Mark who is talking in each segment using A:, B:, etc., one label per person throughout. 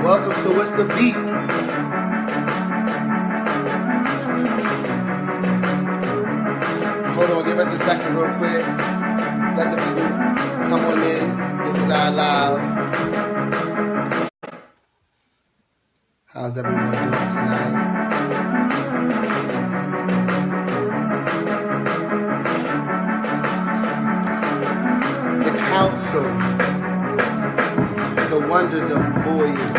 A: Welcome to What's the Beat? Hold on, give us a second real quick. Let the people come on in. This is our live. How's everyone doing tonight? The Council. The Wonders of Boyism.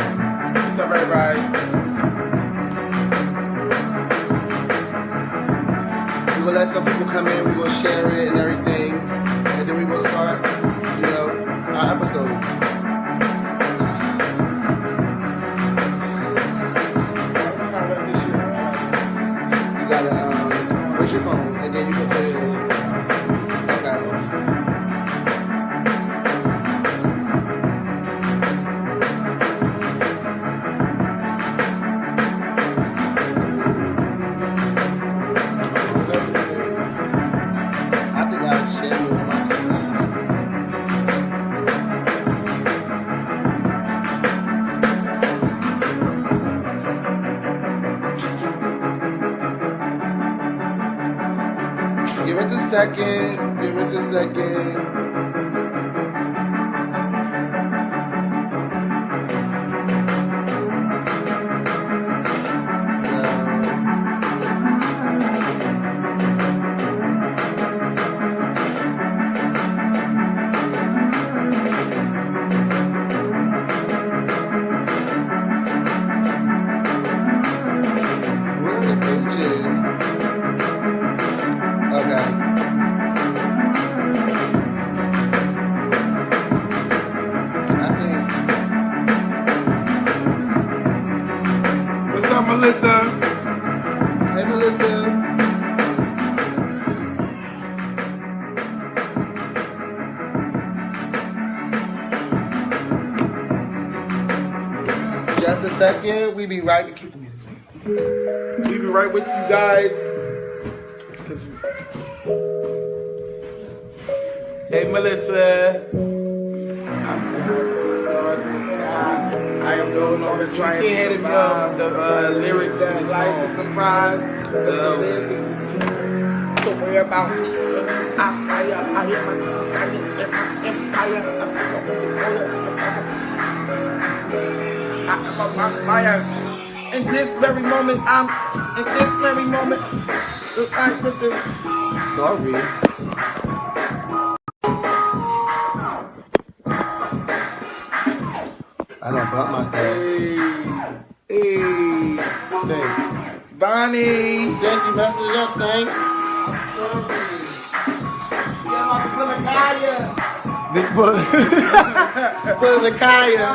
A: What's up, everybody? We will let some people come in, we will share it and everything, and then we will start, our episode. You gotta, where's your phone? And then you can put it in. Okay. Give it a second. Where are the pages? Okay. What's up, Melissa? Hey, Melissa. Just a second. We be right. Keep the music. We be right with you guys. Hey, Melissa. I am going on the trying to hit the lyrics that life is a surprise. So worry about me. I hear my desire and my empire. I am a fire. In this very moment, look like with this. Sorry. I don't bump myself. Hey. Stank. Bonnie. Stank, you messed it up, Stank. I'm sorry. I'm about to pull a Kaya. Pull the Kaya.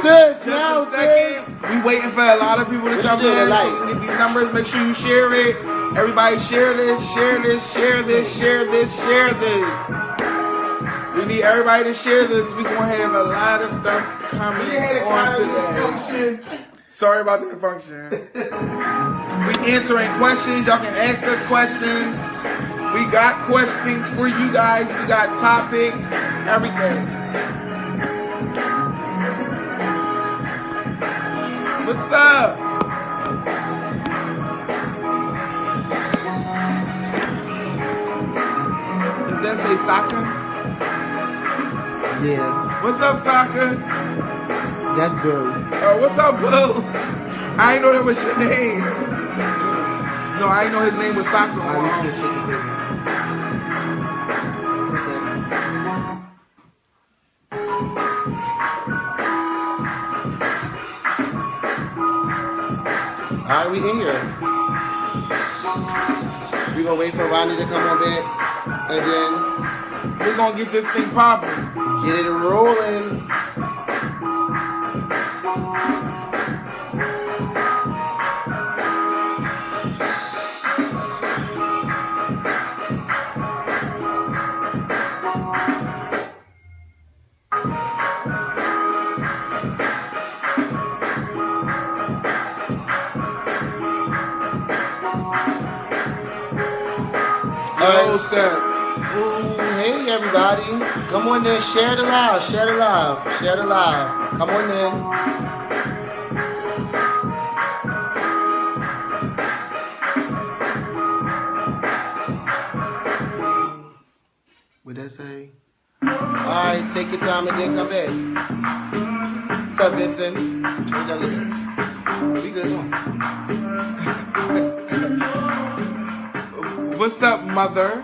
A: Sis, now, sis. We waiting for a lot of people to come in. Get these numbers. Make sure you share it. Everybody share this. We need everybody to share this. We're going to have a lot of stuff coming on today. Sorry about the function. We answering questions. Y'all can ask us questions. We got questions for you guys. We got topics, everything. What's up? Does that say soccer? Yeah. What's up, soccer? That's Boo. Oh, what's up, Boo? I didn't know that was your name. No, I didn't know his name was Soccer. I used to shake the table. What's that? Alright, we in here. We gonna wait for Ronnie to come on back, and then we're gonna get this thing popping. Get it rolling. Yo, sir.
B: Ooh, hey everybody. Come on in, share the live, share the live, share the live. Come on in. What'd that say? Alright, take your time and then come back. What's up, Vincent? We good, huh?
A: What's up, mother?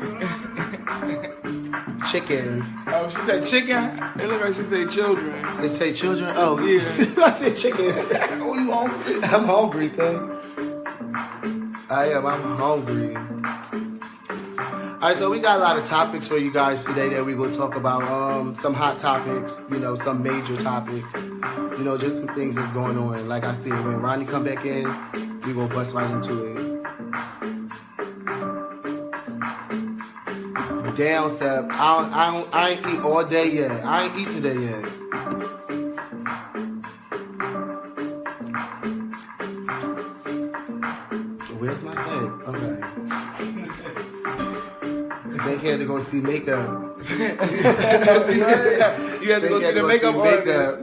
B: Chicken.
A: Oh, she said chicken? It looked like she said children.
B: They say children? Oh,
A: yeah.
B: I said chicken.
A: Oh, you hungry?
B: I'm hungry, thing. I am. I'm hungry. All right, so we got a lot of topics for you guys today that we will talk about. Some hot topics, you know, some major topics. You know, just some things that's going on. Like I said, when Ronnie come back in, we will bust right into it. Down step. I ain't eat all day yet. I ain't eat today yet. Where's my thing? Okay. They had to go see makeup.
A: You had to go see the makeup artist.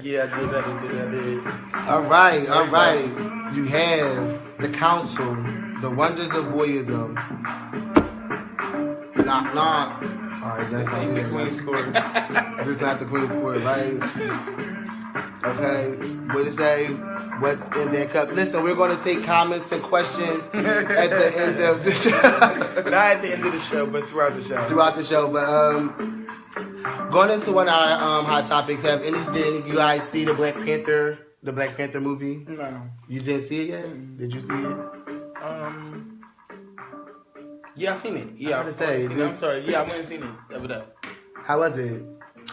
C: Yeah, I did.
B: All right. You have the council, the wonders of boyism. Knock, knock. All right, that's not the Queen's Court. This is not the Queen's Court, right? Okay, what to say? What's in their cup? Listen, we're going to take comments and questions at the end of the show.
A: Not at the end of the show, but throughout the show.
B: Throughout the show, but going into one of our hot topics, did you guys see the Black Panther movie?
A: No.
B: You didn't see it yet? Did you see it?
C: Yeah, I seen it. Yeah,
B: I'm
C: sorry. Yeah, I went and seen it.
B: How was it?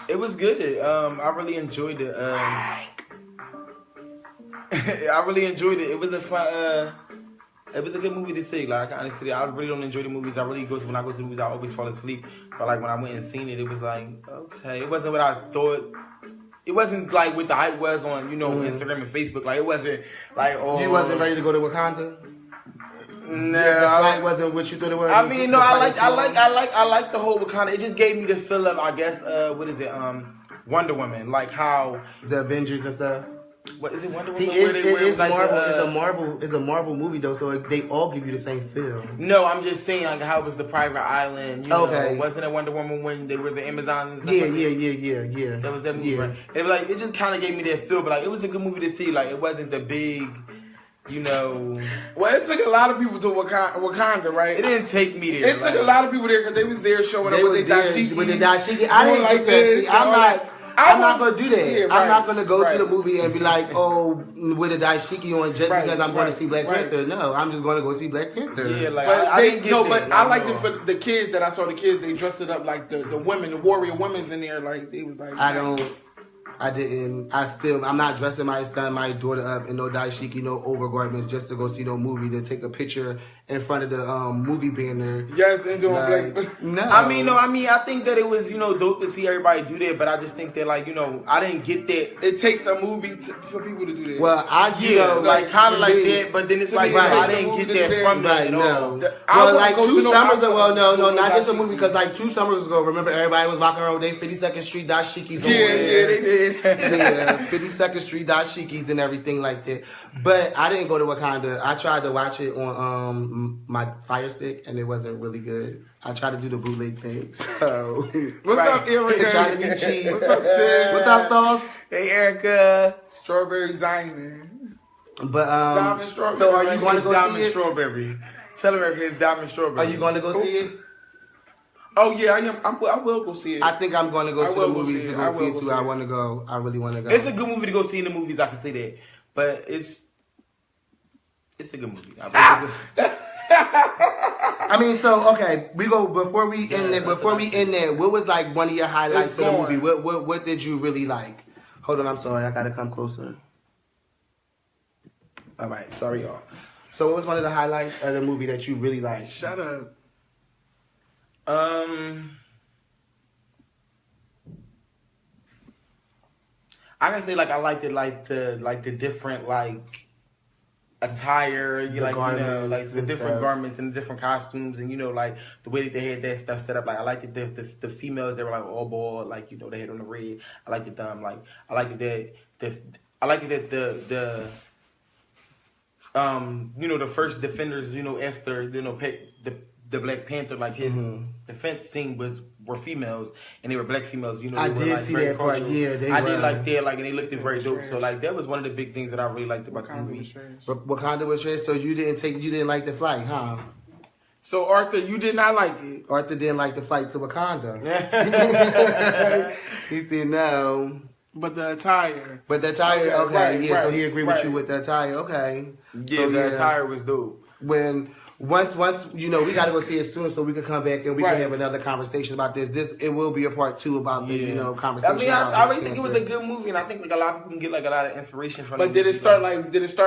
C: It was good. I really enjoyed it. I really enjoyed it. It was a fun. It was a good movie to see. Like honestly, I really don't enjoy the movies. When I go to the movies, I always fall asleep. But like when I went and seen it, it was like okay. It wasn't what I thought. It wasn't like what the hype was on Instagram and Facebook. Like it wasn't like oh.
B: You wasn't ready to go to Wakanda?
C: No,
B: the flight wasn't what you thought it was.
C: I mean, no, I like the whole Wakanda. It just gave me the feel of, I guess, what is it? Wonder Woman, like how
B: the Avengers and stuff.
C: What is it? Wonder Woman?
B: It's a Marvel movie though, so they all give you the same feel.
C: No, I'm just saying like how it was the private island.
B: Okay.
C: Wasn't it Wonder Woman when they were the Amazons?
B: Yeah.
C: That was that movie. Right? It was like it just kind of gave me that feel, but like it was a good movie to see. Like it wasn't the big.
A: Well, it took a lot of people to Wakanda, right?
C: It didn't take me there.
A: It took a lot of people there because they was there showing up with their dashiki.
B: With the dashiki. I didn't like that. See, I'm not going to do that.
A: Yeah, right,
B: I'm not going to go to the movie and be like, oh, with a dashiki on just because I'm going to see Black Panther. No, I'm just going to go see Black Panther.
C: Yeah, like,
A: but I liked it for the kids that I saw. The kids, they dressed it up like the women, the warrior women's in there. Like, they was like... I'm not dressing my son, my daughter up in no dashiki, no overgarments just to go see no movie, to take a picture in front of the movie banner. Yes, and doing like,
B: no.
C: I think that it was, dope to see everybody do that, but I just think that, like, I didn't get that.
A: It takes a movie for people to do that.
B: Well,
C: kind of like that, but then it's like, I didn't get that from that at all.
B: Well, like 2 summers ago, no, not just a movie, because like 2 summers ago, remember everybody was walking around with their 52nd Street dashikis on.
A: Yeah, they did.
B: Yeah, 52nd Street dashikis and everything like that. But I didn't go to Wakanda. I tried to watch it on my Fire Stick, and it wasn't really good. I tried to do the bootleg thing. So
A: what's up, Erica?
B: Trying to be cheap.
A: What's up, sis?
B: What's up, Sauce?
C: Hey, Erica.
A: Strawberry Diamond.
B: But
A: Diamond Strawberry.
B: So are you going to go
C: Diamond
B: see it?
C: Strawberry. Tell Erica it's Diamond Strawberry.
B: Are you going to go see it?
A: Oh yeah, I am. I will go see it.
B: I think I'm going to go to the movies to go see it too. I want to go. I really want to go.
C: It's a good movie to go see in the movies. I can say that, but it's a good movie.
B: I mean, so okay, we go before we end it. Before we end there, what was like one of your highlights of the movie? What did you really like? Hold on, I'm sorry, I gotta come closer. All right, sorry y'all. So what was one of the highlights of the movie that you really liked?
A: Shut up.
C: I can say like I liked it like the different like attire, like, you know, like the different
B: stuff.
C: garments and the different costumes, and, you know, like the way that they had that stuff set up. Like, I liked it, the females, they were like all bald, like, you know, they had on the red. I liked it, like, I liked it that you know, the first defenders, you know, after, you know, the Black Panther, like his defense team were females, and they were black females. You know,
B: I
C: they were,
B: did
C: like,
B: see
C: very
B: that part.
C: cultural.
B: Yeah,
C: I did like that, like, and they looked very dope. So, like, that was one of the big things that I really liked about the movie.
B: Wakanda was trash. So you didn't like the flight, huh?
A: So Arthur, you did not like it.
B: Arthur didn't like the flight to Wakanda. He said no.
A: But the attire.
B: Okay, right,
A: right,
B: so he agreed
A: right.
B: with you with the attire, okay.
C: Yeah,
B: so,
C: the attire was dope.
B: Once you know, we gotta go see it soon so we can come back and we can have another conversation about this. It will be a part 2 about the you know conversation.
C: I mean, I really think it was a good movie, and I think like a lot of people can get like a lot of inspiration from it.
A: But did it start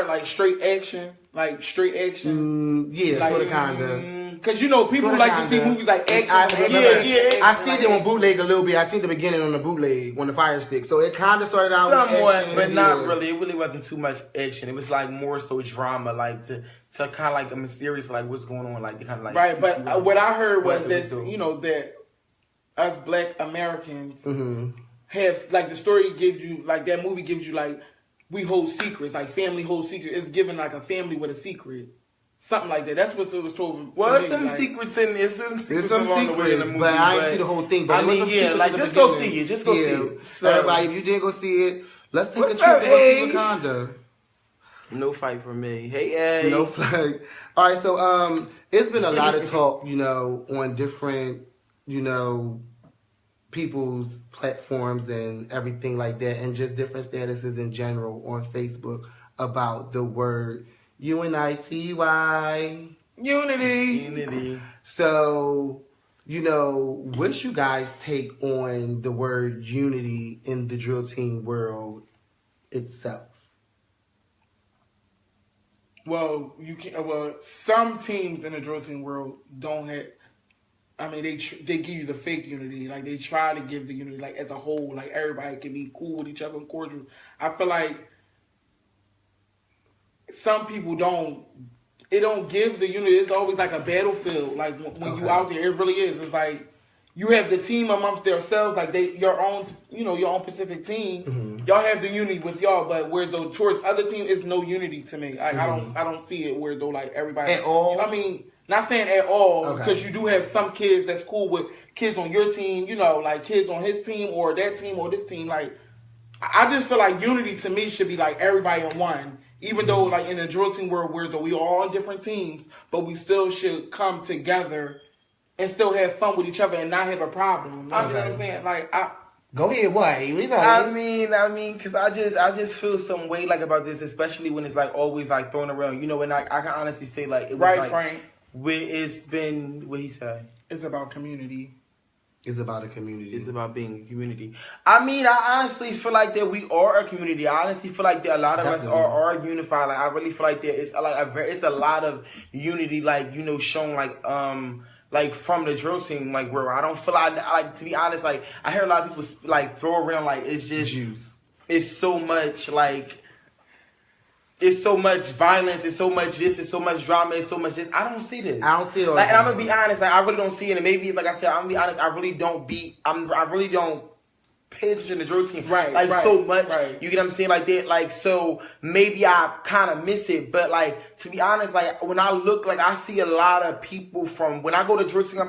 A: like straight action? Like straight action?
B: Yeah,
A: like,
B: sort of kinda.
A: Cause you know people like to see movies like action.
B: I seen them on bootleg a little bit. I seen the beginning on the bootleg on the Fire Stick. So it kind of started out
C: somewhat,
B: with action,
C: but not really. It really wasn't too much action. It was like more so drama, like to kind of like a mysterious, like what's going on, like kind of like
A: right. But what I heard was this, you know, that us Black Americans have like the story gives you like that movie gives you like we hold secrets, like family hold secrets. It's given like a family with a secret. Something like that. That's what it was told.
C: Well, there's some secrets in there. There's some
B: along the way in the movie, but I didn't see the whole thing. But
C: I mean, yeah, like just go see it. Just go see it. So,
B: everybody, if you didn't go see it, let's take a trip to go see Wakanda.
C: No fight for me. Hey,
B: no fight. All right, so it's been a lot of talk, you know, on different, you know, people's platforms and everything like that, and just different statuses in general on Facebook about the word UNITY.
A: Unity.
B: So, you know, what's you guys take on the word unity in the drill team world itself?
A: Well, some teams in the drill team world don't have. I mean, they give you the fake unity. Like they try to give the unity, like as a whole, like everybody can be cool with each other and cordial. I feel like some people don't give the unity. It's always like a battlefield. Like when you out there, it really is. It's like you have the team amongst themselves, like your own Pacific team. Mm-hmm. Y'all have the unity with y'all, but where though towards other teams, it's no unity to me. Like, I don't see it where though like everybody
B: at all.
A: I mean, not saying at all because you do have some kids that's cool with kids on your team. You know, like kids on his team or that team or this team. Like I just feel like unity to me should be like everybody in one. Even though, like, in the drill team world, where we are all on different teams, but we still should come together and still have fun with each other and not have a problem. You know what I'm saying? Like,
B: go ahead, what?
C: I mean, because I just feel some way, like, about this, especially when it's, like, always, like, thrown around. You know, and I can honestly say, like, it was,
A: right,
C: like,
A: Frank.
C: Where it's been, what he said?
A: It's about community.
B: It's about a community.
C: It's about being a community. I mean, I honestly feel like that we are a community. I honestly feel like that a lot of us are unified. Like I really feel like that it's like it's a lot of unity, like you know, shown like from the drill team, like where I don't feel like to be honest, like I hear a lot of people like throw around like it's just
B: juice.
C: It's so much like. It's so much violence, it's so much this, it's so much drama, it's so much this. I don't see this.
B: I don't see it all
C: like, and I'm gonna be honest, like I really don't see it. And maybe it's like I said, I'm gonna be honest, I really don't pay attention to the drill team so much. Right. You get what I'm saying? Like that, like so maybe I kinda miss it. But like to be honest, like when I look, like I see a lot of people from when I go to drill team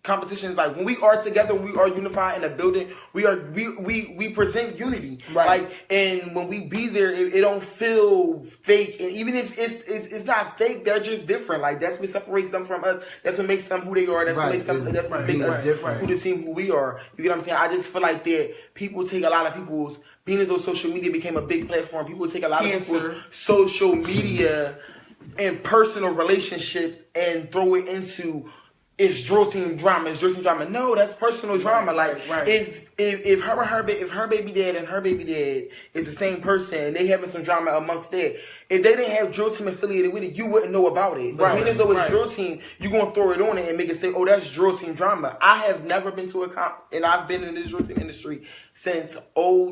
C: competitions, like when we are together, we are unified in a building, we present unity, right? Like, and when we be there, it don't feel fake, and even if it's not fake, they're just different. Like that's what separates them from us. That's what makes them who they are. That's what makes them. That's what makes us different. Who the team, who we are. You get what I'm saying? I just feel like that people take a lot of people's being as though social media became a big platform. People take a lot of people's social media and personal relationships and throw it into. It's drill team drama. It's drill team drama. No, that's personal drama. If her baby dad and her baby dad is the same person, and they having some drama amongst that. If they didn't have drill team affiliated with it, you wouldn't know about it. But being as though it's drill team, you gonna throw it on it and make it say, "Oh, that's drill team drama." I have never been to a comp, and I've been in this drill team industry since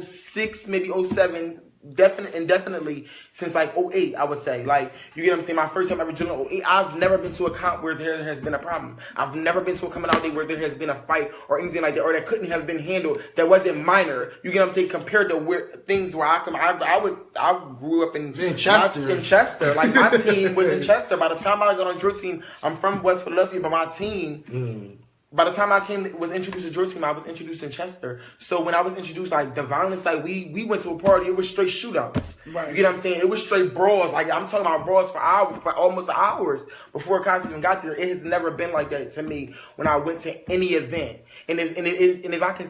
C: 06, maybe 07. definitely since like 08, I would say. Like, you get what I'm saying? My first time ever drilling 08, I've never been to a comp where there has been a problem. I've never been to a coming out day where there has been a fight or anything like that, or that couldn't have been handled, that wasn't minor. You get what I'm saying? Compared to where things where I grew up in Chester. Like, my team was in Chester. By the time I got on drill team, I'm from West Philadelphia, but my team, by the time I was introduced to drill team, I was introduced in Chester. So when I was introduced, like, the violence, like, we went to a party, it was straight shootouts. Right. You get what I'm saying? It was straight brawls. Like, I'm talking about brawls for hours, for almost hours before cops even got there. It has never been like that to me when I went to any event. And if I could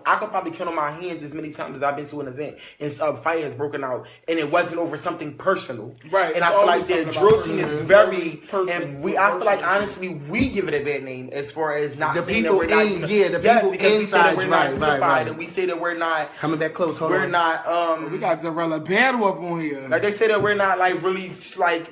C: I could probably count on my hands as many times as I've been to an event and a fight has broken out and it wasn't over something personal. Right. And I feel like the drill team is very personal. And I feel like honestly we give it a bad name as far as not
B: the
C: saying
B: people
C: that we're not
B: people inside,
C: we're not unified, and we say that we're not
B: coming back close.
C: We're not.
A: We got Zarella battle up on here.
C: Like they say that we're not like really like.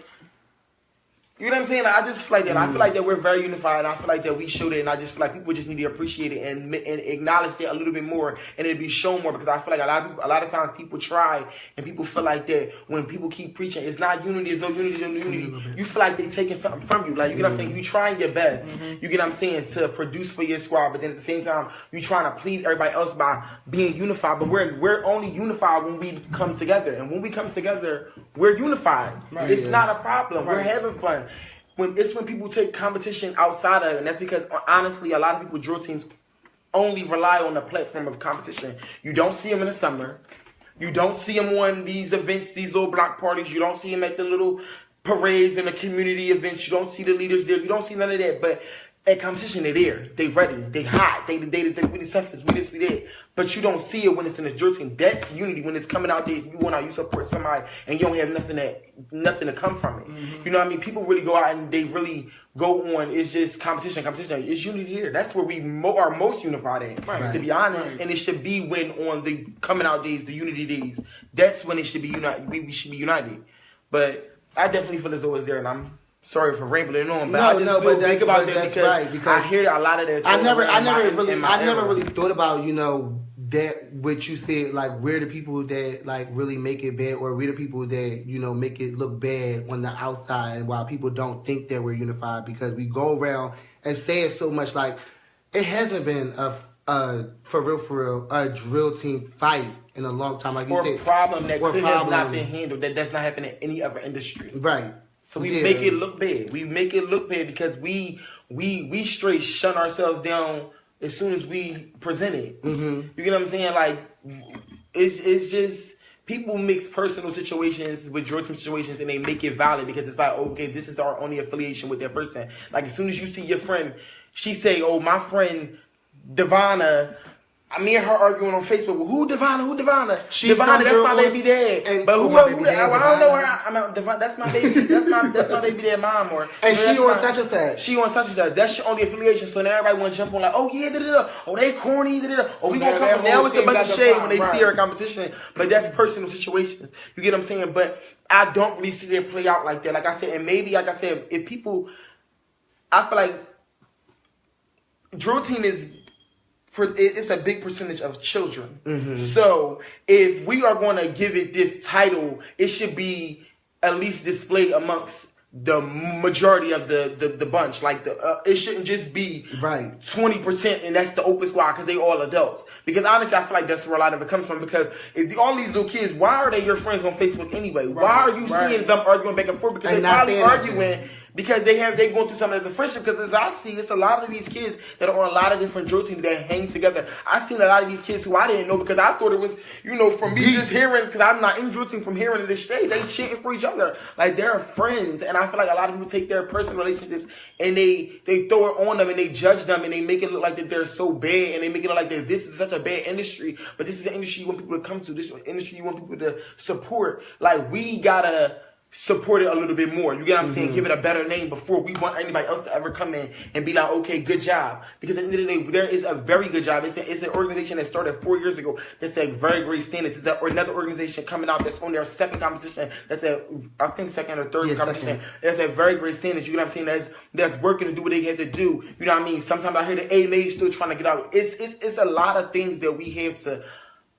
C: You know what I'm saying? Like, I just feel like that. I feel like that we're very unified. And I feel like that we showed it. And I just feel like people just need to appreciate it and acknowledge it a little bit more. And it'd be shown more. Because I feel like a lot of times people try. And people feel like that when people keep preaching, it's not unity. It's no unity. No unity. You feel like they taking something from you. Like, you get what I'm saying? You trying your best. You get what I'm saying? To produce for your squad. But then at the same time, you trying to please everybody else by being unified. But we're only unified when we come together. And when we come together, we're unified. Right. It's not a problem. Right. We're having fun. When people take competition outside of it, and that's because honestly, a lot of people drill teams only rely on the platform of competition. You don't see them in the summer. You don't see them on these events, these little block parties. You don't see them at the little parades and the community events. You don't see the leaders there. You don't see none of that. But at competition, they're there. They ready. They hot. They we the toughest. We this, we that. But you don't see it when it's in this drill team. That's unity. When it's coming out there, you went out, you support somebody, and you don't have nothing to come from it. You know what I mean? People really go out and they really go on. It's just competition. It's unity here. That's where we are most unified at, right. To be honest. Right. And it should be when on the coming out days, the unity days. That's when it should be united. We should be united. But I definitely feel as though it's there, and I'm sorry for rambling on, but I just feel big about that because, right, because I hear a lot of that. I never
B: really thought about, you know, that what you said, like we're the people that like really make it bad, or we're the people that, you know, make it look bad on the outside, while people don't think that we're unified, because we go around and say it so much. Like, it hasn't been for real a drill team fight in a long time, like you said,
C: problem that could have not been handled, that does not happen in any other industry, right? So we make it look bad. We make it look bad because we straight shut ourselves down as soon as we present it. You get what I'm saying? Like, it's just people mix personal situations with drill team situations and they make it valid because it's like, okay, this is our only affiliation with that person. Like, as soon as you see your friend, she say, oh, my friend Devonna, me and her arguing on Facebook. Well, who Devonna? Devonna, that's my baby dad. But who I don't know her. I mean, Devonna, that's my baby. That's my baby dad mom.
B: And she on such and such.
C: She on such and such. That's your only affiliation. So now everybody want to jump on like, oh yeah, da-da-da. Oh, they corny, da-da-da. Oh, we gonna come from now. It's a bunch of shade when they see her competition. But that's personal situations. You get what I'm saying? But I don't really see it play out like that. Like I said, and maybe like I said, if people, I feel like drill team it's a big percentage of children. So if we are going to give it this title, it should be at least displayed amongst the majority of the bunch. Like it shouldn't just be 20% and that's the open squad because they all adults. Because honestly, I feel like that's where a lot of it comes from. Because if all these little kids, why are they your friends on Facebook anyway? Why are you seeing them arguing back and forth? Because they're probably arguing because they going through something as a friendship. Because as I see, it's a lot of these kids that are on a lot of different drill teams that hang together. I've seen a lot of these kids who I didn't know because I thought it was, you know, from me just hearing, because I'm not in drill team, from hearing this shit, they cheating for each other. Like, they're friends. And I feel like a lot of people take their personal relationships and they throw it on them and they judge them and they make it look like that they're so bad and they make it look like that this is such a bad industry. But this is the industry you want people to come to. This is the industry you want people to support. Like, we gotta support it a little bit more. You get what I'm saying? Give it a better name before we want anybody else to ever come in and be like, okay, good job. Because at the end of the day, there is a very good job. It's an organization that started 4 years ago that's at very great standards. It's another organization coming out that's on their second competition. That's at, I think, second or third competition. That's at very great standards. You know what I'm saying? That's working to do what they have to do. You know what I mean? Sometimes I hear the NAJEE still trying to get out. It's a lot of things that we have to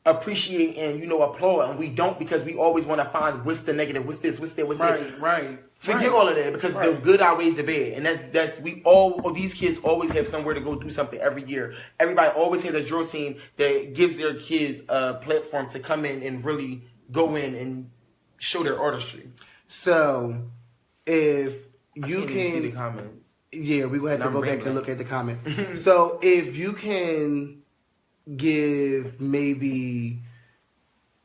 C: appreciate and, you know, applaud, and we don't because we always want to find what's the negative, what's this, what's that, what's that.
A: Right.
C: Forget all of that because the good outweighs the bad, and that's these kids always have somewhere to go do something every year. Everybody always has a drill team that gives their kids a platform to come in and really go in and show their artistry.
B: So, if you can
C: see the comments.
B: Yeah, we will have to go back and look at the comments. So, if you can give maybe,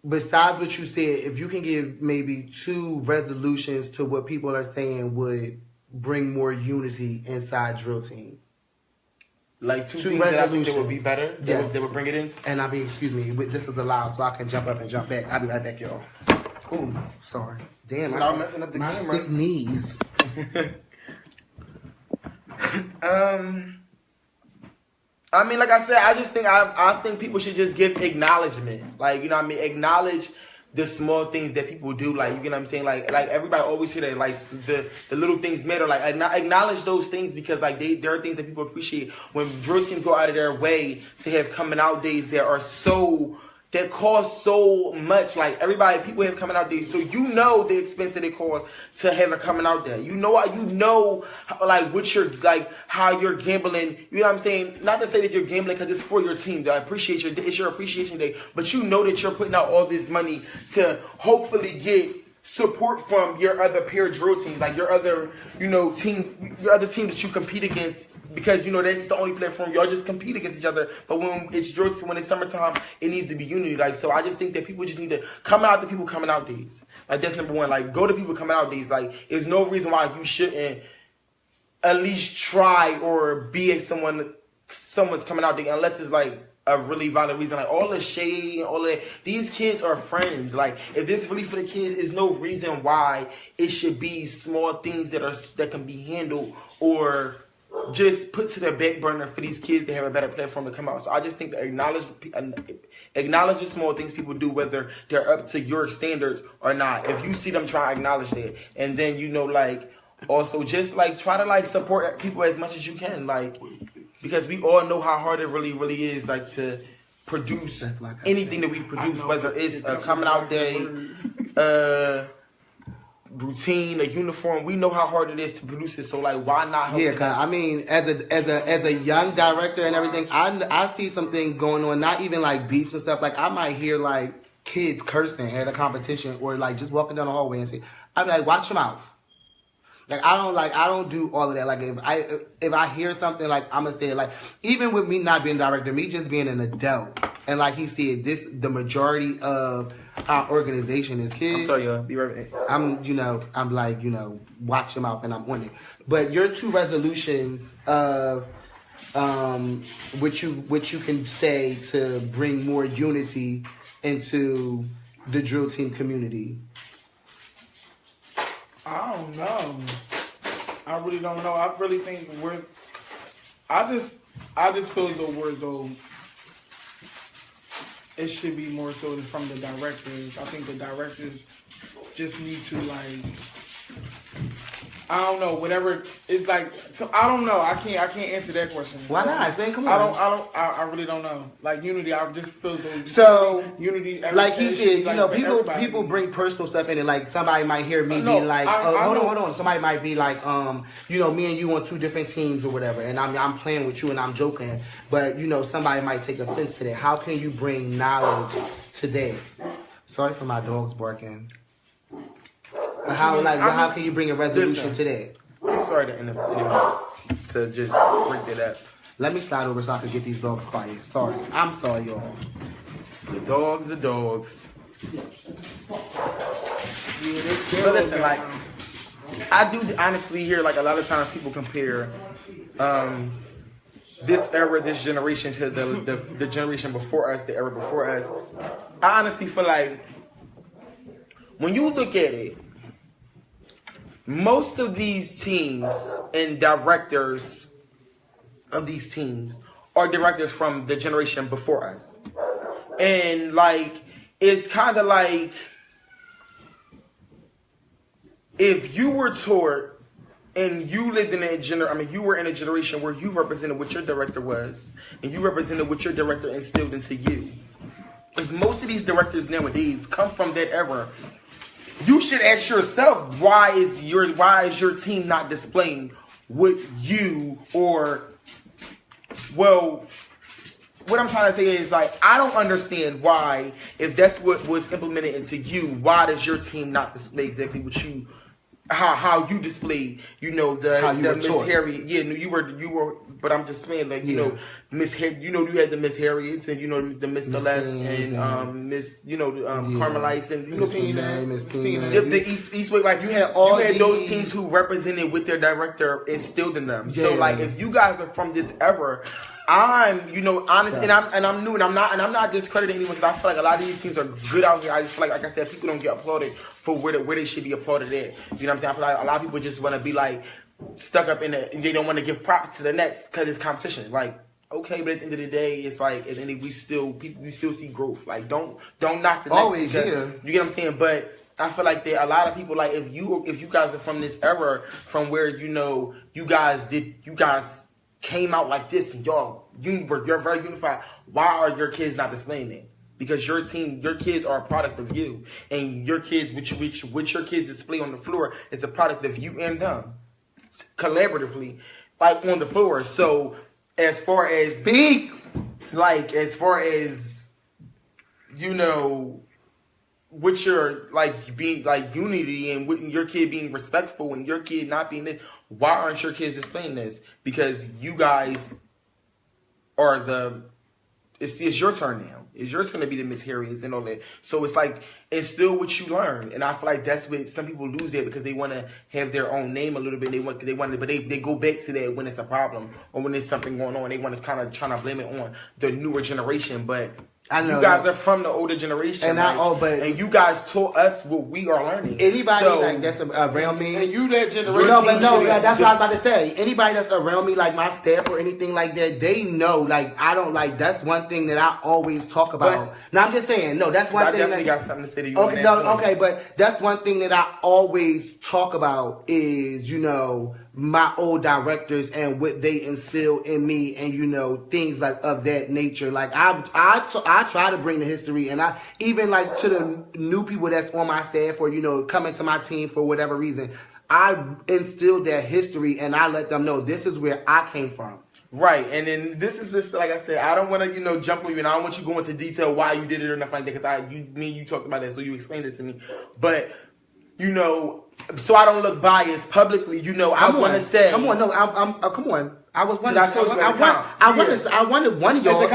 B: besides what you said, if you can give maybe 2 resolutions to what people are saying would bring more unity inside drill team.
C: Like 2 things that I think that would be better?
B: Yes.
C: That would bring it in?
B: And I mean, excuse me, this is allowed so I can jump up and jump back. I'll be right back, y'all. Ooh, sorry. Damn,
C: I'm messing up the
B: my
C: camera.
B: thick knees.
C: I mean, like I said, I just think I think people should just give acknowledgement. Like, you know what I mean? Acknowledge the small things that people do. Like, you know what I'm saying? Like everybody always hear that, like, the little things matter. Like, acknowledge those things because, like, there are things that people appreciate. When drill teams go out of their way to have coming out days that cost so much. Like, people have coming out days, so you know the expense that it costs to have a coming out day. You know like what you're like, how you're gambling. You know what I'm saying? Not to say that you're gambling because it's for your team. It's your appreciation day, but you know that you're putting out all this money to hopefully get support from your other peer drill teams, like your other, you know, team that you compete against. Because, you know, that's the only platform. Y'all just compete against each other. But when it's summertime, it needs to be unity. Like, so I just think that people just need to come out to people coming out days. Like, that's number one. Like, go to people coming out days. Like, there's no reason why you shouldn't at least try or be at someone's coming out day unless it's, like, a really valid reason. Like, all the shade, all of that. These kids are friends. Like, if this really for the kids, there's no reason why it should be small things that can be handled or just put to the back burner for these kids to have a better platform to come out. So I just think acknowledge the small things people do, whether they're up to your standards or not. If you see them, try to acknowledge that. And then, you know, like, also just, like, try to, like, support people as much as you can. Like, because we all know how hard it really, really is, like, to produce anything that we produce, whether it's a coming out day, routine, a uniform. We know how hard it is to produce it, so, like, why not help?
B: Yeah, cause I mean, as a young director and everything, I see something going on. Not even like beefs and stuff. Like, I might hear like kids cursing at a competition or like just walking down the hallway and say, I'm like, watch your mouth. Like, I don't do all of that. Like, if I hear something, like, I'm gonna say, like, even with me not being a director, me just being an adult, and like he said, the majority of our organization is kids.
C: I'm sorry, y'all. Be right back.
B: I'm like, watch your mouth, and I'm on it. But your 2 resolutions of what you can say to bring more unity into the drill team community.
A: I don't know. I really don't know. I really think I just feel though it should be more so from the directors. I think the directors just need to, like, I don't know, whatever it's like. So I don't know. I can't answer that question.
B: Why not? Saying, come on.
A: I really don't know. Like, unity, I just feel unity.
B: Like he said, people bring personal stuff in it. Like, somebody might hear me being like, hold on. Somebody might be like, me and you on 2 different teams or whatever, and I'm playing with you and I'm joking, but somebody might take offense to that. How can you bring knowledge to that? Sorry for my dogs barking. But how can you bring a resolution to that?
C: I'm sorry to just break that up.
B: Let me slide over so I can get these dogs quiet. Sorry. I'm sorry, y'all.
C: The dogs. But listen, like, I do honestly hear, like, a lot of times people compare this era, this generation to the generation before us, the era before us. I honestly feel like when you look at it, most of these teams and directors of these teams are directors from the generation before us. And, like, it's kind of like if you were taught and you lived in you were in a generation where you represented what your director was and you represented what your director instilled into you. if most of these directors nowadays come from that era, you should ask yourself, why is your team not displaying what you what I'm trying to say is, like, I don't understand why, if that's what was implemented into you, why does your team not display exactly what you, how you displayed, you know, the Miss Harriet. Yeah, you were, but I'm just saying, like, you know, Miss Harriet, you know, you had the Miss Harriets, and you know, the Miss Celeste, and Miss, you know, Carmelites, and you know, the Eastwick, like, you had those teams who represented what their director instilled in them. So, like, if you guys are from this era, I'm, you know, honest, and I'm new, and I'm not discrediting anyone, because I feel like a lot of these teams are good out here. I just feel like I said, people don't get applauded for where they should be applauded at. You know what I'm saying? I feel like a lot of people just want to be like stuck up in it. They don't want to give props to the next because it's competition. Like, okay, but at the end of the day, it's like, at the end we still see growth. Like, don't knock the next.
B: Always, yeah.
C: You get what I'm saying? But I feel like there a lot of people, like, if you guys are from this era, from where, you know, you guys came out like this, and you're very unified. Why are your kids not displaying it? Because your kids are a product of you, and your kids, which your kids display on the floor, is a product of you and them, collaboratively, like, on the floor. So, as far as you know, with your, like, being, like, unity, and with your kid being respectful, and your kid not being this, why aren't your kids displaying this? Because you guys are it's your turn now. It's your turn to be the Miss Harriets and all that. So it's like, it's still what you learn. And I feel like that's what some people lose there, because they want to have their own name a little bit. But they go back to that when it's a problem, or when there's something going on. They want to kind of try to blame it on the newer generation. But I know you guys are from the older generation, and you guys taught us what we are learning.
B: Anybody like that's around me,
A: and you that generation.
B: That's what I was about to say. Anybody that's around me, like my staff or anything like that, they know. Like, I don't, like, that's one thing that I always talk about. Now I'm just saying, no, that's one thing. I definitely got something to say to you. Okay, but that's one thing that I always talk about is, you know, my old directors and what they instill in me, and, you know, things like of that nature. Like, I try to bring the history, and I even, like, to the new people that's on my staff, or, you know, coming to my team for whatever reason, I instill that history, and I let them know this is where I came from.
C: Right, and then this is just, like I said, I don't want to, you know, jump on you, and I don't want you to go into detail why you did it or nothing like that, because you talked about that, so you explained it to me. But, you know, so I don't look biased publicly, you know, I want to say.
B: Come on, no, come on. I was wondering. I wanted one of y'all.
A: At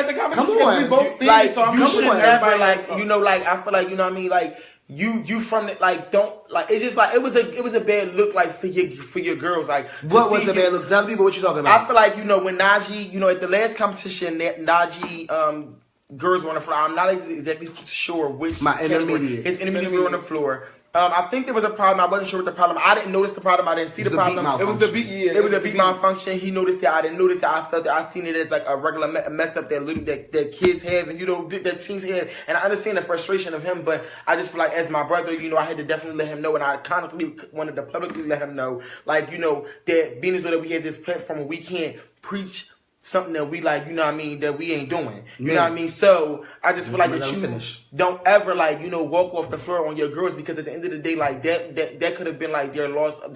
A: the competition, we both seen
C: like,
A: it, so
C: you should never, like, you know, like, I feel like, you know what I mean, like, you from it, like, don't, like, it's just like, it was a bad look, like, for your girls, like.
B: What was a bad look? Tell people what you're talking about.
C: I feel like, you know, when NAJEE, you know, at the last competition, NAJEE, girls were on the floor. I'm not exactly sure which.
B: My intermediate.
C: His intermediate were on the floor. I think there was a problem. I wasn't sure what the problem. I didn't notice the problem. I didn't see the problem.
A: It was the beat. Yeah,
C: it was a beat malfunction. He noticed it. I didn't notice it. I felt it. I seen it as like a regular mess up that kids have, and, you know, that teams have. And I understand the frustration of him, but I just feel like, as my brother, you know, I had to definitely let him know, and I constantly wanted to publicly let him know, like, you know, that being as though that we have this platform where we can't preach something that we, like, you know what I mean, that we ain't doing. You know what I mean? So I just feel like that you don't ever, like, you know, walk off the floor on your girls, because at the end of the day, like, that could have been like their loss of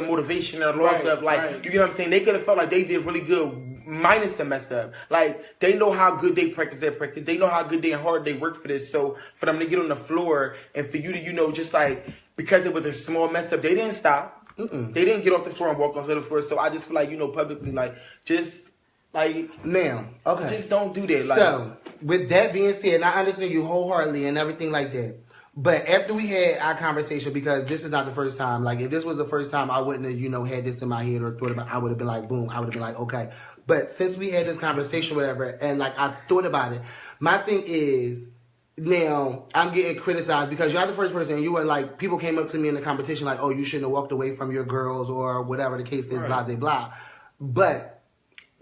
C: motivation, their loss of, like, you know what I'm saying? They could have felt like they did really good minus the mess up. Like, they know how good they practice their practice. They know how good and hard they work for this. So for them to get on the floor, and for you to, you know, just like, because it was a small mess up, they didn't stop. They didn't get off the floor and walk onto the floor. So I just feel like, you know, publicly, like, just, like,
B: now, okay,
C: just don't do that. Like,
B: so, with that being said, and I understand you wholeheartedly and everything like that, but after we had our conversation, because this is not the first time, like, if this was the first time, I wouldn't have, you know, had this in my head or thought about it. I would have been like, boom, I would have been like, okay. But since we had this conversation, whatever, and, like, I thought about it, my thing is, now, I'm getting criticized because you're not the first person. You were like, people came up to me in the competition like, oh, you shouldn't have walked away from your girls, or whatever the case is, blah, blah, blah. But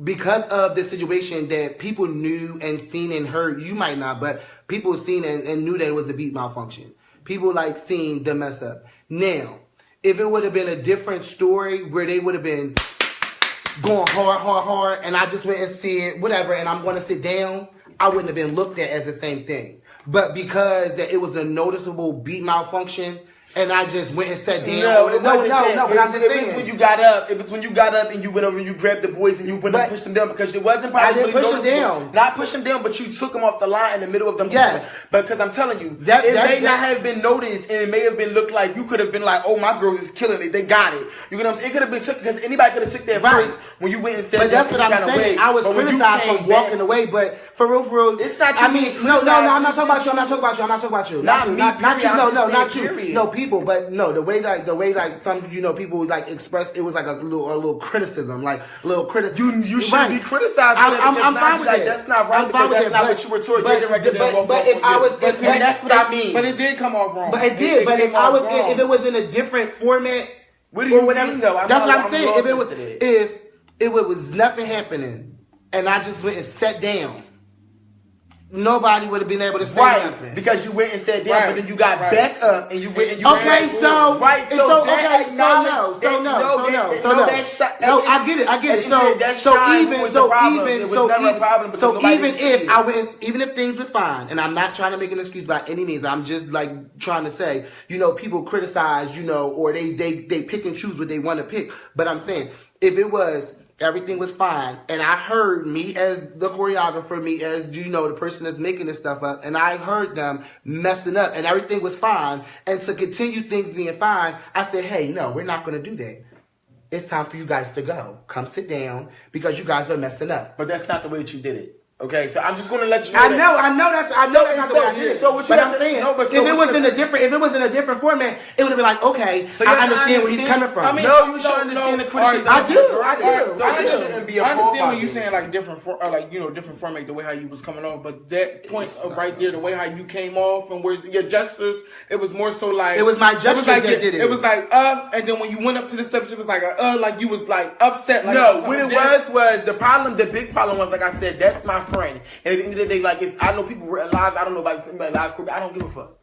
B: because of the situation that people knew and seen and heard, you might not, but people seen and knew that it was a beat malfunction. People, like, seen the mess up. Now, if it would have been a different story where they would have been going hard, and I just went and see it, whatever, and I'm going to sit down, I wouldn't have been looked at as the same thing. But because that it was a noticeable beat malfunction, and I just went and sat down.
C: No,
B: but I'm just saying.
C: It was when you got up. It was when you got up and you went over and you grabbed the boys and you went and pushed them down because it wasn't probably.
B: I didn't push them down.
C: Not push them down, but you took them off the line in the middle of them.
B: Yes.
C: Because I'm telling you, it may not have been noticed and it may have been looked like you could have been like, oh, my girl is killing it. They got it. You know what I'm saying? It could have been took because anybody could have took that first when you went and said.
B: But that's what I'm saying. I was criticized for walking away, but for real,
C: it's not you.
B: I mean, no, I'm not talking about you. I'm not talking about you. Not you. Not you. No, people, but no. The way like some people like expressed it was like a little criticism, like a little
C: You shouldn't be criticized.
B: I'm fine with
C: that.
B: it.
C: That's not right. That's not what you were told.
B: But if I was,
C: that's what I mean.
A: But it did come off wrong.
B: But it did. But if I was, if it was in a different format,
C: what do you mean though?
B: That's what I'm saying. If it was nothing happening, and I just went and sat down. Nobody would have been able to say nothing.
C: Because you went and sat down, but then you got back up and you went and you
B: no. I get it. Even if things were fine, and I'm not trying to make an excuse by any means, I'm just like trying to say, people criticize, or they pick and choose what they want to pick. But I'm saying, if it was everything was fine, and I heard me as the choreographer, me as the person that's making this stuff up, and I heard them messing up, and everything was fine. And to continue things being fine, I said, "Hey, no, we're not going to do that. It's time for you guys to go. Come sit down because you guys are messing up."
C: But that's not the way that you did it. Okay, so I'm just going to let you know.
B: I know that's not the way I did it.
C: So what
B: I'm saying, if it was in a different format, it would have been like, okay, so I understand where he's coming from.
C: I mean, no, you should understand the criticism.
B: I do.
A: I understand when you saying like different format, the way how you was coming off, but that point of right there, the way how you came off and where your gestures, it was more so like
B: it was my gestures that did it.
A: It was like and then when you went up to the steps, it was like like you was like upset. Like,
C: no, what it was the problem. The big problem was, like I said, that's my friend. And at the end of the day, like, I know people live. I don't know about anybody live. I don't give a fuck.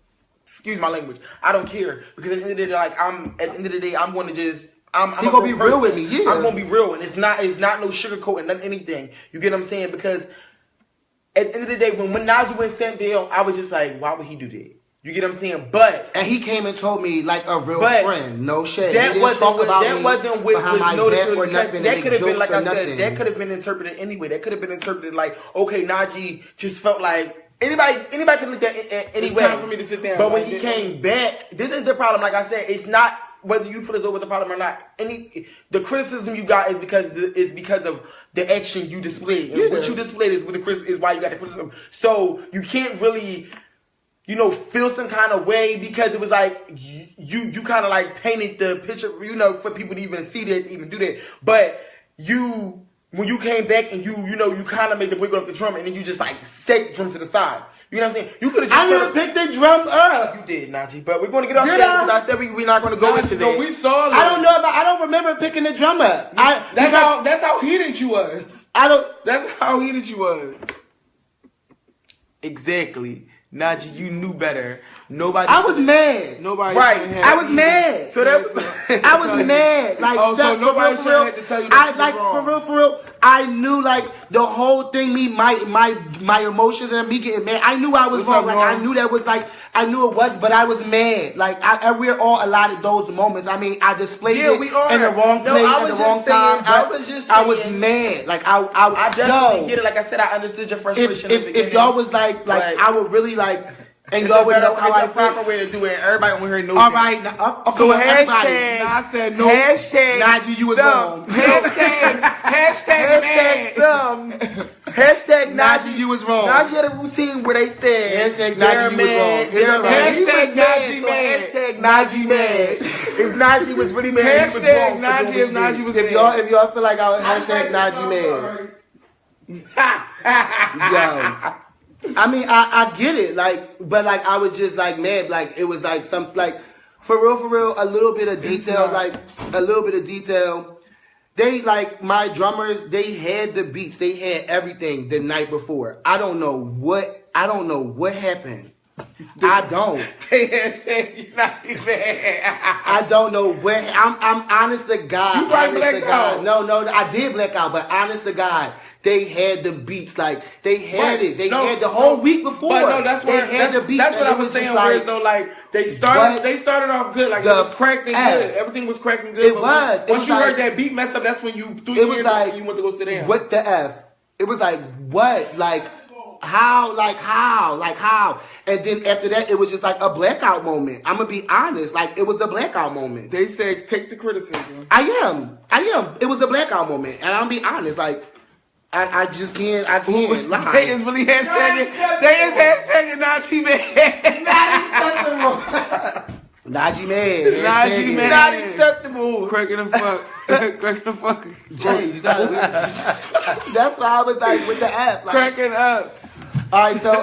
C: Excuse my language. I don't care because at the end of the day, like, I'm going to just.
B: You gonna be real with me, yeah.
C: I'm gonna be real, and it's not no sugarcoat and nothing, anything. You get what I'm saying? Because at the end of the day, when NAJEE went sent down, I was just like, why would he do that? You get what I'm saying? And
B: he came and told me like a real friend, no shade.
C: That wasn't what was noticed or nothing. That could have been, like I said, that could have been interpreted anyway. That could have been interpreted like, okay, NAJEE just felt like anybody could look at it anyway.
A: It's time for me to sit down.
C: But when he came back, this is the problem. Like I said, it's not whether you feel as though with the problem or not. The criticism you got is because of the action you displayed. And what you displayed is why you got the criticism. So you can't really feel some kind of way because it was like you kind of like painted the picture, for people to even see that, even do that. But when you came back and you kind of made the wiggle up the drum and then you just like set the drum to the side. You know what I'm saying? You could have just.
B: I didn't pick the drum up.
C: You did, NAJEE. But we're going to get off that because I said we're not going to go into that.
A: No, we saw that.
B: I don't remember picking the drum up.
A: That's how heated you was. That's how heated you was.
C: Exactly. NAJEE, you knew better.
B: I was mad.
A: Nobody.
B: Right. I was mad.
C: So that was.
B: I was mad. Like,
A: so nobody should have to tell you that
B: for real. I knew like the whole thing. My emotions and me getting mad. I knew I was wrong. Like I knew that was like I knew it was, but I was mad. Like we're all allotted those moments. I mean, I displayed it in the wrong place at the wrong time. I was mad. Like I
C: definitely get it. Like I said, I understood your frustration.
B: If y'all was like I would really like. And y'all would know how I
C: proper way to do it. Everybody on here knows.
B: All right,
C: so hashtag.
A: I said no.
C: Hashtag.
B: NAJEE, you was wrong.
C: Hashtag dumb. Hashtag NAJEE,
B: you was wrong.
C: NAJEE had a routine where they said
B: hashtag NAJEE, you was wrong.
C: Hashtag NAJEE mad. Hashtag NAJEE mad. If NAJEE was really mad, he was wrong.
A: Hashtag NAJEE was mad.
B: If y'all feel like I was hashtag NAJEE mad. Yo. I mean, I get it, but I was just like mad, it was like some, for real, a little bit of detail, They, my drummers, they had the beats, they had everything the night before. I don't know what happened, I don't. I don't know where. I'm honest to God.
A: You probably blacked out.
B: No, I did black out, but honest to God, they had the beats. Like they had it. They had the whole week before.
A: But no, that's where
B: the beats.
A: That's what I was saying. Like, though, like they started off good. Like it was cracking good. Everything was cracking good.
B: It was.
A: Once you heard that beat mess up, that's when you threw your hands up and you went to go sit down.
B: What the F? It was like what? Like how? Like how? Like how? And then after that, it was just like a blackout moment. I'm gonna be honest. Like it was a blackout moment.
A: They said take the criticism.
B: I am. It was a blackout moment, and I'm gonna be honest. Like I just can't. I can't lie.
A: They is really hashtagging. They is hashtagging Najee man.
B: Najee man.
A: Najee man.
C: Not acceptable.
A: Cracking the fuck. Cracking the fuck.
B: Jay, you got it. That's why I was like with the app. Like,
A: Cracking up.
B: All right, so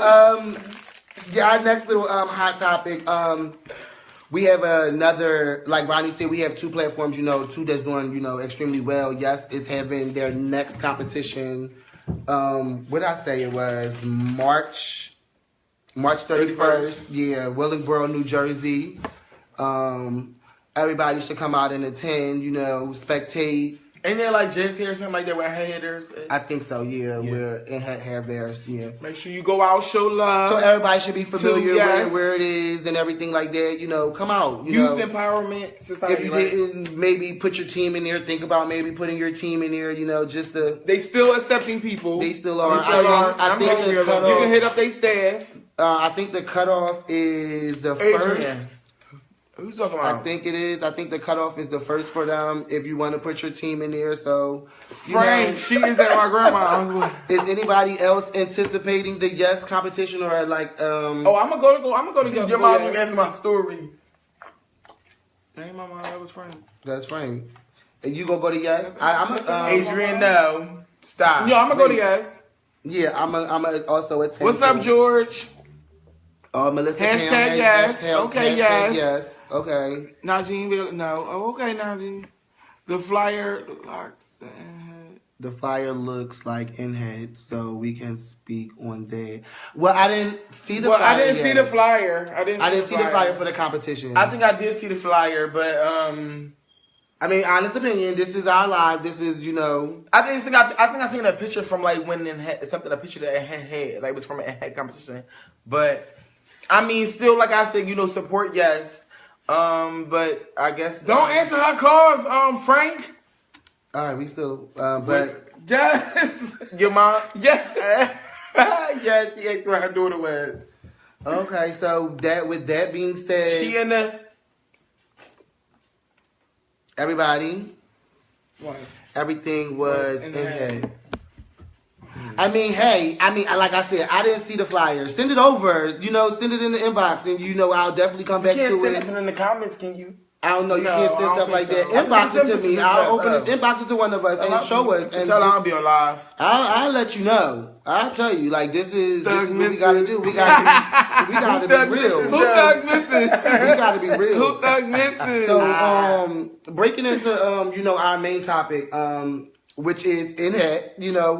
B: our next little hot topic. We have another, like Ronnie said, we have two platforms, two that's doing, extremely well. Yes, it's having their next competition. What did I say? It was March 31st. Yeah, Willingboro, New Jersey. Everybody should come out and attend, spectate.
C: Ain't there like JFK or something like that where headers?
B: I think so, yeah. Where ENHET have theirs, yeah.
A: Make sure you go out, show love.
B: So everybody should be familiar with where it is and everything like that. Come out.
A: Youth Empowerment Society.
B: If you didn't maybe put your team in there, think about maybe putting your team in there, just to...
A: They still accepting people.
B: They still are.
A: I think the cutoff, you can hit up their staff.
B: I think the cutoff is the first...
C: Who's talking about?
B: I think it is. I think the cutoff is the first for them if you want to put your team in there. So,
A: Frank, she is at my grandma's.
B: Is anybody else anticipating the yes competition or like?
A: Oh, I'm gonna go.
C: Your mom asked my story.
A: That ain't my mom. That was Frank.
B: That's Frank. And you gonna go to yes? I'm
C: Adrian, no, stop.
A: Yo, I'm gonna go to yes.
B: Yeah, I'm also attend.
A: What's up, George?
B: Melissa.
A: Hashtag yes.
B: Okay,
A: yes.
B: Yes. Okay.
A: Najee, no. Oh, okay, Najee. The flyer looks.
B: The flyer looks like ENHET, so we can speak on that. Well, I didn't see the flyer.
A: I didn't see the flyer. I didn't see the flyer
B: for the competition.
C: I think I did see the flyer, but
B: I mean, honest opinion. This is our live. This is,
C: I think I seen a picture from like when a picture that ENHET had, like it was from an ENHET competition. But I mean, still, like I said, support yes. But I guess
A: don't answer her calls, Frank.
B: All right, we still, but
A: yes,
C: your mom,
A: yes,
C: yes, she asked where her daughter was.
B: Okay, so with that being said,
C: she in the
B: everybody, everything was ENHET. I mean, like I said, I didn't see the flyer. Send it over, send it in the inbox, and I'll definitely come back to it.
C: You can't send it in the comments, can you?
B: I don't know. You can't send stuff like that. Inbox it to me. I'll open it. Inbox it to one of us and show us. And
C: I'll be on live.
B: I'll let you know. I'll tell you. Like this is what we gotta do. We gotta be real.
A: Who thug missing?
B: We gotta be real.
A: Who thug missing?
B: So breaking into our main topic, which is ENHET,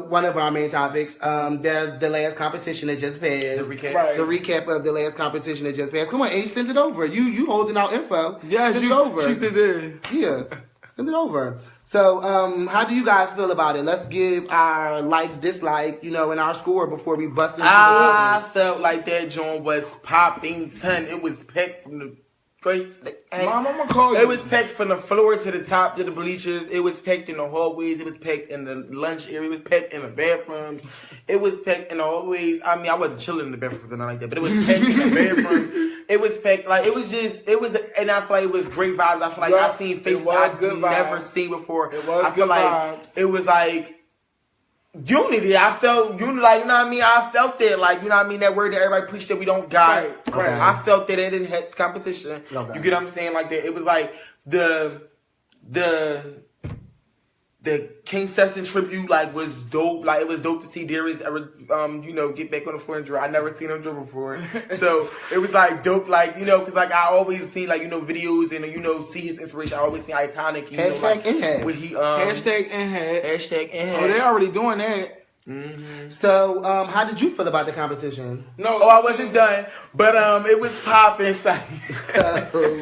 B: one of our main topics. The last competition that just passed.
C: The recap.
B: The recap of the last competition that just passed. Come on, Ace, send it over. You holding out info.
A: Yeah,
B: send it over.
A: She did.
B: Yeah, send it over. So, how do you guys feel about it? Let's give our likes, dislike, and our score before we bust into
C: I felt like that joint was popping. It was packed from the
A: Mom, I'm gonna call you.
C: It was packed from the floor to the top to the bleachers. It was packed in the hallways. It was packed in the lunch area. It was packed in the bathrooms. It was packed in the hallways. I mean, I wasn't chilling in the bathrooms and nothing like that, but it was packed in the bathrooms. It was packed and I feel like it was great vibes. I feel like I've seen faces I've never seen before.
A: It was
C: I feel
A: good
C: like
A: vibes.
C: It was like unity. I felt unity, like, I felt it, like, that word that everybody preached that we don't got.
B: Right.
C: I felt that it in ENHET's competition.
B: Okay.
C: You get what I'm saying? Like that. It was like the King Sesson tribute, like, was dope. Like, it was dope to see Darius ever, get back on the floor and draw. I never seen him draw before. So it was like dope, like, cause like I always seen like, videos and see his inspiration. I always seen iconic,
B: Hashtag ENHET.
C: when he
A: Hashtag ENHET.
C: Hashtag ENHET.
A: Oh, they already doing that.
C: Mm-hmm.
B: So, how did you feel about the competition?
A: No,
C: I wasn't done, but it was popping.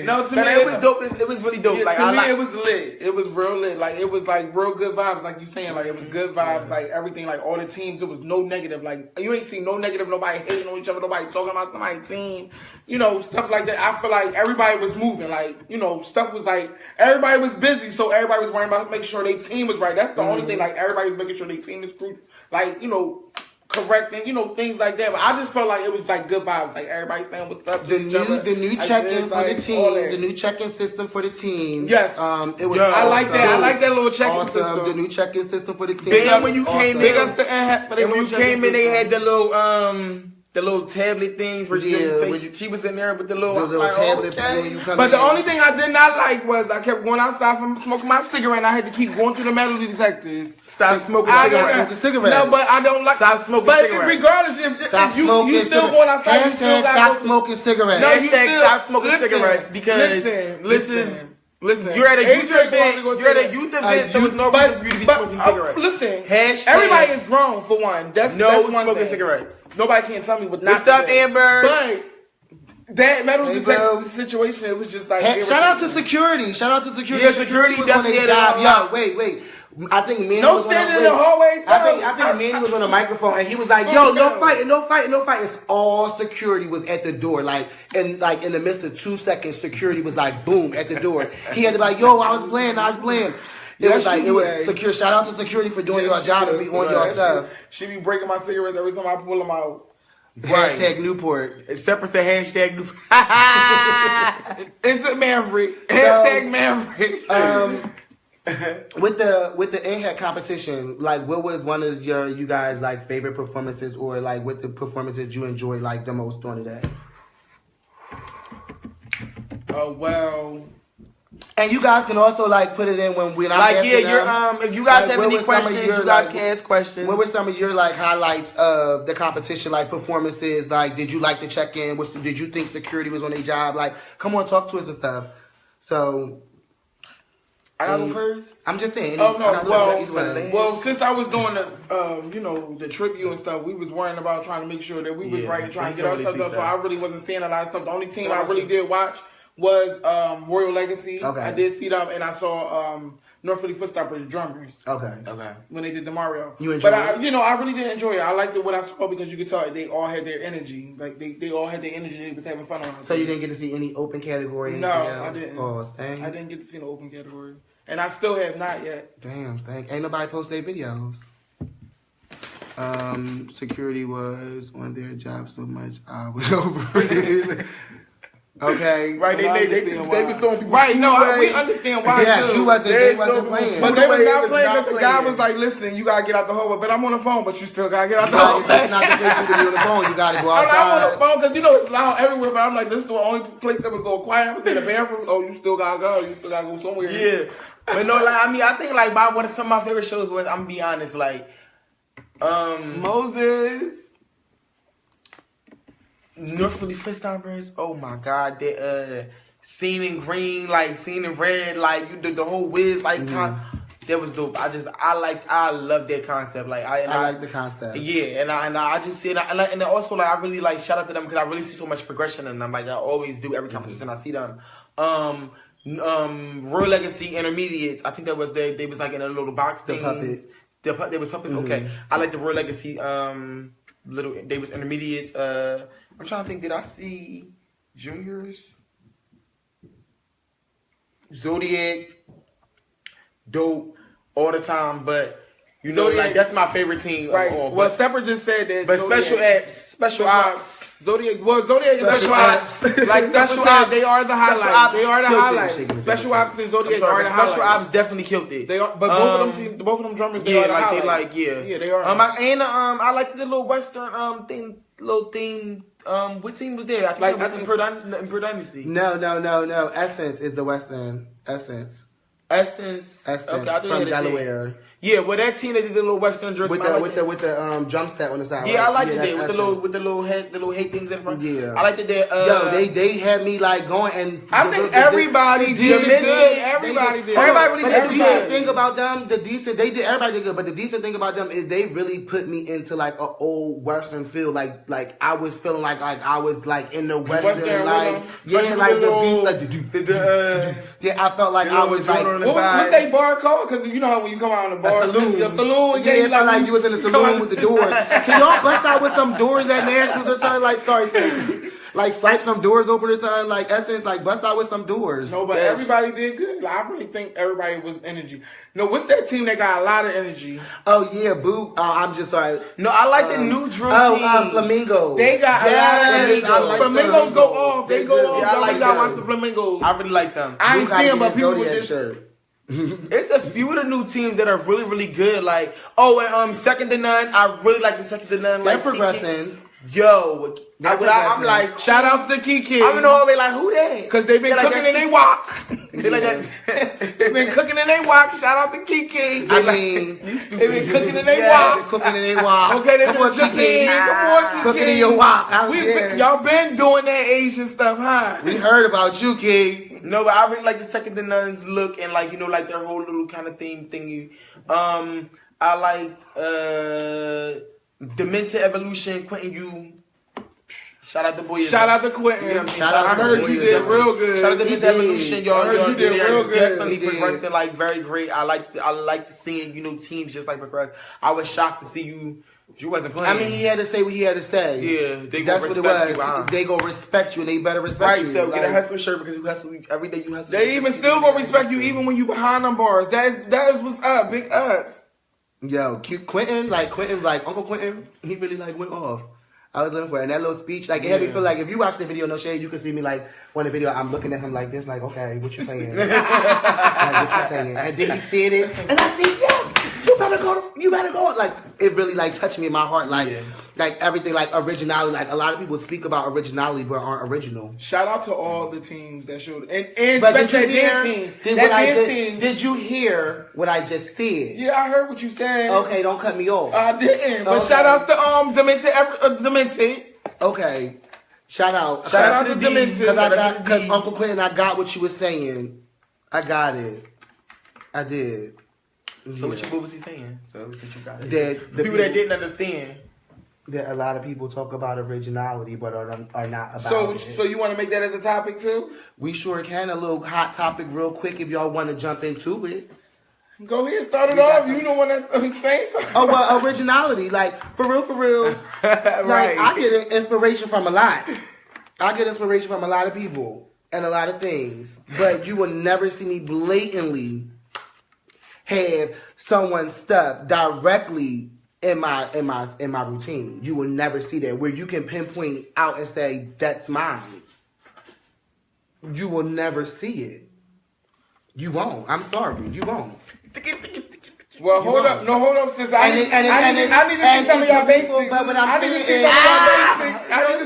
A: No, to me
C: it was dope. It was really dope.
A: Yeah,
C: like
A: to me, it was lit. It was real lit. Like it was like real good vibes. Like you saying, like it was good vibes. Like everything. Like all the teams, it was no negative. Like you ain't seen no negative. Nobody hating on each other. Nobody talking about somebody's team. You know, stuff like that. I feel like everybody was moving. Like you know, stuff was like everybody was busy, so everybody was worrying about making sure their team was right. That's the only thing. Like everybody was making sure their team is crucial. Like, you know, correcting, you know, things like that. But I just felt like it was like good vibes. Like everybody saying what's up to each other.
B: The new check-in for the team. The new check-in system for the team.
A: Yes.
B: It was
A: I like that. I like that little check-in system.
B: The new check-in system for the team.
A: Big up when you came in. Big up to NHET for the
C: when you came in, they had the little tablet things where she was in there with the little
B: tablet.
A: But the only thing I did not like was I kept going outside from smoking my cigarette and I had to keep going through the metal detectors.
C: Stop smoking cigarettes.
A: No, but I don't like.
C: Stop smoking cigarettes.
A: But regardless, if you still going outside, you still
B: stop smoking cigarettes.
A: No,
C: stop smoking cigarettes because listen. You're at a youth event. You're at a youth event. There was no reason for you to be smoking cigarettes.
A: Listen,
C: Hashtag
A: everybody is grown for one. That's one
C: smoking
A: thing.
C: cigarettes.
A: Nobody can tell me what not.
C: What's up, Amber?
A: But that metal detector situation, it was just like.
B: Shout out to security.
A: Yeah,
B: security definitely had a job. Yo, wait. I think Manny
A: was standing in the hallways.
B: I think Manny was on the microphone and he was like, "Yo, no fighting. It's all security was at the door, like in the midst of 2 seconds, security was like boom at the door. He had to be like, "Yo, I was playing." It was secure. Shout out to security for doing your job and be on your stuff.
A: She be breaking my cigarettes every time I pull them out.
B: Hashtag Newport.
C: It's separate to hashtag Newport.
A: It's a Maverick. Hashtag Maverick.
B: With the NHET competition, like what was one of you guys like favorite performances, or like what the performances you enjoyed like the most during the day?
A: Well.
B: And you guys can also like put it in when we're not
C: like if you guys have any questions, you guys can ask questions.
B: What were some of your like highlights of the competition, like performances? Like, did you like the check-in? Did you think security was on their job? Like, come on, talk to us and stuff. So,
C: I gotta go first.
B: I'm just saying.
A: Oh no, well, since I was doing the the tribute and stuff, we was worrying about trying to make sure that we was right and trying to get ourselves up. So I really wasn't seeing a lot of stuff. The only team I really did watch was Royal Legacy.
B: Okay.
A: I did see them, and I saw North Philly Footstoppers drummers.
B: Okay.
A: When they did the Mario.
B: You enjoyed
A: it? I really did enjoy it. I liked what I saw because you could tell they all had their energy. Like they all had their energy. They was having fun on it.
B: So you didn't get to see any open category?
A: No, I didn't.
B: Oh, Stang.
A: I didn't get to see the open category. And I still have not yet.
B: Damn, Stang. Ain't nobody post their videos. Security was on their job so much I was over it. Okay,
C: right? They was throwing people.
A: Right? No, we understand why.
B: Yeah,
A: too.
B: They wasn't playing.
A: But they was not playing because the guy was like, "Listen, you gotta get out the hallway." But I'm on the phone, but you still gotta get out the hallway.
B: It's not the place you can be on the phone. You gotta go outside.
A: I'm on the phone because it's loud everywhere. But I'm like, this is the only place that was going quiet. I was in the bathroom. Oh, you still gotta go. You still gotta go somewhere.
C: Yeah, but no, like I think like some of my favorite shows was. I'm gonna be honest, like
A: Moses.
C: North Philly Footstoppers, oh my God, that scene in green, like scene in red, like you did the whole whiz, like that was dope. I love that concept. Like I
B: like the concept.
C: Yeah, and I just see and also like I really like shout out to them because I really see so much progression in them. Like I always do every competition I see them. Royal Legacy Intermediates, I think that was they was like in a little box.
B: The puppets.
C: They was puppets. Okay, I like the Royal Legacy. They was Intermediates. I'm trying to think, did I see Juniors? Zodiac, dope all the time, but you know, Zodiac, like that's my favorite team.
A: Right.
C: All,
A: well, Separate just said that.
C: But Zodiac, special ops.
A: Zodiac. Well, Zodiac is special ops. Like special ops, they are the highlight. They are the highlight. Special ops and Zodiac are the highlight.
C: Special ops definitely killed it.
A: They are, but both of them drummers, they are the highlight.
C: Yeah,
A: they are.
C: I like the little Western thing. What team was there? I think it was in Per Dynasty.
B: No. Essence is the Western. Essence.
C: Okay,
B: from Delaware.
C: Yeah, well, that team that did the little Western jersey
B: with the drum set on the side.
C: Yeah,
B: right?
C: I liked it
B: that's
C: there with the little head things in front.
B: Yeah,
C: I liked it there.
B: Yo, they had me like going and
A: I think everybody did good. Everybody did.
C: Everybody really did.
B: The decent thing about them, everybody did good. But the decent thing about them is they really put me into like an old Western feel. Like I was feeling like I was like in the Western like the beat yeah, I felt like I was like
A: what's they bar called? Because you know how when you come out on the bar,
B: the
A: saloon.
B: Yeah, it felt like you was in the saloon with the doors. Can y'all bust out with some doors at Nationals or something? Like, sorry, like swipe some doors open or something. Like Essence, like bust out with some doors.
A: No, but everybody did good. Like, I really think everybody was energy. No, what's that team that got a lot of energy?
B: Oh yeah, Boo. I'm just sorry.
C: No, I like the new Drew team.
B: Flamingo.
A: They got a lot of Flamingos go off. They go off.
C: Yeah, I like
A: y'all watch the Flamingos.
C: I really like them.
A: I ain't see them, but people with this
B: shirt.
C: It's a few of the new teams that are really, really good. Like, and Second to None. I really like the Second to None.
B: They're
C: Like
B: progressing.
C: Yo, I'm like,
A: shout outs to Kiki.
C: I'm in the hallway like, who that?
A: Because they've been cooking in they wok.
C: They like that.
A: They've been cooking in they wok. Shout out to Kiki.
B: I mean,
A: they've been cooking in they wok.
B: Cooking in they wok.
A: Okay, they've been cooking. Come on, Kiki.
B: Cooking in your wok.
A: Y'all been doing that Asian stuff, huh?
B: We heard about you, Key.
C: No, but I really like the Second to None's look and like like their whole little kind of theme thingy. I liked Demented Evolution, Quentin Yu. Shout out to Boyism.
A: Shout out to Quentin.
C: You know what I mean?
A: I heard you did real good.
C: Shout out to Demented Evolution, y'all.
A: I heard you did real good.
C: Definitely progressing like very great. I like seeing teams just like progress. I was shocked to see you. You wasn't playing.
B: I mean, he had to say what he had to say.
C: Yeah,
B: that's what it was. They gonna respect you, and they better respect you.
C: Right, so get a hustle shirt because you hustle every day. You hustle.
A: They even still gonna respect you even when you behind them bars. That is what's up, big ups.
B: Yo, Quentin, like Uncle Quentin, he really like went off. I was looking for it. And that little speech, like, it had me feel like if you watch the video, no shade, you can see me like, on the video, I'm looking at him like this, like, okay, what you saying? Like, what you saying? And then he said it, and I said, yeah, you better go. Like, it really, like, touched me in my heart, like everything, like, originality. Like, a lot of people speak about originality, but aren't original.
A: Shout out to all the teams that showed, and especially that dance team.
B: Did you hear what I just said?
A: Yeah, I heard what you said.
B: Okay, don't cut me off.
A: I didn't, but shout outs to Demented.
B: Okay. Shout out
A: to Demented.
B: Because Uncle Quentin, I got what you were saying. I got it. I did.
C: So what was he saying? So since you got it.
B: The
C: people that didn't understand.
B: That a lot of people talk about originality, but are not about it.
A: So you want to make that as a topic too?
B: We sure can. A little hot topic real quick if y'all want to jump into it.
A: Go ahead, start it off. You the one that's saying something.
B: Oh, well, originality. Like, for real.
C: Right.
B: Like, I get inspiration from a lot. I get inspiration from a lot of people and a lot of things. But you will never see me blatantly have someone's stuff directly in my routine. You will never see that. Where you can pinpoint out and say, that's mine. You will never see it. You won't. I'm sorry. You won't.
A: Well, hold up, sis. I need to see some of y'all basics. I need to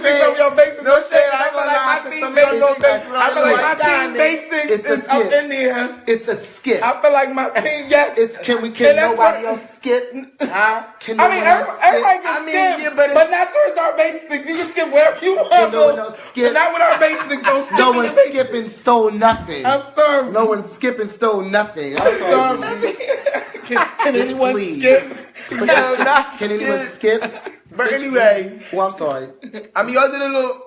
A: see some of y'all basics. No shit. I feel like my team basics. I feel like my team basics is up in there.
B: It's a skip.
A: I feel like my team, yes.
B: Can nobody else skip?
A: Everybody can skip, but not towards our basics. You can skip wherever you want. But not with our basics. Don't skip.
B: No one skipping stole nothing.
A: I'm sorry.
B: No one skipping stole nothing. I'm sorry.
A: Can anyone skip?
B: Can anyone skip?
C: But anyway.
B: Well, I'm sorry.
C: I mean, y'all did a little...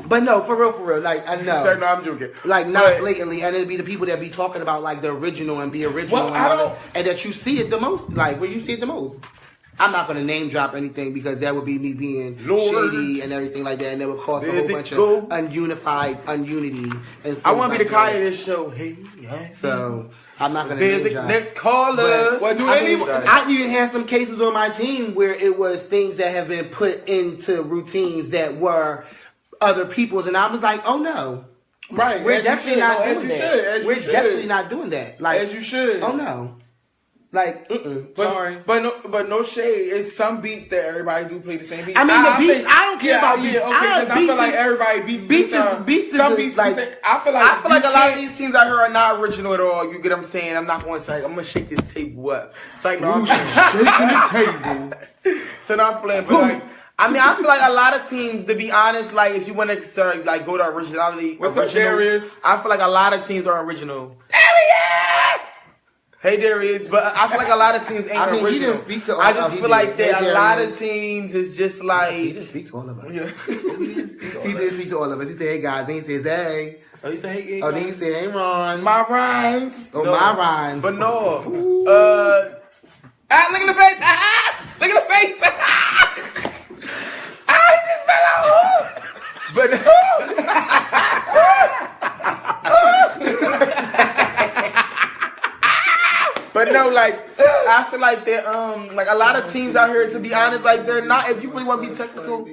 B: But no, for real. Like, I know.
C: Sir, no, I'm joking.
B: Like, not blatantly. And it'd be the people that be talking about, like, the original and be original. And that you see it the most. Like, where you see it the most. I'm not going to name drop anything because that would be me being shady and everything like that. And that would cause a whole bunch of ununity. And
C: I want to be the Kai of this show. Hey,
B: so... I'm not going to name drop.
C: Next caller.
B: I even had some cases on my team where it was things that have been put into routines that were other people's, and I was like, oh no.
A: Right.
B: We're definitely not doing that. We're definitely not doing that. Like,
A: as you should.
B: Oh no. Like, sorry.
A: But no shade. It's some beats that everybody do play the same beat.
B: I mean, the beats. I don't care about beats.
A: Yeah, okay, because I feel like everybody beats. Some beats.
C: Like, I feel like a lot of these teams out here are not original at all. You get what I'm saying? I'm not going to say I'm gonna shake this table up. It's like no, I'm shaking the table. So now I'm playing, but like. I mean, I feel like a lot of teams, to be honest, like if you want to like go to originality,
A: what's up, Darius?
C: I feel like a lot of teams are original. Darius! Hey, Darius, but I feel like a lot of teams ain't original.
B: He didn't speak to all
C: I just feel like that a lot of teams is just like
B: he didn't speak to all of us.
C: Yeah.
B: He didn't speak to all of us. He said, "Hey guys," then he says, "Hey."
C: Oh, he said, "Hey."
B: Oh, then he said, "Hey, Ron."
C: My rhymes.
B: Oh, no. My rhymes.
C: But no. Look at the face. Look at the face. But no. But no, like I feel like they're like a lot of teams out here, to be honest, like they're not. If you really want to be technical,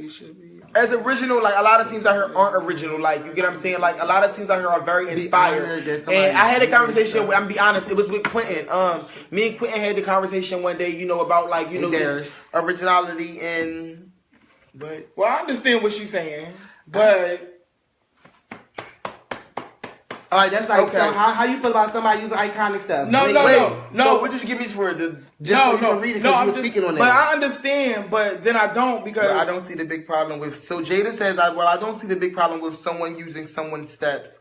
C: as original, like a lot of teams out here aren't original. Like you get what I'm saying? Like a lot of teams out here are very inspired. And I had a conversation with, I'm be honest, it was with Quentin. Me and Quentin had the conversation one day, you know, about like this originality and. But
A: well, I understand what she's saying, but.
B: All right, that's like, okay. So how you feel about somebody using iconic stuff?
A: No.
C: So what did you give me for the?
B: Just so you can read it because you were speaking on that.
A: But I understand, but then I don't because
C: I don't see the big problem with. So Jada says, I don't see the big problem with someone using someone's steps.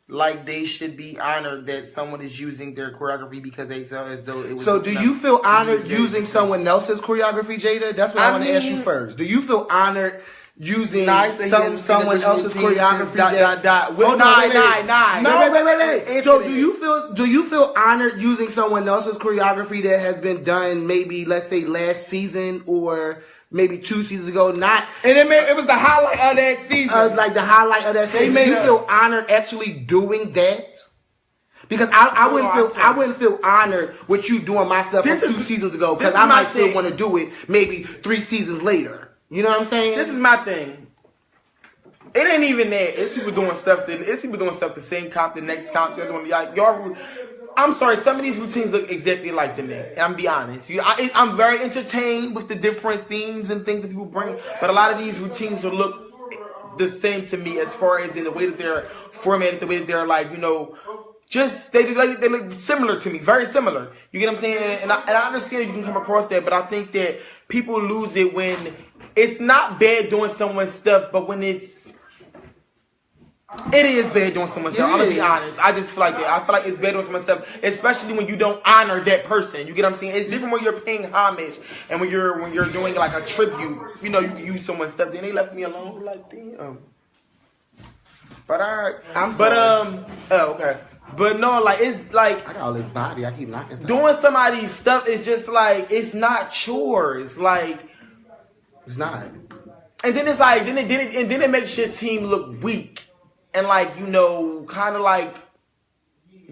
C: Like they should be honored that someone is using their choreography because they felt as though it was.
B: So do you feel honored using someone else's choreography, Jada? That's what I want to ask you first. Do you feel honored? Using someone else's choreography. Wait. So do you feel honored using someone else's choreography that has been done maybe, let's say, last season or maybe 2 seasons ago?
A: And it was the highlight of that season.
B: Like the highlight of that season. Do you feel honored actually doing that? Because I wouldn't feel honored with you doing my stuff from 2 seasons ago because I might still want to do it maybe 3 seasons later. You know what I'm saying?
C: This is my thing. It ain't even that. It's people doing stuff. The same comp, the next comp. They're doing like y'all. I'm sorry. Some of these routines look exactly like the man. And I'm be honest. I'm very entertained with the different themes and things that people bring. But a lot of these routines will look the same to me as far as in the way that they're formatted, the way that they're like, you know, they look similar to me, very similar. You get what I'm saying? And I understand if you can come across that, but I think that people lose it when. It's not bad doing someone's stuff, but when it is bad doing someone's stuff. I'm gonna be honest. I just feel like that. I feel like it's bad doing someone's stuff, especially when you don't honor that person. You get what I'm saying? It's different when you're paying homage and when you're doing like a tribute. You know, you can use someone's stuff. Then they left me alone. Like damn. But alright. Okay. But no, like it's like
B: I got all this body. I keep knocking stuff.
C: Doing somebody's stuff is just like it's not chores. Like.
B: It's not.
C: And then it's like, then it makes your team look weak. And like, you know, kind of like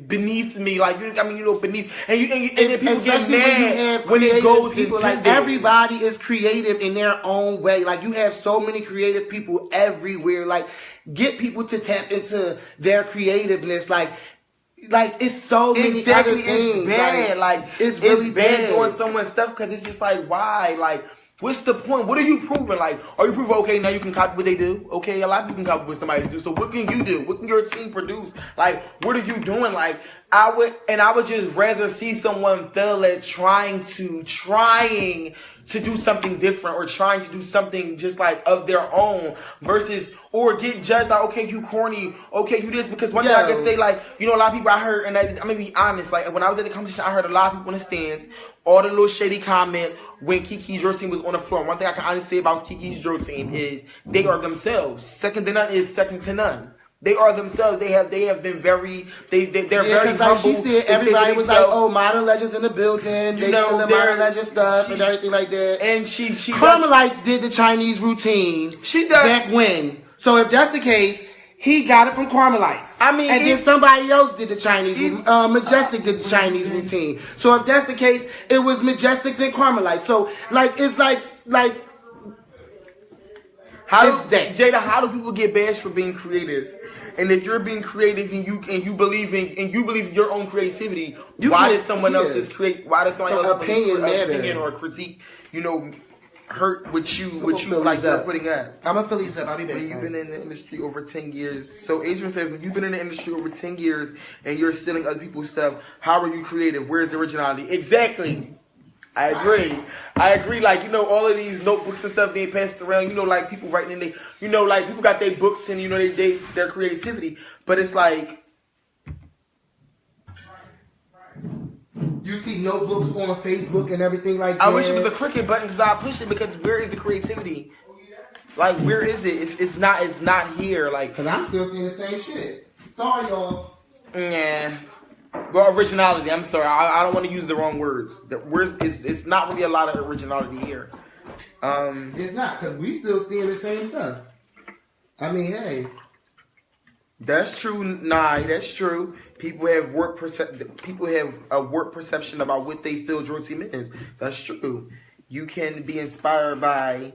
C: beneath me. Like, beneath. And then people get mad when it goes
B: people. Like, everybody is creative in their own way. Like, you have so many creative people everywhere. Like, get people to tap into their creativeness. Like it's so many other things.
C: It's bad. Like
B: it's really
C: bad doing someone's stuff because it's just like, why? Like, what's the point? What are you proving? Like, are you proving, okay, now you can copy what they do? Okay, a lot of people can copy what somebody do. So what can you do? What can your team produce? Like, what are you doing? Like, I would just rather see someone fail at trying to do something different or trying to do something just like of their own versus or get judged like, okay, you corny, okay, you this, because one thing I can say, like, you know, a lot of people I heard, and I'm gonna be honest, like when I was at the competition, I heard a lot of people in the stands, all the little shady comments when Kiki's drill team was on the floor. One thing I can honestly say about Kiki's drill team is they are themselves. Second to none is second to none. They are themselves. They have been very. They're very humble.
B: Like she said, everybody was like, "Oh, modern legends in the building." They still the modern legend stuff and everything like that.
C: And she
B: Carmelites did the Chinese routine.
C: She does
B: back when. So if that's the case, he got it from Carmelites.
C: I mean,
B: and then somebody else did the Chinese. Majestic did the Chinese routine. So if that's the case, it was Majestics and Carmelites. So like it's like.
C: Jada, how do people get bashed for being creative? And if you're being creative and you believe in your own creativity, why does someone else's opinion or critique, hurt what you like you're putting at?
B: I'm a Phillies up. I'll be back.
C: When you've been in the industry over 10 years. So Adrian says, when you've been in the industry over 10 years and you're stealing other people's stuff, how are you creative? Where's the originality? Exactly. I agree. Like, all of these notebooks and stuff being passed around, like people writing in like people got their books and, their creativity. But it's like,
B: you see notebooks on Facebook and everything like that.
C: I wish it was a cricket button because I push it, because where is the creativity? Like, where is it? It's not here. Like,
B: because I'm still seeing the same shit. Sorry, y'all.
C: Yeah. Well, originality. I'm sorry. I don't want to use the wrong words. It's not really a lot of originality here.
B: It's not, because we still seeing the same stuff. I mean, hey.
C: That's true, that's true. People have a work perception about what they feel drug team is. That's true. You can be inspired by,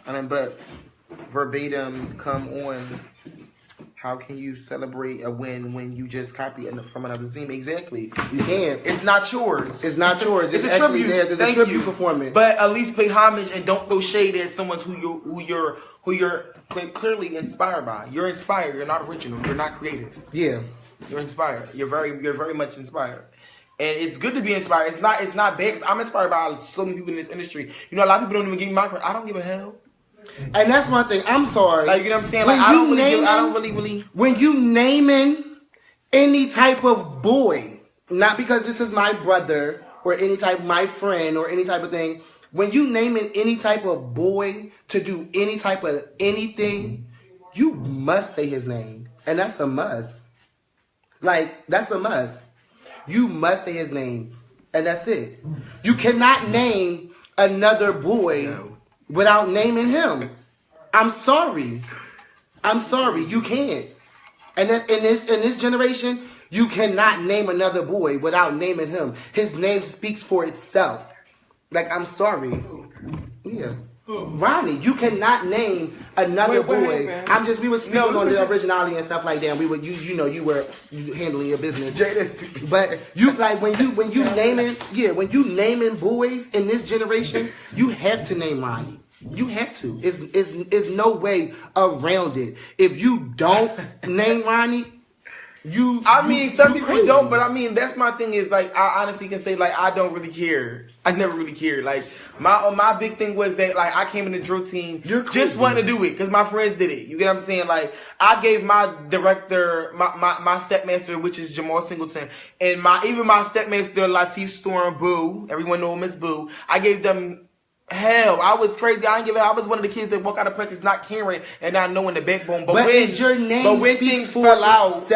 C: but verbatim come on. How can you celebrate a win when you just copy it from another team? Exactly.
B: You can't.
C: It's not yours.
B: It's not yours.
C: It's a tribute.
B: There's a tribute performance.
C: But at least pay homage and don't throw shade at someone who you're clearly inspired by. You're inspired. You're not original. You're not creative.
B: Yeah.
C: You're inspired. You're very much inspired. And it's good to be inspired. It's not bad, because I'm inspired by so many people in this industry. A lot of people don't even give me my credit. I don't give a hell.
B: And that's one thing. I'm sorry.
C: Like, you know what I'm saying? Like, I don't really.
B: When you naming any type of boy, not because this is my brother or any type of my friend or any type of thing, when you naming any type of boy to do any type of anything, you must say his name. And that's a must. Like, that's a must. You must say his name. And that's it. You cannot name another boy without naming him. I'm sorry. You can't. And in this generation, you cannot name another boy without naming him. His name speaks for itself. Like, I'm sorry. Yeah. Ronnie, you cannot name another boy. We were speaking on the originality and stuff like that. And we were, you were handling your business. But you, like, when you naming boys in this generation, you have to name Ronnie. You have to. It's no way around it. If you don't name Ronnie, some people
C: crazy. Don't, but that's my thing is, like, I honestly can say, like, I don't really care. I never really cared. Like, my big thing was that, like, I came in the drill team just wanting to do it because my friends did it. You get what I'm saying? Like, I gave my director, my stepmaster, which is Jamal Singleton, and my stepmaster, Latif Storm Boo, everyone know him as Boo, I gave them hell. I was crazy. I was one of the kids that walk out of practice not caring and not knowing the backbone. But when
B: your name
C: when things fell out,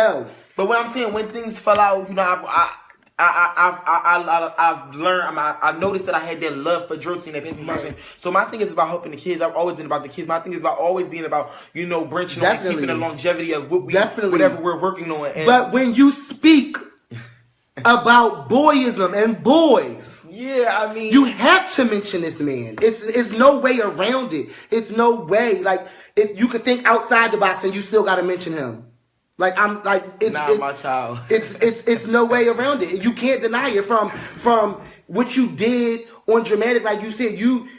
C: but what I'm saying, when things fell out, I've learned. I've noticed that I had that love for drill team, that makes me person. So my thing is about helping the kids. I've always been about the kids. My thing is about always being about branching on and keeping the longevity of whatever we're working on.
B: But when you speak about boyism and boys.
C: Yeah,
B: you have to mention this man. It's no way around it. It's no way. Like, you could think outside the box and you still got to mention him. Like, it's
C: my child.
B: It's no way around it. You can't deny it from what you did on Dramatic. Like you said, you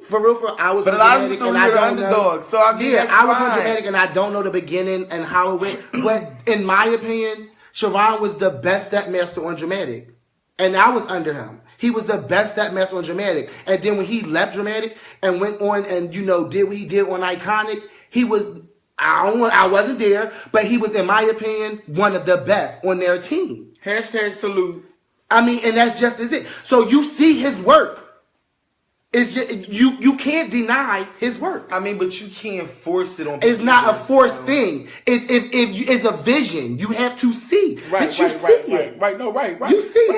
B: for real. I was.
C: But a lot of people were the underdog. So I
B: was on Dramatic and I don't know the beginning and how it went. But in my opinion, Sharon was the best stepmaster on Dramatic. And I was under him. He was the best stepmaster on Dramatic. And then when he left Dramatic and went on and, did what he did on Iconic, he was, I wasn't there, but he was, in my opinion, one of the best on their team.
C: #salute.
B: And that's just as it. So you see his work. It's just, you can't deny his work.
C: But you can't force it on people.
B: It's not a forced thing. It's a vision. You have to see.
C: Right.
B: You see it.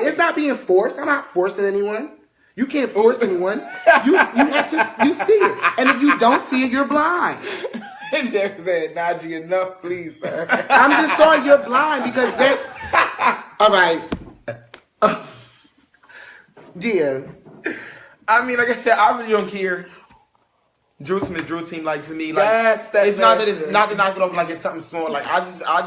B: It's not being forced. I'm not forcing anyone. You can't force anyone. You have to. You see it. And if you don't see it, you're blind.
C: Jeff said, "Najee, enough, please, sir."
B: I'm just sorry you're blind because that. All right. Yeah.
C: Like I said, I really don't care. Jerusalem is Drew Team. Like to me, like
A: Yes,
C: it's not that it's not to knock it off like it's something small. Like I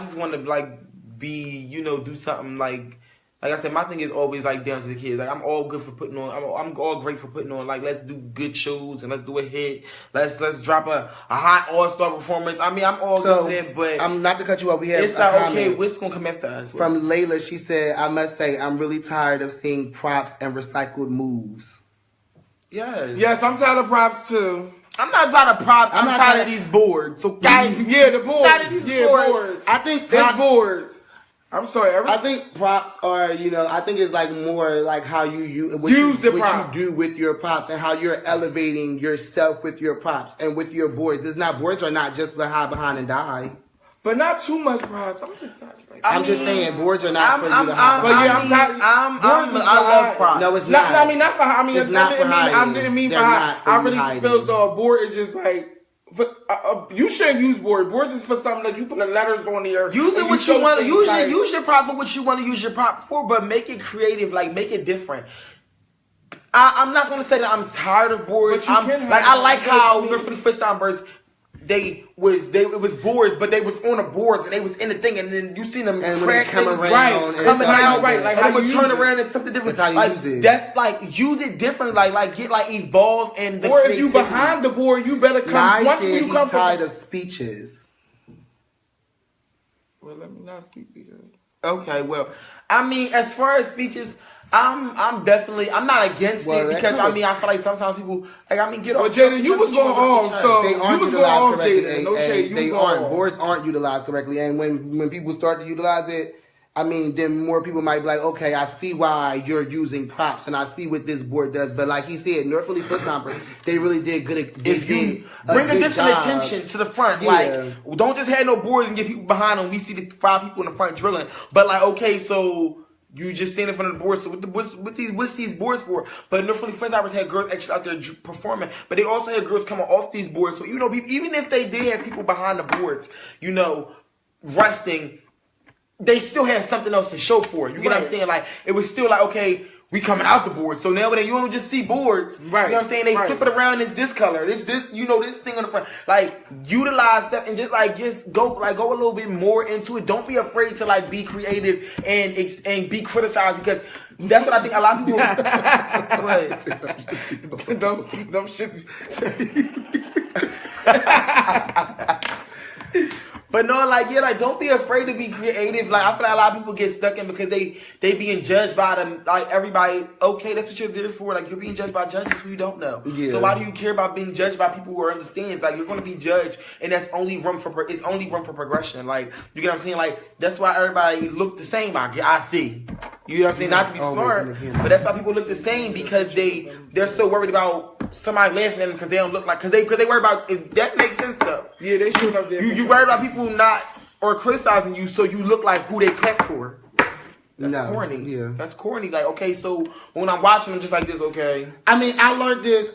C: just want to like be, do something like I said. My thing is always like down to the kids. Like I'm all good for putting on. I'm all great for putting on. Like let's do good shows and let's do a hit. Let's drop a hot all-star performance. I mean I'm all good for that, but
B: I'm not to cut you off. We have
C: it's like okay, what's gonna come after us?
B: From Layla, she said, "I must say I'm really tired of seeing props and recycled moves."
A: Yes, I'm tired of props too.
C: I'm not tired of props. I'm tired of these boards. So
A: yeah, the boards. Boards.
B: I think
A: props, boards. I'm sorry.
B: I think props are, I think it's like more like how you what
A: you
B: do with your props and how you're elevating yourself with your props and with your boards. Boards are not just behind and die.
A: But not too much props.
B: I'm just saying boards are not for you to hide.
A: But yeah, I'm tired.
C: I love props.
B: No, it's not.
A: I mean, not for. I mean,
B: it's not for hiding.
A: I didn't mean for hiding. I really feel as though a board is just like. You shouldn't use boards. Boards is for something that you put the letters on there.
C: Use it what you want to use. Use your prop for what you want to use your prop for, but make it creative. Like make it different. I'm not gonna say that I'm tired of boards. I like how for the first time birds. It was boards, but they was on the boards and they was in the thing, and then you seen them
B: and
C: crack
B: coming
C: coming
B: around,
A: right? Like
C: and they would turn around and something different.
B: That's how you use it.
C: That's like use it different, like get like evolved in the.
A: Or if you behind the board, you better come. Once you come,
B: he's tired of speeches.
A: Well, let me not speak because.
C: Okay, well, I mean, as far as speeches. I'm not against it because I feel like sometimes people get off.
A: But Jada, you was going off, so
B: they aren't
A: you was
B: utilized
A: going
B: correctly.
A: Jada. No shade,
B: they aren't. Boards aren't utilized correctly, and when people start to utilize it, then more people might be like, okay, I see why you're using props, and I see what this board does. But like he said, North Philly Foot Stomper, they really did good.
C: If you bring a different attention to the front, don't just have no boards and get people behind them. We see the 5 people in the front drilling, but like, okay, so. You just stand in front of the board. So what's these boards for? But North Philly Foot Stompers had girls actually out there performing, but they also had girls coming off these boards. So even if they did have people behind the boards, resting, they still had something else to show for it. You get what I'm saying? Like it was still like okay. We coming out the board, so now you don't just see boards. Right. You know what I'm saying? They flip it around. It's this color. This this thing on the front. Like utilize that and just go a little bit more into it. Don't be afraid to be creative and be criticized because that's what I think a lot of people.
A: Don't shit.
C: But no, don't be afraid to be creative. I feel like a lot of people get stuck in because they being judged by them. Like okay, that's what you're there for. Like you're being judged by judges who you don't know. Yeah. So why do you care about being judged by people who are understands? Like you're going to be judged, and that's only room for progression. Like you get what I'm saying? Like that's why everybody look the same. I see. You know what I'm saying? Not to be smart, but that's why people look the same because they're so worried about somebody laughing at them because they don't look like because they worry about if that makes sense though.
A: Yeah, they should up there.
C: You worry about people not or criticizing you so you look like who they clap for. That's corny. Yeah. That's corny. Like, okay, so when I'm watching them just like this, okay.
B: I learned this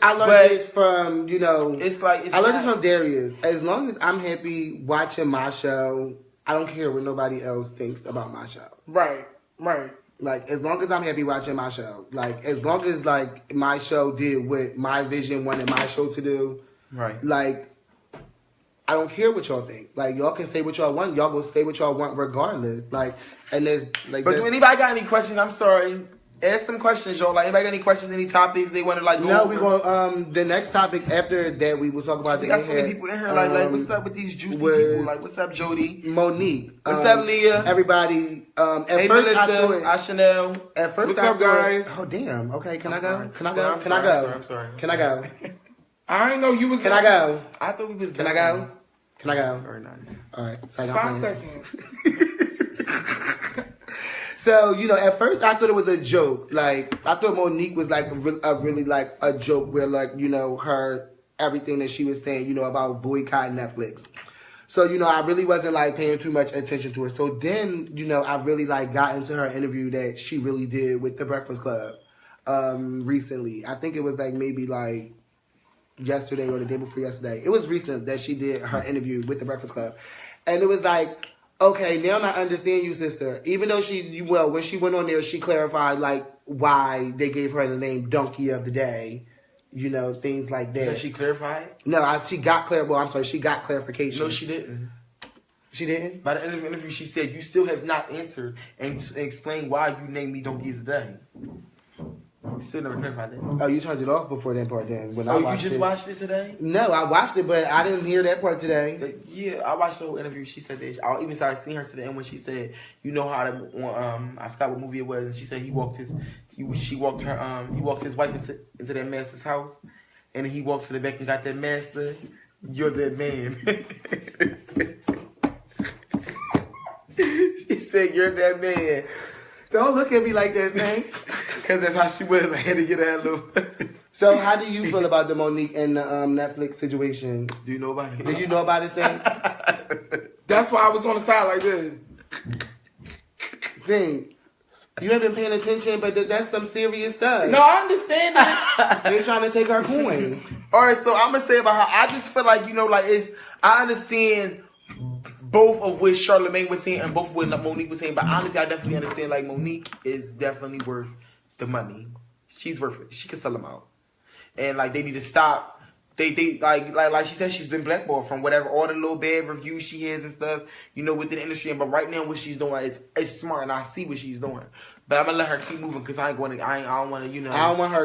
B: from,
C: it's like
B: I learned this from Darius. As long as I'm happy watching my show, I don't care what nobody else thinks about my show.
A: Right.
B: Like, as long as I'm happy watching my show. Like, as long as, my show did what my vision wanted my show to do.
C: Right.
B: I don't care what y'all think. Y'all can say what y'all want. Y'all go say what y'all want regardless. And there's,
C: But do anybody got any questions? I'm sorry. Ask some questions, y'all. Anybody got any questions, any topics they want to, go
B: No,
C: over?
B: we going the next topic after that, we will talk about
C: we got so many people in here. What's up with these juicy people? What's up, Jody?
B: Monique.
C: What's up, Leah?
B: Everybody.
C: Hey, Melissa. Chanel.
B: At first,
A: what's up, guys?
B: Oh, damn. Okay, can I go?
C: I'm sorry.
B: Can I go?
A: I didn't know you was.
B: Can I go?
C: I thought we was.
B: Can I go? Can I go?
C: All
B: right.
A: 5 seconds.
B: So, at first I thought it was a joke. I thought Monique was a really a joke where her everything that she was saying, about boycotting Netflix. So, I really wasn't paying too much attention to it. So then, I really got into her interview that she really did with The Breakfast Club recently. I think it was maybe yesterday or the day before yesterday. It was recent that she did her interview with The Breakfast Club. And it was okay, now I understand you, sister. Even though when she went on there, she clarified why they gave her the name Donkey of the Day. You know, things like that.
C: Did she clarify it?
B: No, she got she got clarification.
C: No, she didn't.
B: She didn't?
C: By the end of the interview, she said, you still have not answered and explained why you named me Don't Give Today. You still never clarified that.
B: Oh, you turned it off before that part then. When I
C: You
B: watched
C: just
B: it.
C: watched it today?
B: No, I watched it, but I didn't hear that part today.
C: Yeah, I watched the whole interview. She said that. I even started seeing her to the end when she said, you know how to, I forgot what movie it was, and she said he walked his wife into that master's house, and he walked to the back and got that master. You're that man. She said, you're that man.
B: Don't look at me like that, thing.
C: Because that's how she was. I had to get her a little.
B: So, how do you feel about the Monique and the Netflix situation?
C: Do you know about it?
B: Do you know about this thing?
A: That's why I was on the side like this.
B: Thing. You haven't been paying attention, but that's some serious stuff.
A: No, I understand that.
B: They're trying to take her coin.
C: All right, so I'm gonna say about her. I just feel like I understand both of what Charlamagne was saying and both of what Monique was saying, but honestly, I definitely understand. Like Monique is definitely worth the money. She's worth it. She can sell them out, and like they need to stop. They like she said, she's been blackballed from whatever all the little bad reviews she has and stuff, you know, within the industry. But right now, what she's doing is smart, and I see what she's doing. But I'm gonna let her keep moving because I don't want to,
B: I don't want her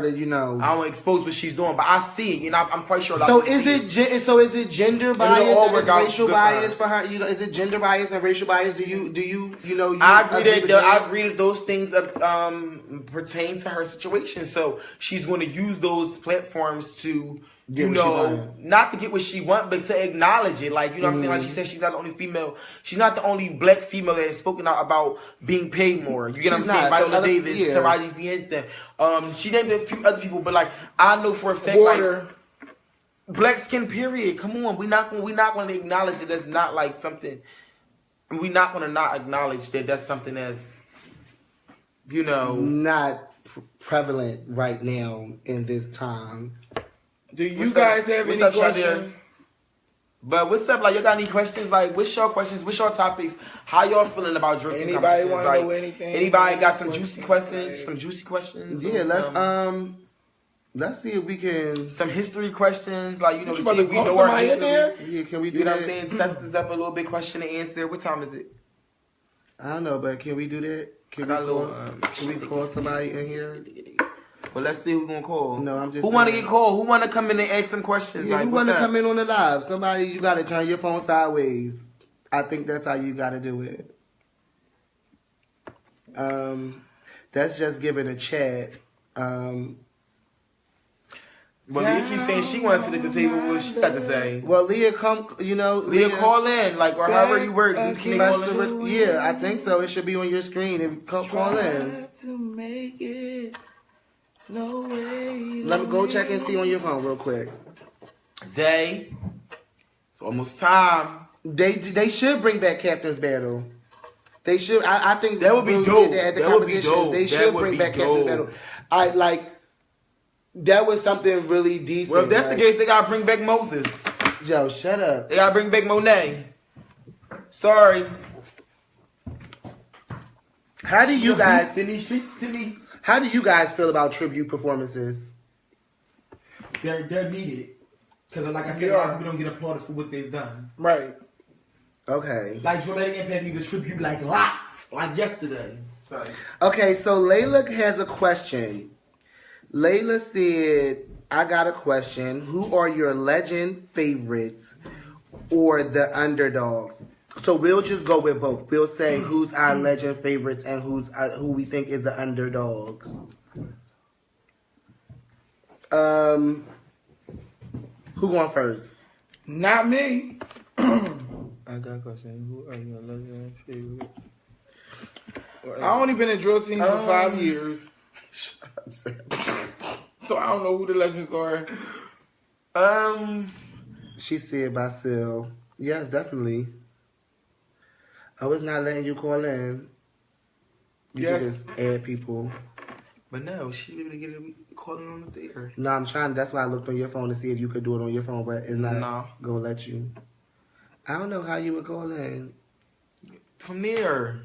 B: to,
C: I don't want to expose what she's doing. But I see it, and I'm quite sure.
B: So is it gender bias and is racial bias for her? You know, is it gender bias and racial bias? Do you
C: I agree that those things pertain to her situation. So she's going to use those platforms to. Not to get what she wants, but to acknowledge it. Like, you know what I'm saying? Like she said, she's not the only female. She's not the only black female that has spoken out about being paid more. You get what I'm saying? Viola Davis, Taraji P. Henson. She named a few other people, but like, I know for a fact, like, black skin, period. Come on. We're not going to acknowledge that that's not like something. We're not going to not acknowledge that that's something that's, you know.
B: Not prevalent right now in this time.
A: Do you guys have any questions?
C: But what's up? Like, you got any questions? Like, what's your questions? What's your topics? How y'all feeling about drinking
A: competitions?
C: Anybody want to know anything? Anybody got some juicy questions? Some juicy questions?
B: Yeah, let's see if we can.
C: Some history questions, like, you know,
A: see if we know our history.
B: Yeah, can we do
C: that? You know what I'm saying? Test this up a little bit, question and answer. What time is it?
B: I don't know, but can we do that? Can we call somebody in here?
C: Well, let's see who's gonna call.
B: No, I'm just.
C: Who want to get called? Who want to come in and ask some questions?
B: Yeah, who want to come in on the live? Somebody, you got to turn your phone sideways. I think that's how you got to do it. That's just giving a chat.
C: Well, Leah keeps saying she wants to sit at the table. What she got to say?
B: Well, Leah, come. You know,
C: Leah, call in. Like, or however you work. You can call in.
B: Yeah, I think so. It should be on your screen. If call in.
A: To make it. No way.
B: Let me go check and see on your phone real quick.
C: It's almost time.
B: They should bring back Captain's Battle. They should. I think
C: that would be dope.
B: That would be dope. They should bring back Captain's Battle. That was something really decent.
C: Well, if that's the case, they gotta bring back Moses.
B: Yo, shut up.
C: They gotta bring back Monet. Sorry.
B: How do you guys?
C: Silly.
B: How do you guys feel about tribute performances?
C: They're needed. Because like I said, a lot of people don't get applauded for what they've done.
A: Right.
B: Okay.
C: Like Dramatic Impact need to tribute like lots. Like yesterday. Sorry.
B: Okay, so Layla has a question. Layla said, I got a question. Who are your legend favorites or the underdogs? So we'll just go with both. We'll say who's our legend favorites and who we think is the underdogs. Who going first?
A: Not me.
C: I got a question. Who are your legend favorites?
A: I only been in drill team for 5 years. So I don't know who the legends are.
B: She said Basil. Yes, definitely. I was not letting you call in. You can just add people.
C: But no, she didn't even get it calling on the theater.
B: No, I'm trying. That's why I looked on your phone to see if you could do it on your phone, but it's not gonna let you. I don't know how you would call in.
C: From there.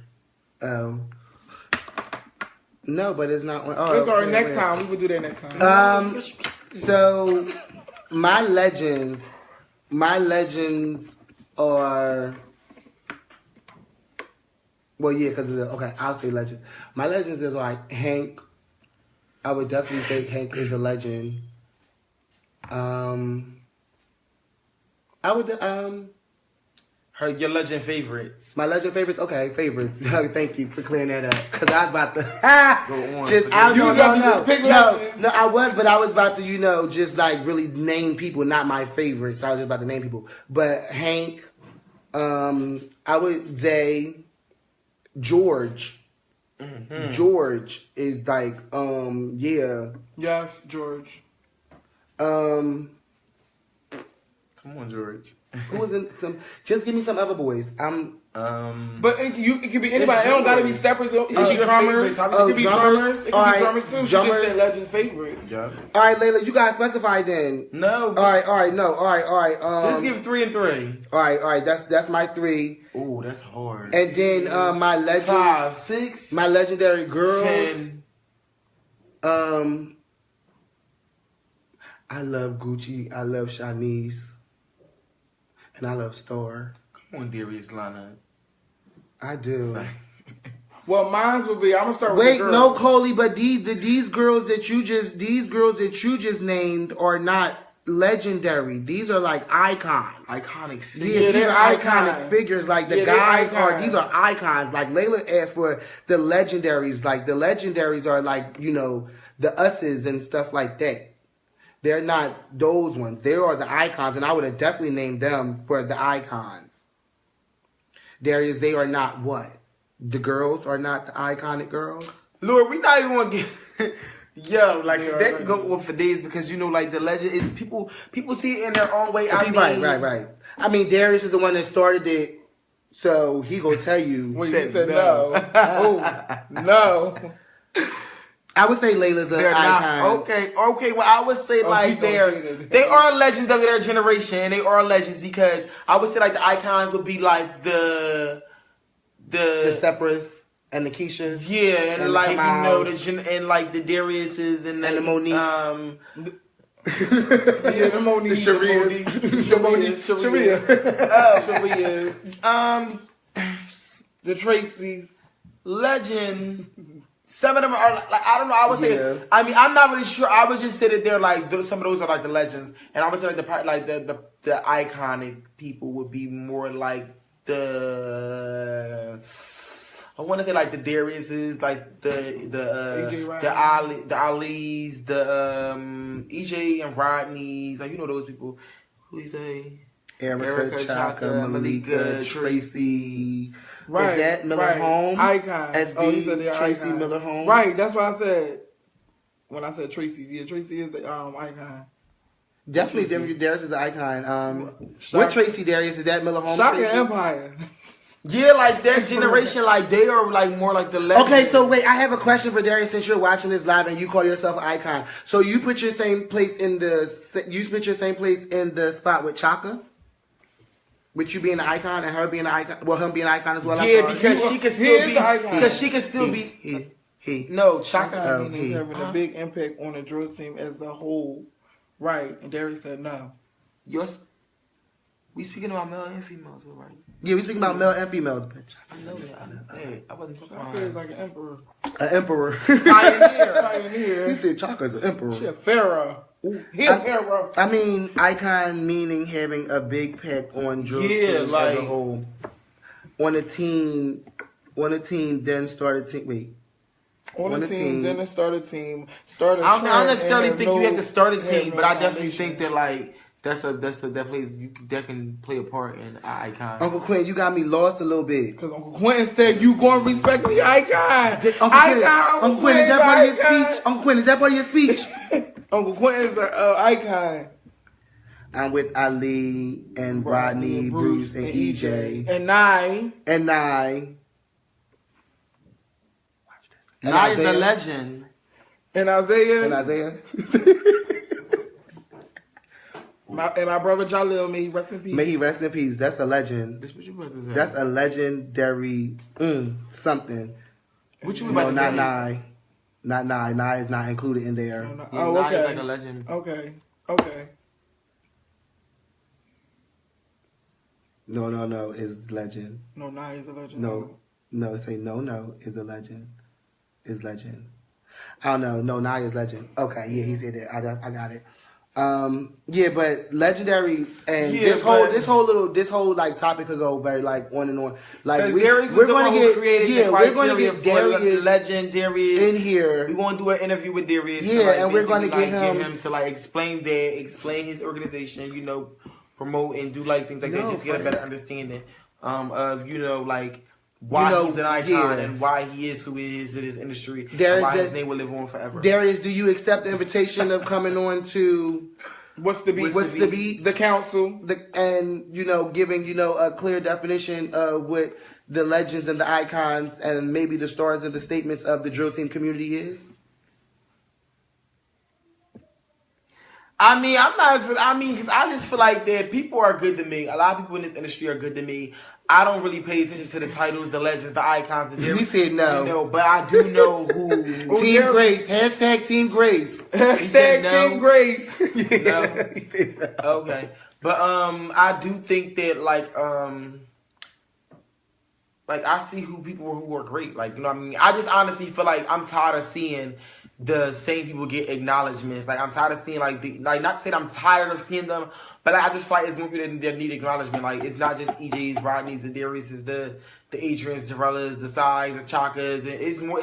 B: No, but it's not.
A: It's our next time. We will do that next time.
B: So my legends are. Well, yeah, because okay, I'll say legend. My legends is like Hank. I would definitely say Hank is a legend. I would
C: Your legend favorites.
B: my legend favorites. Okay, favorites. Thank you for clearing that up. Cause I was about to
C: Go on.
B: just no. I was about to just like really name people, not my favorites. I was just about to name people. But Hank, I would say George.
C: Mm-hmm.
B: George is like yeah.
A: Yes, George.
C: Come on, George.
B: Who was in some? Just give me some other boys.
A: But it could be anybody. It don't gotta be steppers. It could be drummers. It could be drummers. It could be drummers too. She just said legend favorites.
C: Yeah.
B: All right, Layla, you guys specify then.
C: No.
B: All right, no. All right.
C: Let's give 3 and 3.
B: All right. That's my 3.
C: Ooh, that's hard.
B: And then my legend
C: 5, 6.
B: my legendary girls.
C: 10.
B: I love Gucci. I love Shanice. And I love Star.
C: Come on, Darius Lana.
B: I do.
A: Well, mine would be. I'm gonna start.
B: Wait,
A: with the
B: no,
A: girls.
B: Coley, but these girls that you just named are not legendary. These are like icons.
C: Iconic.
B: Yeah, these are iconic figures. Like the guys these are icons. Like Layla asked for the legendaries. Like the legendaries are like the us's and stuff like that. They're not those ones. They are the icons, and I would have definitely named them for the icons. Darius, they are not what? The girls are not the iconic girls?
C: Lord, we not even want to get... Yo, like, that can go on for days because, like, the legend is... People see it in their own way.
B: Right. I mean, Darius is the one that started it, so he gonna tell you.
A: When you said no. Oh, no.
B: I would say Layla's an icon.
C: Okay. Well, I would say they are legends of their generation, and they are legends because I would say like the icons would be like the
B: Separates and the Keishas.
C: Yeah, and like and like the Dariuses and
B: the Moniques.
A: The Monique, Sharia. The Tracy's
C: legend. Some of them are like I don't know. I would say. Yeah. I mean, I'm not really sure. I would just say that they're like some of those are like the legends, and I would say like the iconic people would be more like the. I want to say like the Dariuses, like the Ali's, the EJ and Rodney's, like those people. Who you say?
B: Erica, Chaka, Malika, Tracy.
A: Right,
B: Yvette Miller Holmes.
A: Icon.
B: SD, Tracy icon. Miller Holmes.
A: Right, that's what I said. When I said Tracy. Yeah, Tracy is the icon.
B: Definitely Darius is the icon. What Tracy Darius? Is that Miller Holmes?
A: Shaka Empire.
C: Yeah, like that generation, like they are like more like the legends.
B: Okay, so wait, I have a question for Darius since you're watching this live and you call yourself an icon. So you put your same place in the spot with Chaka? With you being an icon and her being an icon, well, him being an icon as well.
C: Yeah, because she could still be. No, Chaka
A: having a big impact on the drill team as a whole, right? And Darius said no.
C: We speaking about male and females, right?
B: Yeah, we speaking about male and females, bitch.
C: I know that. I wasn't talking about
A: her. Like an emperor.
B: An emperor.
A: Pioneer.
B: He said Chaka's an emperor.
A: She a pharaoh. He a pharaoh.
B: I mean, icon meaning having a big impact on drill team as a whole. On a team, then start a team. Wait.
A: On a team, then start a team.
C: I don't necessarily think you have to start a team, but I definitely think that like. That can play a part in an icon.
B: Uncle Quinn, you got me lost a little bit.
A: Because Uncle Quinn said you going to respect the icon.
B: Uncle Quinn, is that part of your speech? Uncle Quinn, is that part of your speech?
A: Uncle Quinn is the icon.
B: I'm with Ali and Rodney, Bruce, and EJ.
A: And Nye.
C: Nye is the legend.
A: And Isaiah. And my brother Jalil, may he rest in peace.
B: May he rest in peace. That's a legend.
C: What you about to say?
B: That's a legendary something.
C: What you about to say?
B: Not Nye. Not Nye. Nye is not included in there.
A: No, no.
C: Yeah,
A: Oh,
C: Nye
A: okay.
C: is like a legend.
A: Okay.
B: No, is legend.
A: No, Nye is a legend.
B: No, say no, is a legend. Is legend. I don't know. No, Nye is legend. Okay, yeah, he said that. I got it. Yeah, but legendary and
C: Yeah,
B: this whole like topic could go very like on and on. Like
C: we're going to get we're going to get
B: Darius
C: legendary
B: in here.
C: We're going to do an interview with Darius.
B: Yeah,
C: to, like,
B: and we're going to get
C: him to like explain his organization. You know, promote and do like things like that. Just get a better understanding of like. Why he's an icon and why he is who he is in his industry. And why his name will live on forever.
B: Darius, do you accept the invitation of coming on to
A: What's the Beat?
B: What's the Beat?
A: The council.
B: And giving a clear definition of what the legends and the icons and maybe the stars and the statements of the drill team community is?
C: Because I just feel like that people are good to me. A lot of people in this industry are good to me. I don't really pay attention to the titles, the legends, the icons.
B: He said no.
C: But I do know who.
B: Team Grace. Hashtag Team Grace.
A: Hashtag Team Grace.
C: No.
B: He said no.
C: Okay. But I do think that I see people who are great. I just honestly feel like I'm tired of seeing the same people get acknowledgements. I'm tired of seeing not to say that I'm tired of seeing them, but I just feel like it's more people that need acknowledgement. It's not just EJ's, Rodney's, the Darius's, the Adrian's, the Jarellas, the Sais, the Chakas. It's more.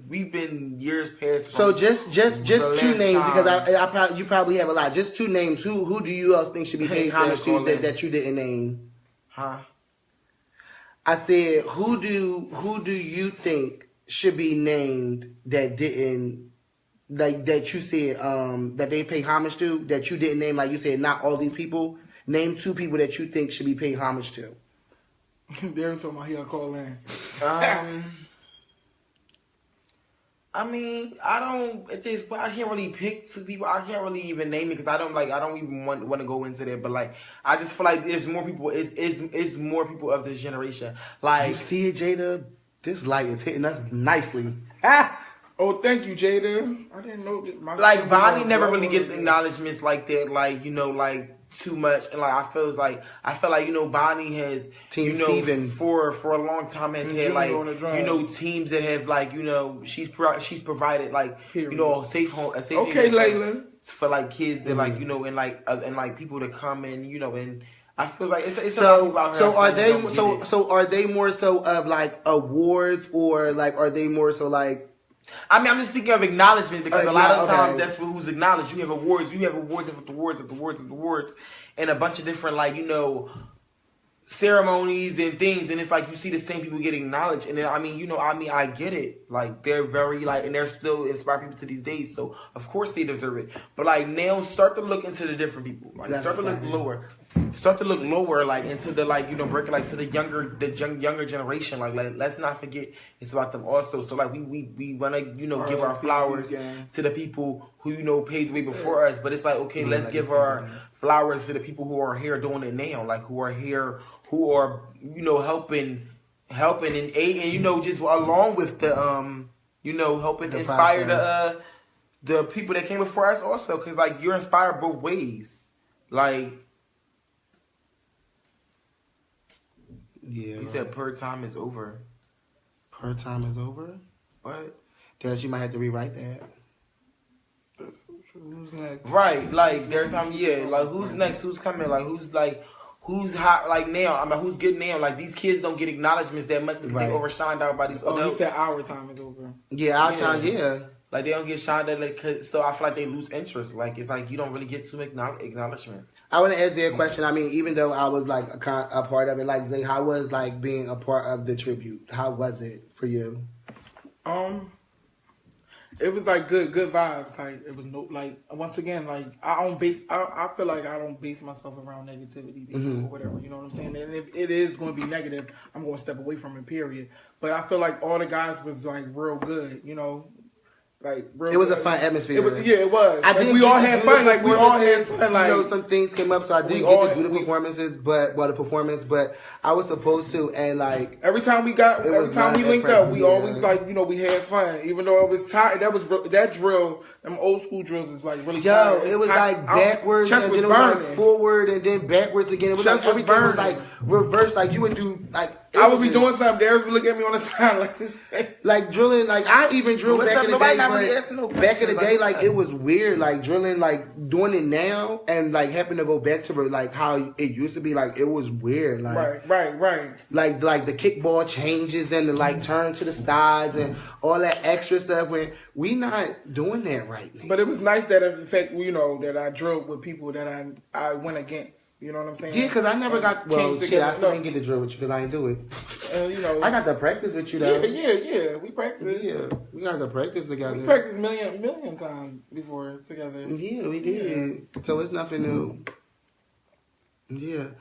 C: We've been years past.
B: So just two names because you probably have a lot. Just two names. Who do you else think should be paid homage to that you didn't name?
C: Huh?
B: I said who do you think should be named that didn't that you said that they pay homage to that you didn't name, like you said, not all these people. Name two people that you think should be paid homage to.
A: There's somebody he'll call in.
C: I can't really pick two people. I can't really even name it because I don't even want to go into that. But I just feel like there's more people. It's more people of this generation.
B: You see it, Jada. This light is hitting us nicely.
A: Oh, thank you, Jada. I didn't know that.
C: Bonnie never really gets acknowledgements like that. Too much, and I feel like Bonnie has
B: Team Stevens
C: for a long time has had teams that have she's provided a safe home, a safe
A: okay, Layla,
C: for kids that and people to come and I feel like it's about her.
B: So are they more so of awards or are they more so
C: I'm just speaking of acknowledgement because a lot of times that's who's acknowledged. You have awards after awards, and a bunch of different ceremonies and things, and it's you see the same people get acknowledged, and then I get it. They're very and they're still inspire people to these days, so of course they deserve it. But now start to look into the different people. Start to look lower. Start to look lower, into the breaking to the younger generation. Let's not forget it's about them also. So we want to give our flowers to the people who paved the way before us. But it's okay, let's give our flowers to the people who are here doing it now, who are here, who are helping and aid and just along with the helping the inspire the people that came before us also, because you're inspired both ways,
B: Yeah.
C: You said per time is over.
B: Per time is over?
C: What?
B: Darius, you might have to rewrite that.
A: Who's next?
C: Right, there's time, who's next? Who's coming? Who's hot? Now? Who's good now? These kids don't get acknowledgments that much because they overshined out by these adults.
A: He said our time is over.
B: Yeah, our time, yeah.
C: They don't get shined at, so I feel like they lose interest. It's you don't really get too acknowledgement.
B: I want to ask you a question. Even though I was a part of it, Zay, how was being a part of the tribute? How was it for you?
A: It was good vibes. It was once again, I feel like I don't base myself around negativity or whatever. You know what I'm saying? And if it is going to be negative, I'm going to step away from it. Period. But I feel like all the guys was real good. Like real
B: it was a
A: good.
B: fun atmosphere.
A: It was.
B: I
A: Like,
B: didn't
A: we all
B: get to
A: had
B: do
A: fun.
B: the
A: Like we all had fun. Like
B: you know, some things came up, so I didn't get to do the performances, but the performance. But I was supposed to, and like
A: every time we linked up, we always like we had fun, even though it was tired. That drill, them old school drills is like really.
B: Yo, it was like backwards and then it was like forward and then backwards again. It was like everything was like reversed. Like you would do like.
A: I would be doing something. Darius would look at me on the side like this.
B: Like drilling, like I even drilled back in the day. Back in the day, like it was weird, like drilling, like doing it now, and like having to go back to like how it used to be. Like it was weird, like
A: right.
B: Like the kickball changes and the like turn to the sides and all that extra stuff. When we not doing that right now.
A: But it was nice that in fact that I drilled with people that I went against. You know what I'm saying?
B: Yeah, because I never got. Well, shit, I still didn't get to drill with you because I didn't do it. I got to practice with you though.
A: Yeah. We practiced.
B: Yeah, we got to practice together.
A: We practiced million times before together.
B: Yeah, we did. Yeah. So it's nothing new. Yeah,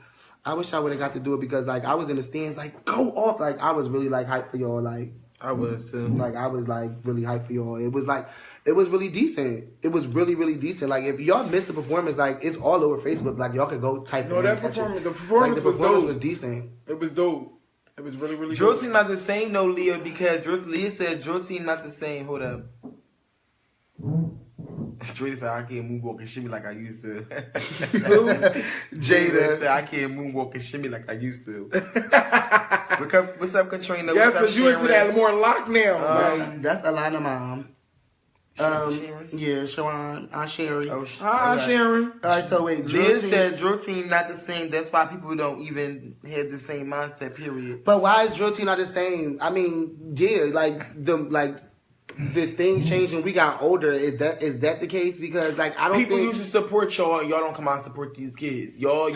B: I wish I would have got to do it because like I was in the stands, like go off. Like I was really like hyped for y'all. Like
C: I was too.
B: Like I was like really hyped for y'all. It was really decent. It was really, really decent. Like if y'all missed a performance, like it's all over Facebook. Like y'all could go type it in.
A: The performance
B: was decent.
A: It was dope. It was really, really
C: drill team not the same, no, Leah, because Leah said drill team not the same. Hold up. Dre said I can't moonwalk and shimmy like I used to. Jada said I can't moonwalk and shimmy like I used to. What's up, Katrina?
A: Yes, because you into that more lockdown.
B: That's Alana mom. Yeah, Sharon, Sherry.
A: Hi, Sharon.
B: All right, so wait,
C: Liz said drill team not the same. That's why people don't even have the same mindset. Period.
B: But why is drill team not the same? I mean, yeah, the things changed and we got older. Is that the case? Because like I don't
C: people
B: think
C: used to support y'all and y'all don't come out and support these kids. You don't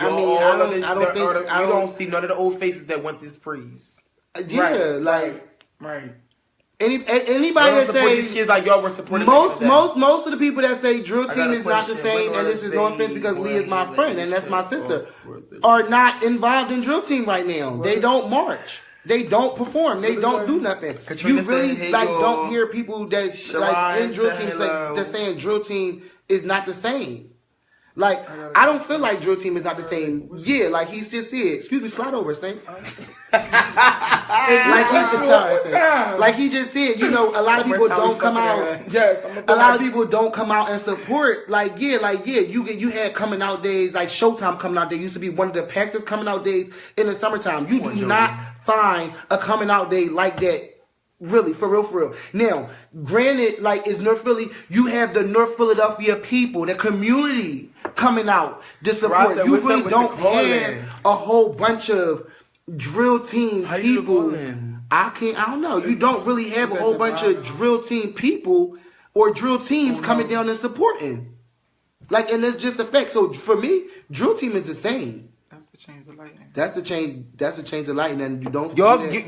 C: see none of the old faces that want this praise.
B: Yeah,
A: right.
B: Anybody that say
C: these kids like y'all were supporting
B: most of the people that say drill team is not the same, and this is no offense because Lee is my friend and that's my sister, are not involved in drill team right now. They don't march. They don't perform. They don't do nothing.
C: Katrina
B: you really
C: said,
B: don't hear people that like in drill team that saying drill team is not the same. Like I don't feel like drill team is not the same. Yeah, like he just said. Excuse me, slide over, Saint. Like he just said, a lot of people don't come out. A lot of people don't come out and support. You had coming out days, like Showtime coming out day used to be one of the packest coming out days in the summertime. You do not find a coming out day like that. Really, for real. Now, granted, like it's North Philly, you have the North Philadelphia people, the community coming out to support. You really don't have a whole bunch of drill team people. I don't know. You don't really have a whole bunch of drill team people or drill teams coming down and supporting. And it's just a fact. So for me, drill team is the same. That's a change of lighting, and you don't.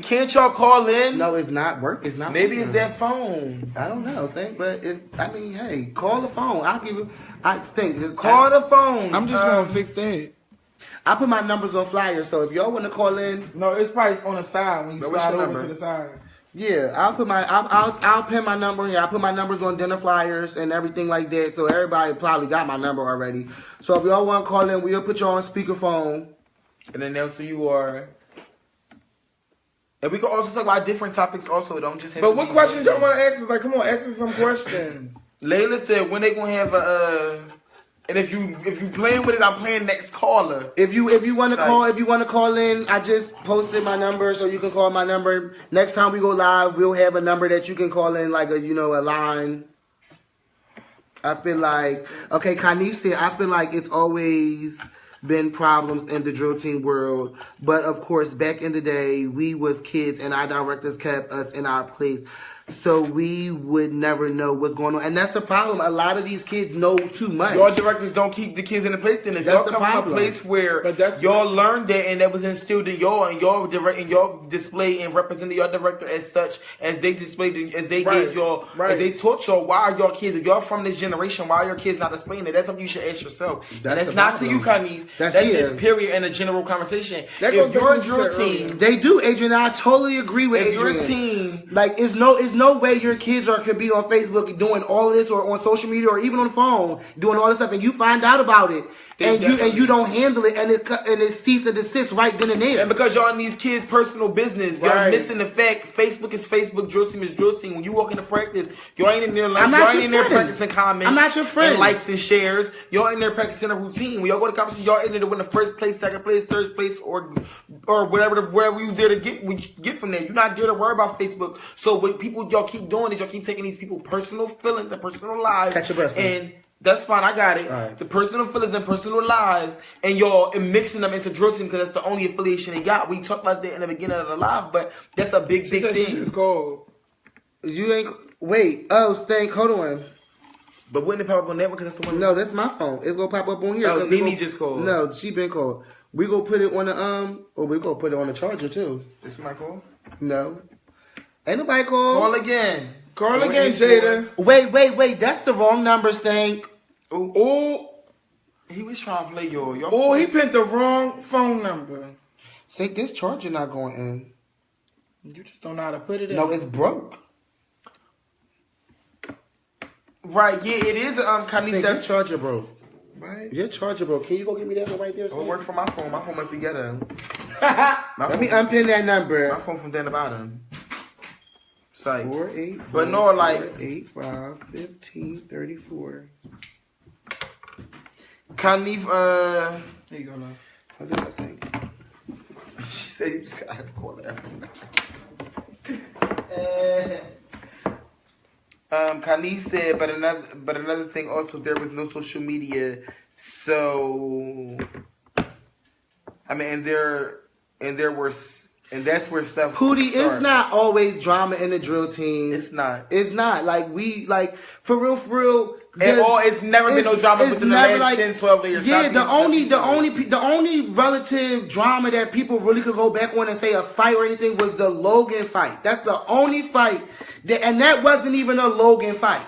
C: Can't y'all call in?
B: No, it's not work. It's not.
C: Maybe it's that phone.
B: I don't know, but it's. I mean, hey, call the phone. I'll give you. I think.
C: Call the phone.
A: I'm just gonna fix that.
B: I put my numbers on flyers, so if y'all want to call in,
A: no, it's probably on the side when you slide over to the side.
B: Yeah, I'll pin my number here. I put my numbers on dinner flyers and everything like that, so everybody probably got my number already. So if y'all want to call in, we'll put you on speakerphone.
C: And announce who you are. And we can also talk about different topics also. Don't just have
A: But what questions y'all want to ask us? Like, come on, ask us some questions.
C: Layla said when they gonna have a and if you playing with it, I'm playing next caller.
B: If you want to call in, I just posted my number so you can call my number. Next time we go live, we'll have a number that you can call in, like a line. I feel like Kanif said I feel like it's always been problems in the drill team world, but of course back in the day we was kids and our directors kept us in our place, so we would never know what's going on, and that's the problem. A lot of these kids know too much.
C: Your directors don't keep the kids in the place. Then if y'all come from a place where y'all learned that and that was instilled in y'all, and y'all direct and y'all display and represented your director as such as they displayed as they gave y'all, as they taught y'all. Why are y'all kids? If y'all from this generation, why are your kids not displaying it? That's something you should ask yourself. That's not to you, Kanye. That's just period in a general conversation. If you're a drill team,
B: they do, Adrian. I totally agree with Adrian.
C: Your team,
B: like it's no way your kids could be on Facebook doing all of this, or on social media, or even on the phone doing all this stuff, and you find out about it. And you don't handle it, and it cease and desist right then and there.
C: And because y'all in these kids' personal business, y'all missing the fact Facebook is Facebook, drill team is drill team. When you walk into practice, y'all ain't in there like y'all ain't in there practicing comments.
B: I'm not your friend.
C: And likes and shares. Y'all in there practicing a routine. When y'all go to competition, y'all in there to win the first place, second place, third place, or wherever you there to get from there. You're not there to worry about Facebook. So what people y'all keep doing is y'all keep taking these people's personal feelings and personal lives.
B: Catch your breath,
C: and that's fine, I got it. Right. The personal feelings and personal lives, and y'all mixing them into drill team because that's the only affiliation they got. We talked about that in the beginning of the live, but that's a big thing.
A: It's cold.
B: You ain't wait. Oh, Stank, hold on.
C: But wouldn't it pop up on that one? Because that's the one.
B: No, that's my phone. It's gonna pop up on here.
C: Oh, Nene just called.
B: No, she been called. We gonna put it on the we gonna put it on the charger too.
C: This my call?
B: No, ain't nobody called.
C: Call again.
A: Call again, Jada.
B: Wait. That's the wrong number, Stank.
A: Oh.
C: He was trying to play your.
A: Oh, he picked the wrong phone number.
B: Stank, this charger not going in.
A: You just don't know how to put it in.
B: No, it's broke.
C: Right, yeah, it is.
B: Stank, your charger broke.
C: Right.
B: Your charger broke. Can you go get me that one right there?
C: It'll work for my phone. My phone must be ghetto.
B: Let me unpin that number.
C: My phone from down the bottom. It's like
B: 484.
C: But no, like
B: 85 15 34.
C: Kanif,
A: Here you go, love.
B: What does that say?
C: she said you just gotta call that. Kanif said, but another thing also, there was no social media, so I mean, and that's where stuff.
B: Hootie, it's not always drama in the drill team.
C: It's not.
B: It's not. Like, for real.
C: It's never been no drama within the last 10, 12 years.
B: Yeah, the only relative drama that people really could go back on and say a fight or anything was the Logan fight. That's the only fight. And that wasn't even a Logan fight.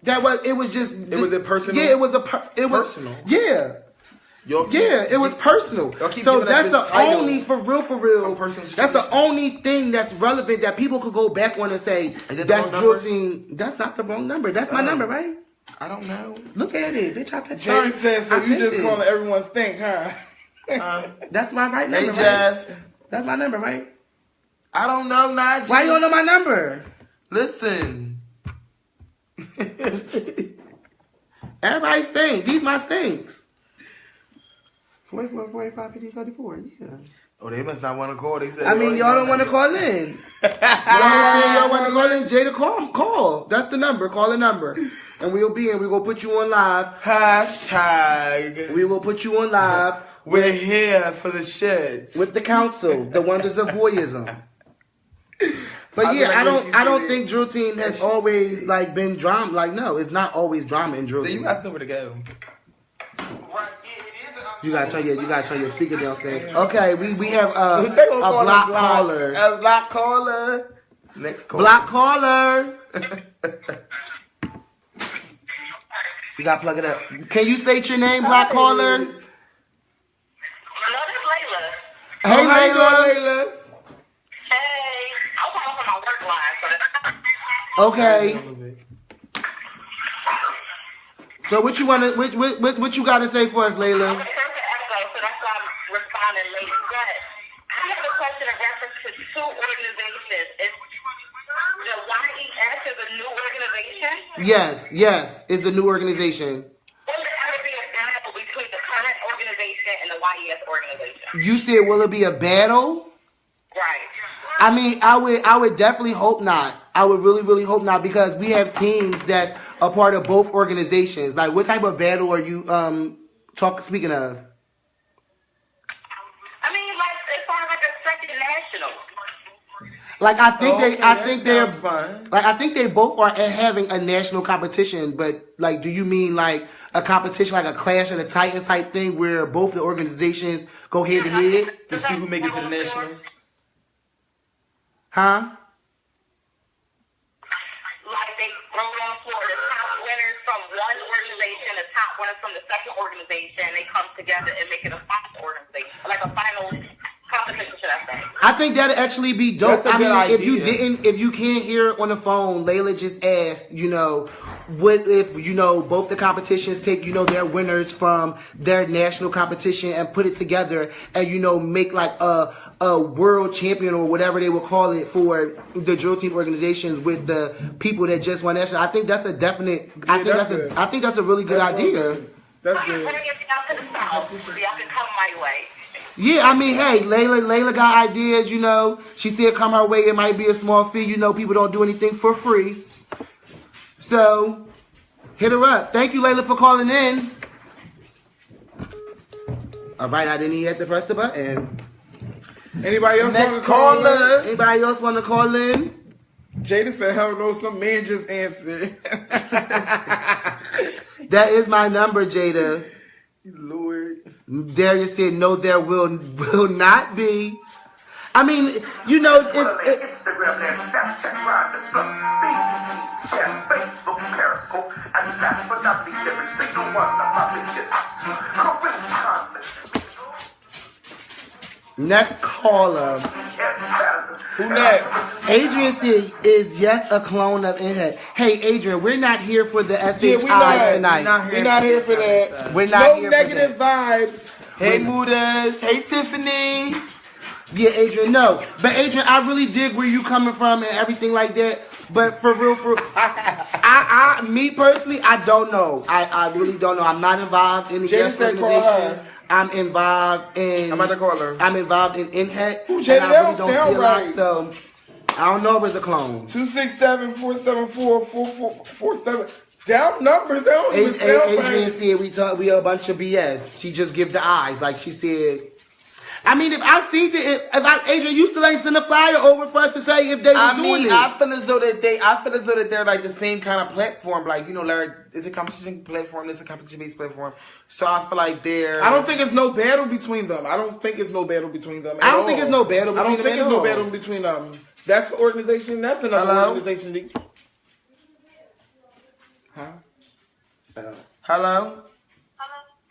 B: It was a personal. Yeah, it was personal. Yeah. It was personal. So that's the only, for real. That's the only thing that's relevant that people could go back on and say, that's drill team. That's not the wrong number. That's my number, right?
C: I don't know.
B: Look at it, bitch. I picked
A: Jerry said, so you just calling everyone Stink, huh?
B: That's my right number,
C: Jeff.
B: Right? That's my number, right?
C: I don't know, Najee.
B: Why you don't know my number?
C: Listen.
B: Everybody stink. These my stinks. 44, 45, 50, 34. Yeah.
C: Oh, they must not want to call. They said.
B: I mean, y'all don't want to call in. Y'all want to call in? Jada, call. That's the number. Call the number. And we'll be in. We're going to put you on live.
C: Hashtag.
B: We will put you on live.
C: We're here for the shit.
B: With the council. The wonders of boyism. But yeah, I don't think drill team has always like been drama. Like, no, it's not always drama in drill team.
C: So you got somewhere to go.
B: You gotta turn your speaker down, Stank. Okay, we have a block caller.
C: A block caller. Next caller.
B: Block caller. You gotta plug it up. Can you state your name, block caller?
D: Hello, this is Layla.
B: Hey, Layla.
D: Hey, I was on my work line, but
B: okay. So what you wanna what you gotta say for us, Layla?
D: Okay, so that's why I'm responding late. But I have a question in reference to two organizations. Is the YES is a new organization?
B: Yes, it's a new organization.
D: Will there ever be a battle between the current organization and the YES organization?
B: You said, will it be a battle?
D: Right.
B: I mean, I would definitely hope not. I would really, really hope not, because we have teams that's a part of both organizations. Like, what type of battle are you speaking of?
D: I mean, like, as far as like a second national.
B: Like, I think they both are having a national competition, but like, do you mean like a competition, like a Clash of the Titans type thing, where both the organizations go head to head
C: to see who makes it to the nationals?
B: Huh?
D: Like they throw on for the top winners from one organization, the top winners from the second organization, they come together and make it a final organization, like a final competition, should I say?
B: I think that'd actually be dope.
C: That's a
B: I mean,
C: good
B: if you can't hear it on the phone, Layla just asked, you know, what if, you know, both the competitions take, you know, their winners from their national competition and put it together and, you know, make like a world champion or whatever they would call it for the drill team organizations with the people that just won national. I think that's a definite. I think that's a really good idea.
A: That's good.
D: Bring it down to the south so y'all can come my way.
B: Yeah, I mean, hey, Layla got ideas, you know. She said come her way, it might be a small fee. You know, people don't do anything for free. So, hit her up. Thank you, Layla, for calling in. All right, I didn't even have to press the button.
A: Anybody else want to
C: Next
A: call
C: caller.
A: in?
B: Anybody else want to call in?
A: Jada said, hell no, some man just answered.
B: That is my number, Jada.
A: Lord.
B: Darius said, no, there will not be. I mean, you know,
E: Instagram, there's Snapchat, Ride, Discuss, BBC, Share, Facebook, Periscope, and last but not least, every single one of my videos.
B: next caller.
C: Who next?
B: Adrian said, is yes a clone of ENHET? Hey, Adrian, we're not here for the SHI
A: Yeah,
B: tonight.
A: We're not here for that.
B: We're not
A: no
B: here for
A: negative vibes.
C: Hey, Mudas. Hey, Tiffany.
B: Yeah, Adrian, no. But Adrian, I really dig where you coming from and everything like that. But for real, me personally, I don't know. I really don't know. I'm not involved in the yes organization. I'm involved in.
C: I'm about to call her.
B: I'm involved in ENHET.
A: Ooh, Jada, that don't sound right.
B: So I don't know if it's a clone.
A: 267-474-4447. Down numbers. They don't even sound
B: Adrian
A: right.
B: said we a bunch of BS. She just give the eyes, like she said. I mean, if I see that, Adrian, you still ain't send a flyer over for us to say if they was doing it.
C: I feel as though that they're like the same kind of platform. Like, you know, like it's a competition platform, it's a competition-based platform. So I feel like they're.
A: I don't think it's no battle between them. I don't think it's no battle between them.
B: I don't think it's no battle between them.
A: I don't think it's no battle between them. That's the organization. That's another organization. Huh?
C: Hello?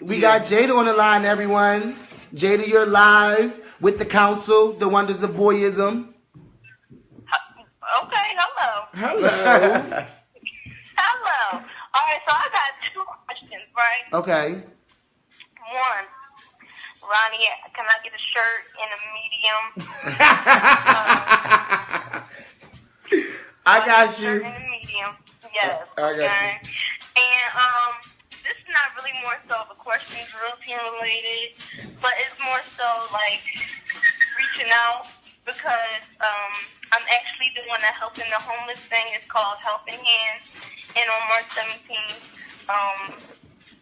B: We got Jada on the line, everyone. Jada, you're live with the council, the wonders of boyism.
D: Okay, hello.
A: Hello.
D: Hello. All right, so I got two questions, right?
B: Okay.
D: One, Ronnie, can I get a shirt in a medium?
C: I got
D: Shirt
C: you.
D: in a medium. Yes.
C: I got you.
D: And this is not really more so of a question drill team related, but it's more so like reaching out because I'm actually doing a helping the homeless thing. It's called Helping Hands, and on March 17th,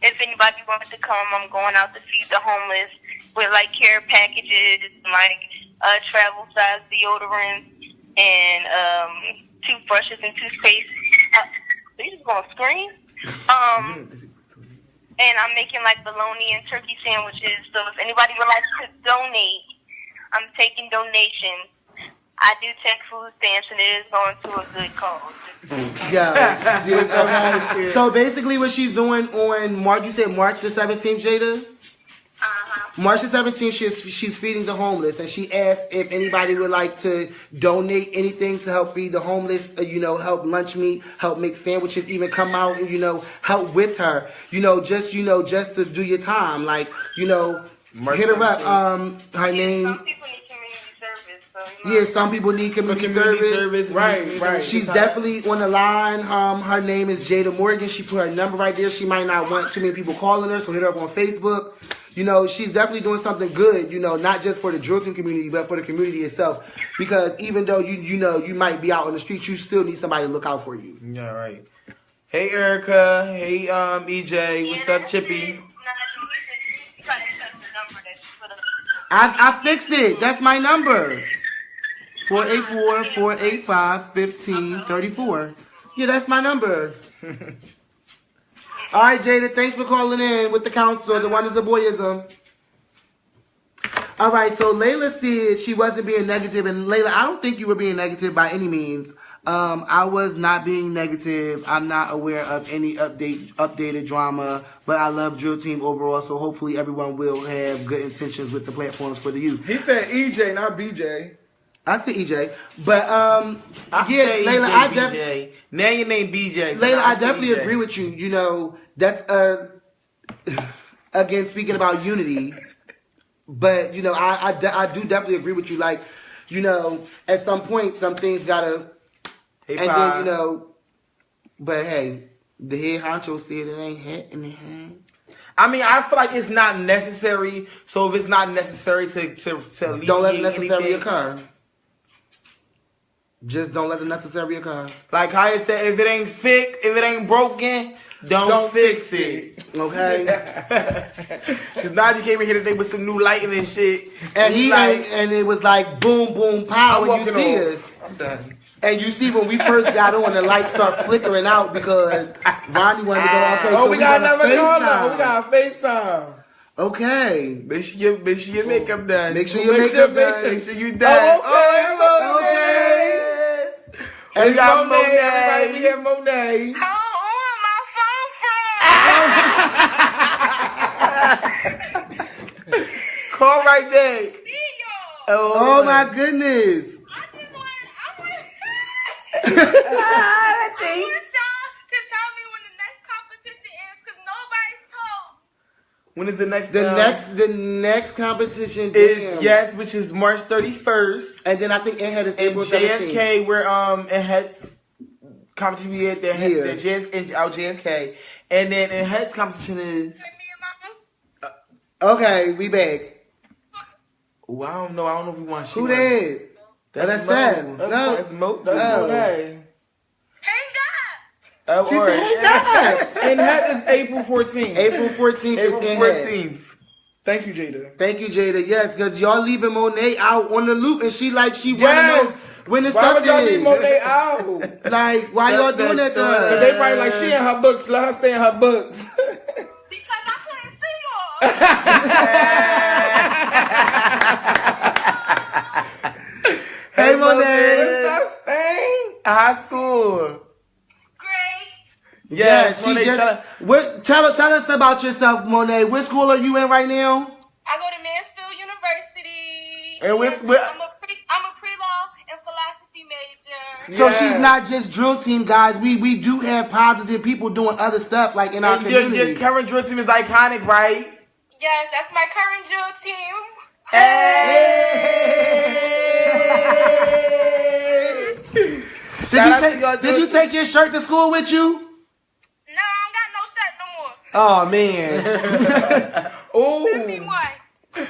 D: if anybody wants to come, I'm going out to feed the homeless with like care packages, like travel size deodorants, and toothbrushes and toothpaste. Are you just gonna scream? And I'm making like bologna and turkey sandwiches. So if anybody would like to donate, I'm taking donations. I do take food stamps, and it is going to a good cause.
B: Yeah. So basically, what she's doing on March, you said March the 17th, Jada? March the 17th, she's feeding the homeless, and she asked if anybody would like to donate anything to help feed the homeless, you know, help lunch meat, help make sandwiches, even come out and, you know, help with her, just to do your time, like, hit her up. Her name.
D: Some people need community service, so
B: Yeah, some people need community service.
A: Right.
B: She's definitely on the line. Her name is Jada Morgan. She put her number right there. She might not want too many people calling her, so hit her up on Facebook. She's definitely doing something good, not just for the drill team community, but for the community itself. Because even though you might be out on the streets, you still need somebody to look out for you.
C: Yeah, right. Hey, Erica. Hey, EJ. What's up, Chippy?
B: I fixed it. That's my number. 484-485-1534. Yeah, that's my number. All right, Jada, thanks for calling in with the council, the wonders of boyism. All right, so Layla said she wasn't being negative, and Layla, I don't think you were being negative by any means. I was not being negative. I'm not aware of any updated drama, but I love Drill Team overall, so hopefully everyone will have good intentions with the platforms for the youth.
A: He said EJ, not BJ.
B: I said EJ, but
C: say
B: Layla,
C: EJ,
B: I
C: BJ.
B: definitely,
C: Now your name BJ.
B: Layla, I
C: say
B: definitely
C: EJ.
B: agree with you. You know, that's again speaking about unity, but you know, I do definitely agree with you. Like, you know, at some point, some things gotta.
C: Hey,
B: And
C: Pa.
B: then, you know, but hey, the head honcho said it ain't hit in the hand.
C: I mean, I feel like it's not necessary. So if it's not necessary to alleviate
B: Don't let the necessary
C: anything,
B: occur. Just don't let the necessary occur.
C: like how it said, if it ain't fixed, if it ain't broken, don't fix it.
B: Okay?
C: Cause Najee came in here today with some new lighting and shit.
B: And
C: He
B: and it was like boom, boom, pow
C: I'm
B: when you
C: walking
B: see
C: off.
B: us.
C: I'm done.
B: And you see when we first got on, the lights start flickering out because Ronnie wanted to go, okay,
A: Oh,
B: so
A: we got another caller.
B: FaceTime.
A: Oh, we got a FaceTime.
B: Okay.
C: Make sure your makeup done.
B: Make sure your makeup done.
C: Make sure you done.
A: Oh,
B: Okay.
C: We
A: It's
C: got
A: Monet.
C: Monet.
A: Everybody, we have Monet.
D: Oh, my phone from?
C: Call right back.
B: Oh my goodness.
D: I want y'all to tell me when the next competition is, because nobody's told.
C: When is the next?
B: The next competition
C: is
B: damn.
C: yes, which is March 31st.
B: And then I think ENHET is
C: In
B: April 17th.
C: JFK, where ENHET's competition we had,
B: Here.
C: out JFK, and then ENHET's competition is.
D: Take me and my
B: Okay, we back.
C: Ooh, I don't know if we want.
B: Who that? That's
C: Mo.
B: sad. No.
C: That's Mo.
A: That's
B: Oh.
A: Monet.
D: hang up.
C: Oh,
B: She
C: all
B: said,
C: right.
B: hey, God.
A: And that is April 14th.
B: April 14th
C: April
B: is ENHET.
C: 14th.
A: Thank you, Jada.
B: Thank you, Jada. Yes, because y'all leaving Monet out on the loop, and she like she want to
A: Yes.
B: know when the
A: Why
B: stuff
A: would y'all
B: is.
A: leave Monet out?
B: Like, why y'all doing that to
A: Cause
B: her?
A: they probably like, she in her books. Let her stay in her books.
D: Because I couldn't see more.
B: Hey, Monet.
A: What's up, Stain?
C: High school.
D: Great.
B: Yeah, she
C: Monet,
B: just. Tell us about yourself, Monet. What school are you in right now?
D: I go to Mansfield University.
C: And
D: I'm a pre-law and philosophy major.
B: So
A: Yes.
B: she's not just drill team, guys. We do have positive people doing other stuff, like in our
C: And your
B: community.
C: current drill team is iconic, right?
D: Yes, that's my current drill team.
B: Did you take your shirt to school with you?
D: No, I don't got no shirt no more.
B: Oh man.
D: Send me
A: Oh.
D: one.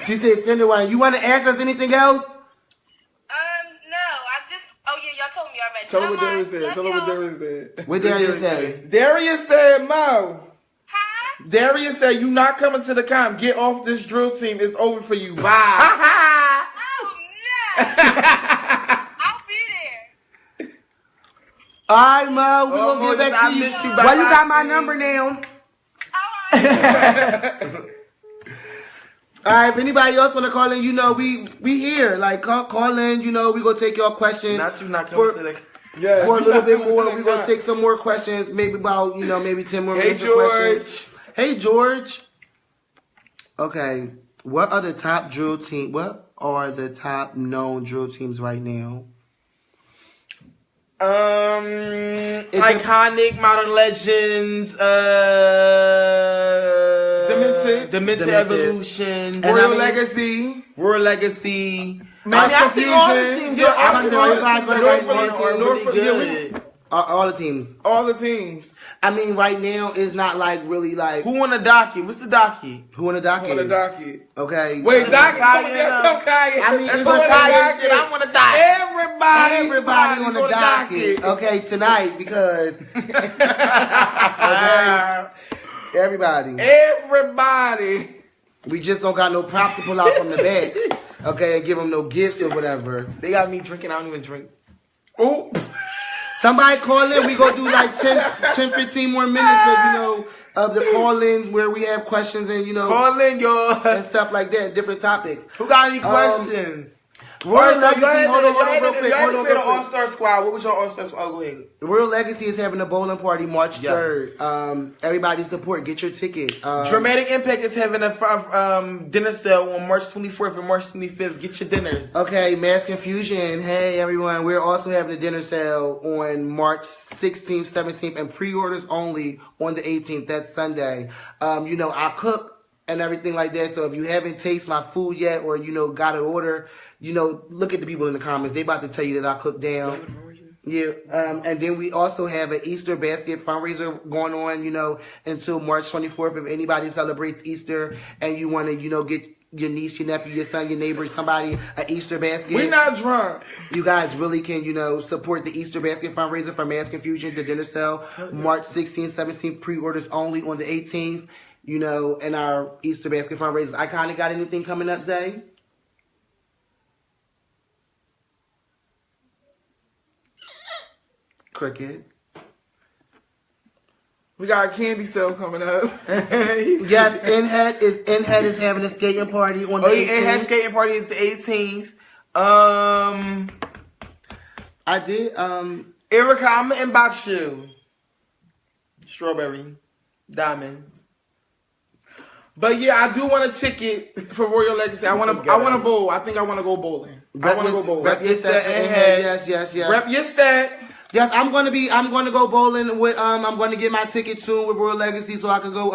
B: She said send it one. You want to ask us anything else?
D: No, I just. Oh yeah, y'all told me already.
A: Tell her what
D: Never mind.
A: Darius said. Tell her what Darius said.
B: What Darius say?
A: Darius said, Mo.
D: Huh?
A: Darius said, you not coming to the comp. Get off this drill team. It's over for you. Bye.
D: Oh no. I'll be there.
B: All right, Mo. We're
C: Oh,
B: going to get
C: Mo,
B: back
C: I
B: to you.
C: miss you,
B: Well, you got my
C: bye.
B: number now.
D: All right.
B: All right, if anybody else want to call in, you know, we here. Like, call in, you know, we going to take your questions.
C: Not you not coming
B: For-
C: to the.
A: Yeah,
B: For a
A: you
B: little
A: not
B: bit
A: coming
B: more,
A: to
B: we're
A: the
B: going to
A: comp.
B: take some more questions. Maybe about, you know, maybe 10 more
C: Hey,
B: minutes of questions.
C: George.
B: Hey, George. Okay. What are the top known drill teams right now?
C: Iconic, Modern Legends, Demented Evolution,
B: And
A: Royal
B: I mean-
A: Legacy.
C: Royal Legacy.
A: Mass
C: I think all the
A: Confusion.
C: teams
A: Yeah,
C: are
B: I'm gonna tell you guys what
C: North
B: right
C: Philly
B: now
C: are
A: North
C: really
A: Philly-
C: good.
B: All the teams.
A: All the teams.
B: I mean, right now it's not like really like
C: Who on the docket? What's the docket?
B: who on the docket.
A: On the docket.
B: Okay.
A: Wait, docket.
C: Kanye,
A: That's
C: no.
A: okay.
B: I mean,
C: That's
B: it's
C: some
B: okay.
C: Kanye shit. I'm on the docket.
A: Everybody
B: on the docket. Okay, tonight because okay, everybody.
A: Everybody.
B: We just don't got no props to pull out from the back. Okay, and give them no gifts or whatever.
C: They got me drinking. I don't even drink.
A: Oh,
B: Somebody call in. We gonna do like 10, 15 more minutes of, you know, of the call-ins where we have questions and, you know,
C: Call in, y'all.
B: and stuff like that, different topics.
C: Who got any questions?
B: Royal Legacy, hold on, real quick.
C: Hold on, the All-Star Squad. What was your All-Star Squad? Oh, go ahead.
B: Royal Legacy is having a bowling party March 3rd. Everybody support. Get your ticket.
C: Dramatic Impact is having a dinner sale on March 24th and March 25th. Get your dinners.
B: Okay, Mass Confusion. Hey, everyone. We're also having a dinner sale on March 16th, 17th, and pre-orders only on the 18th. That's Sunday. I cook and everything like that. So if you haven't tasted my food yet or, got an order, look at the people in the comments. They about to tell you that I cook down. Yeah. And then we also have an Easter basket fundraiser going on, until March 24th. If anybody celebrates Easter and you want to, get your niece, your nephew, your son, your neighbor, somebody, an Easter basket.
A: We're not drunk.
B: You guys really can, support the Easter basket fundraiser for Mass Confusion, the dinner sale, March 16th, 17th, pre-orders only on the 18th, and our Easter basket fundraisers. I kind of got anything coming up, Zay? Cricket.
A: We got a candy sale coming up.
B: Yes, ENHET is having a skating party on the 18th.
C: ENHET skating party is the 18th.
B: I did.
C: Erica, I'm gonna inbox you. Strawberry, diamond.
A: But yeah, I do want a ticket for Royal Legacy. I want to bowl. I think I want to go bowling. I want to go bowling.
B: Rep your set. Yes.
A: Rep your set.
B: Yes, I'm gonna go bowling with I'm gonna get my ticket soon with Royal Legacy so I can go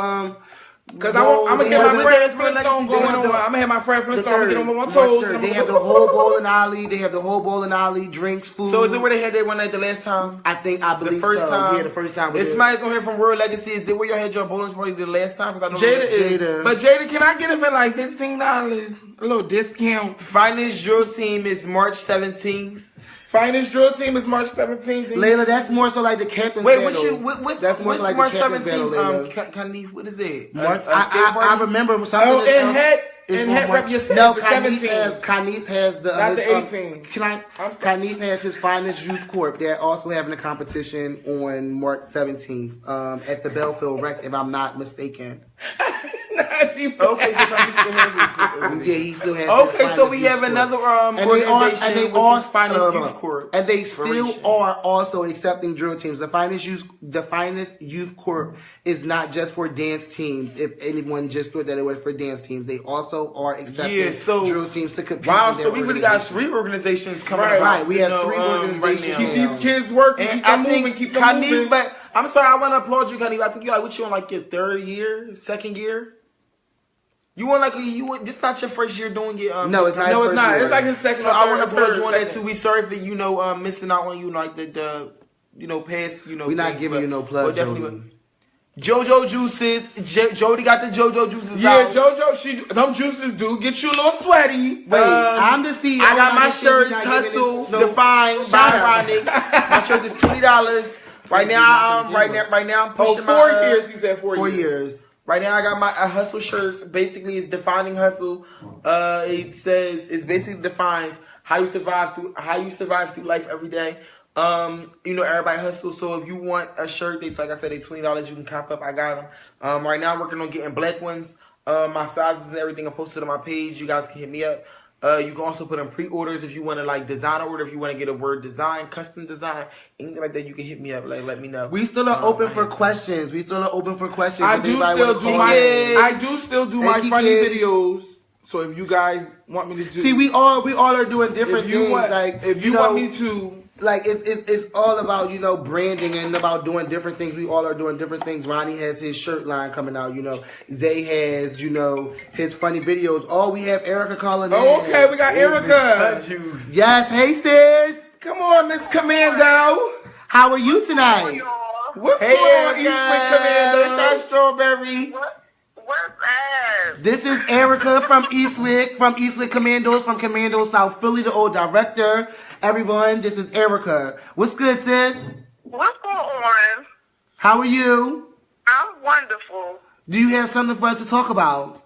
A: Cause I'm gonna get my friend Flintstone going on. I'm gonna have my friend Flintstone get on my toes.
B: They have the whole bowling alley. They have the whole bowling alley, drinks, food.
C: So is it where they had that one night the last time?
B: I believe
C: the first
B: so.
C: time.
B: Yeah, the first time.
C: If somebody's gonna hear from Royal Legacy, is that where you had your bowling party the last time? Cause I know
A: Jada. But Jada, can I get it for like $15? A little discount.
C: Finest Drill Team is March 17th.
A: Finest Drill Team is March 17th.
B: Layla, that's more so like the camping
C: battle.
B: That's more so like
C: March
B: the camping
C: 17th?
B: battle,
C: Kanif, what is it?
B: I remember something.
A: Oh, ENHET rep your set.
B: No, Kanif has the...
A: Not the 18th.
B: Kanif has his Finest Youth Corp. They're also having a competition on March 17th at the Belfield Rec, if I'm not mistaken.
C: Okay, so
B: he still has.
C: Okay, so we have another organization, which is Finest Youth Corp.
B: And they still are also accepting drill teams. The Finest Youth Corp is not just for dance teams. If anyone just thought that it was for dance teams, they also are accepting drill teams to compete.
C: Wow, so we really got 3 organizations coming up.
B: Right, we have 3 organizations.
A: Keep these kids working. Keep them moving.
C: But I'm sorry, I want to applaud you, Kanif. I think you're what you on like your 3rd year, 2nd year. You want this not your first year doing it.
B: No, it's not.
A: No, it's not. It's like his 2nd.
C: So I want to applaud you on that too. We sorry for missing out on you like the past
B: We're not giving you no plug.
C: JoJo juices. Jody got the JoJo juices.
A: Yeah, JoJo. Them juices do get you a little sweaty.
B: Wait, I'm the CEO.
C: I got my shirt, Hustle, Define, Ironic. My shirt is $20. Right now, I'm pushing
A: 4 years. He said 4 years.
B: 4 years.
C: Right now, I got my Hustle shirts. Basically, it's defining hustle. It basically defines how you survive through life every day. Everybody hustle. So if you want a shirt, like I said, they $20. You can cop up. I got them. Right now, I'm working on getting black ones. My sizes and everything are posted on my page. You guys can hit me up. You can also put in pre-orders if you want to design an order. If you want to get a word design, custom design, anything like that, you can hit me up. Let me know.
B: We still are open for questions.
A: I do still do my funny videos. So if you guys want me to do,
B: we all are doing different things.
A: If you want me to.
B: It's all about branding and about doing different things. We all are doing different things. Ronnie has his shirt line coming out. Zay has his funny videos. Oh, we have Erica calling in.
A: Oh, okay, we got Erica.
B: Yes, hey sis.
A: Come on, Miss Commando.
B: How are you tonight?
A: What's going on, Eastwick Commando?
C: It's that Strawberry.
D: What's up?
B: This is Erica from Eastwick Commandos, from Commandos South Philly, the old director. Everyone, this is Erica. What's good, sis?
D: What's going on?
B: How are you?
D: I'm wonderful.
B: Do you have something for us to talk about?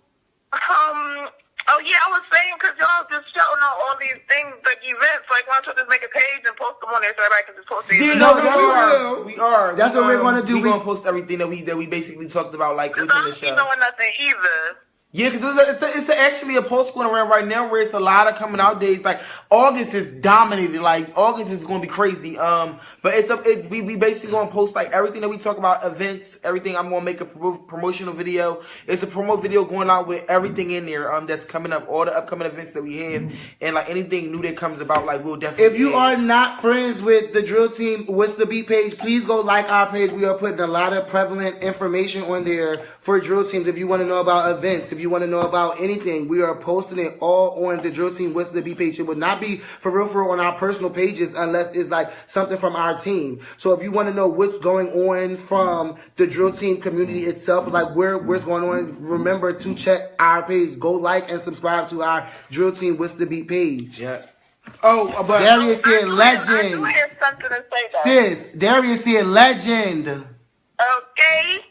D: Oh yeah, I was saying because y'all just shouting out all these things, like events. Like, why don't you just make a page and post them on there so everybody can just post these?
C: We are.
B: That's what we're gonna do.
C: We're gonna post everything that we basically talked about, like within
D: I
C: the
D: don't
C: show.
D: be knowing nothing either.
C: Yeah, because it's actually a post going around right now where it's a lot of coming out days. Like August is dominated. Like August is going to be crazy. But we basically going to post like everything that we talk about, events, everything. I'm going to make a promotional video. It's a promo video going out with everything in there. That's coming up, all the upcoming events that we have, and like anything new that comes about. Like we'll definitely.
B: If you are not friends with the Drill Team, What's the Beat page, please go like our page. We are putting a lot of prevalent information on there for Drill Teams. If you want to know about events, if you want to know about anything, we are posting it all on the Drill Team What's the Beat page. It would not be for real on our personal pages unless it's like something from our team. So if you want to know what's going on from the Drill Team community itself, like where's going on, remember to check our page. Go like and subscribe to our Drill Team What's the Beat page.
C: Yeah.
A: Oh, but
B: Darius said
D: I
B: legend.
D: do have something to say though.
B: Sis, Darius said legend.
D: Okay.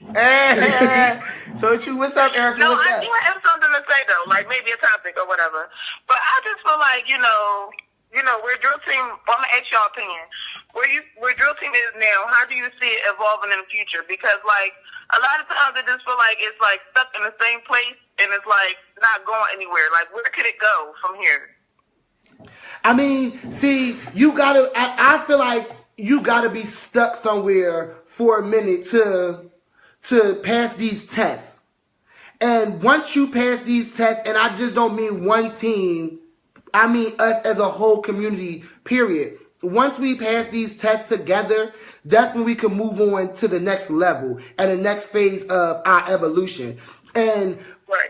C: So what's up, Erica?
D: No,
C: What's
D: I
C: up?
D: do have something to say though, like maybe a topic or whatever. But I just feel like, where Drill Team, I'm gonna ask y'all opinion. Where Drill Team is now, how do you see it evolving in the future? Because like a lot of times I just feel like it's like stuck in the same place and it's like not going anywhere. Like where could it go from here?
B: I mean, see, you gotta, I feel like you gotta be stuck somewhere for a minute to pass these tests. And once you pass these tests, and I just don't mean one team, I mean us as a whole community, period. Once we pass these tests together, that's when we can move on to the next level and the next phase of our evolution. And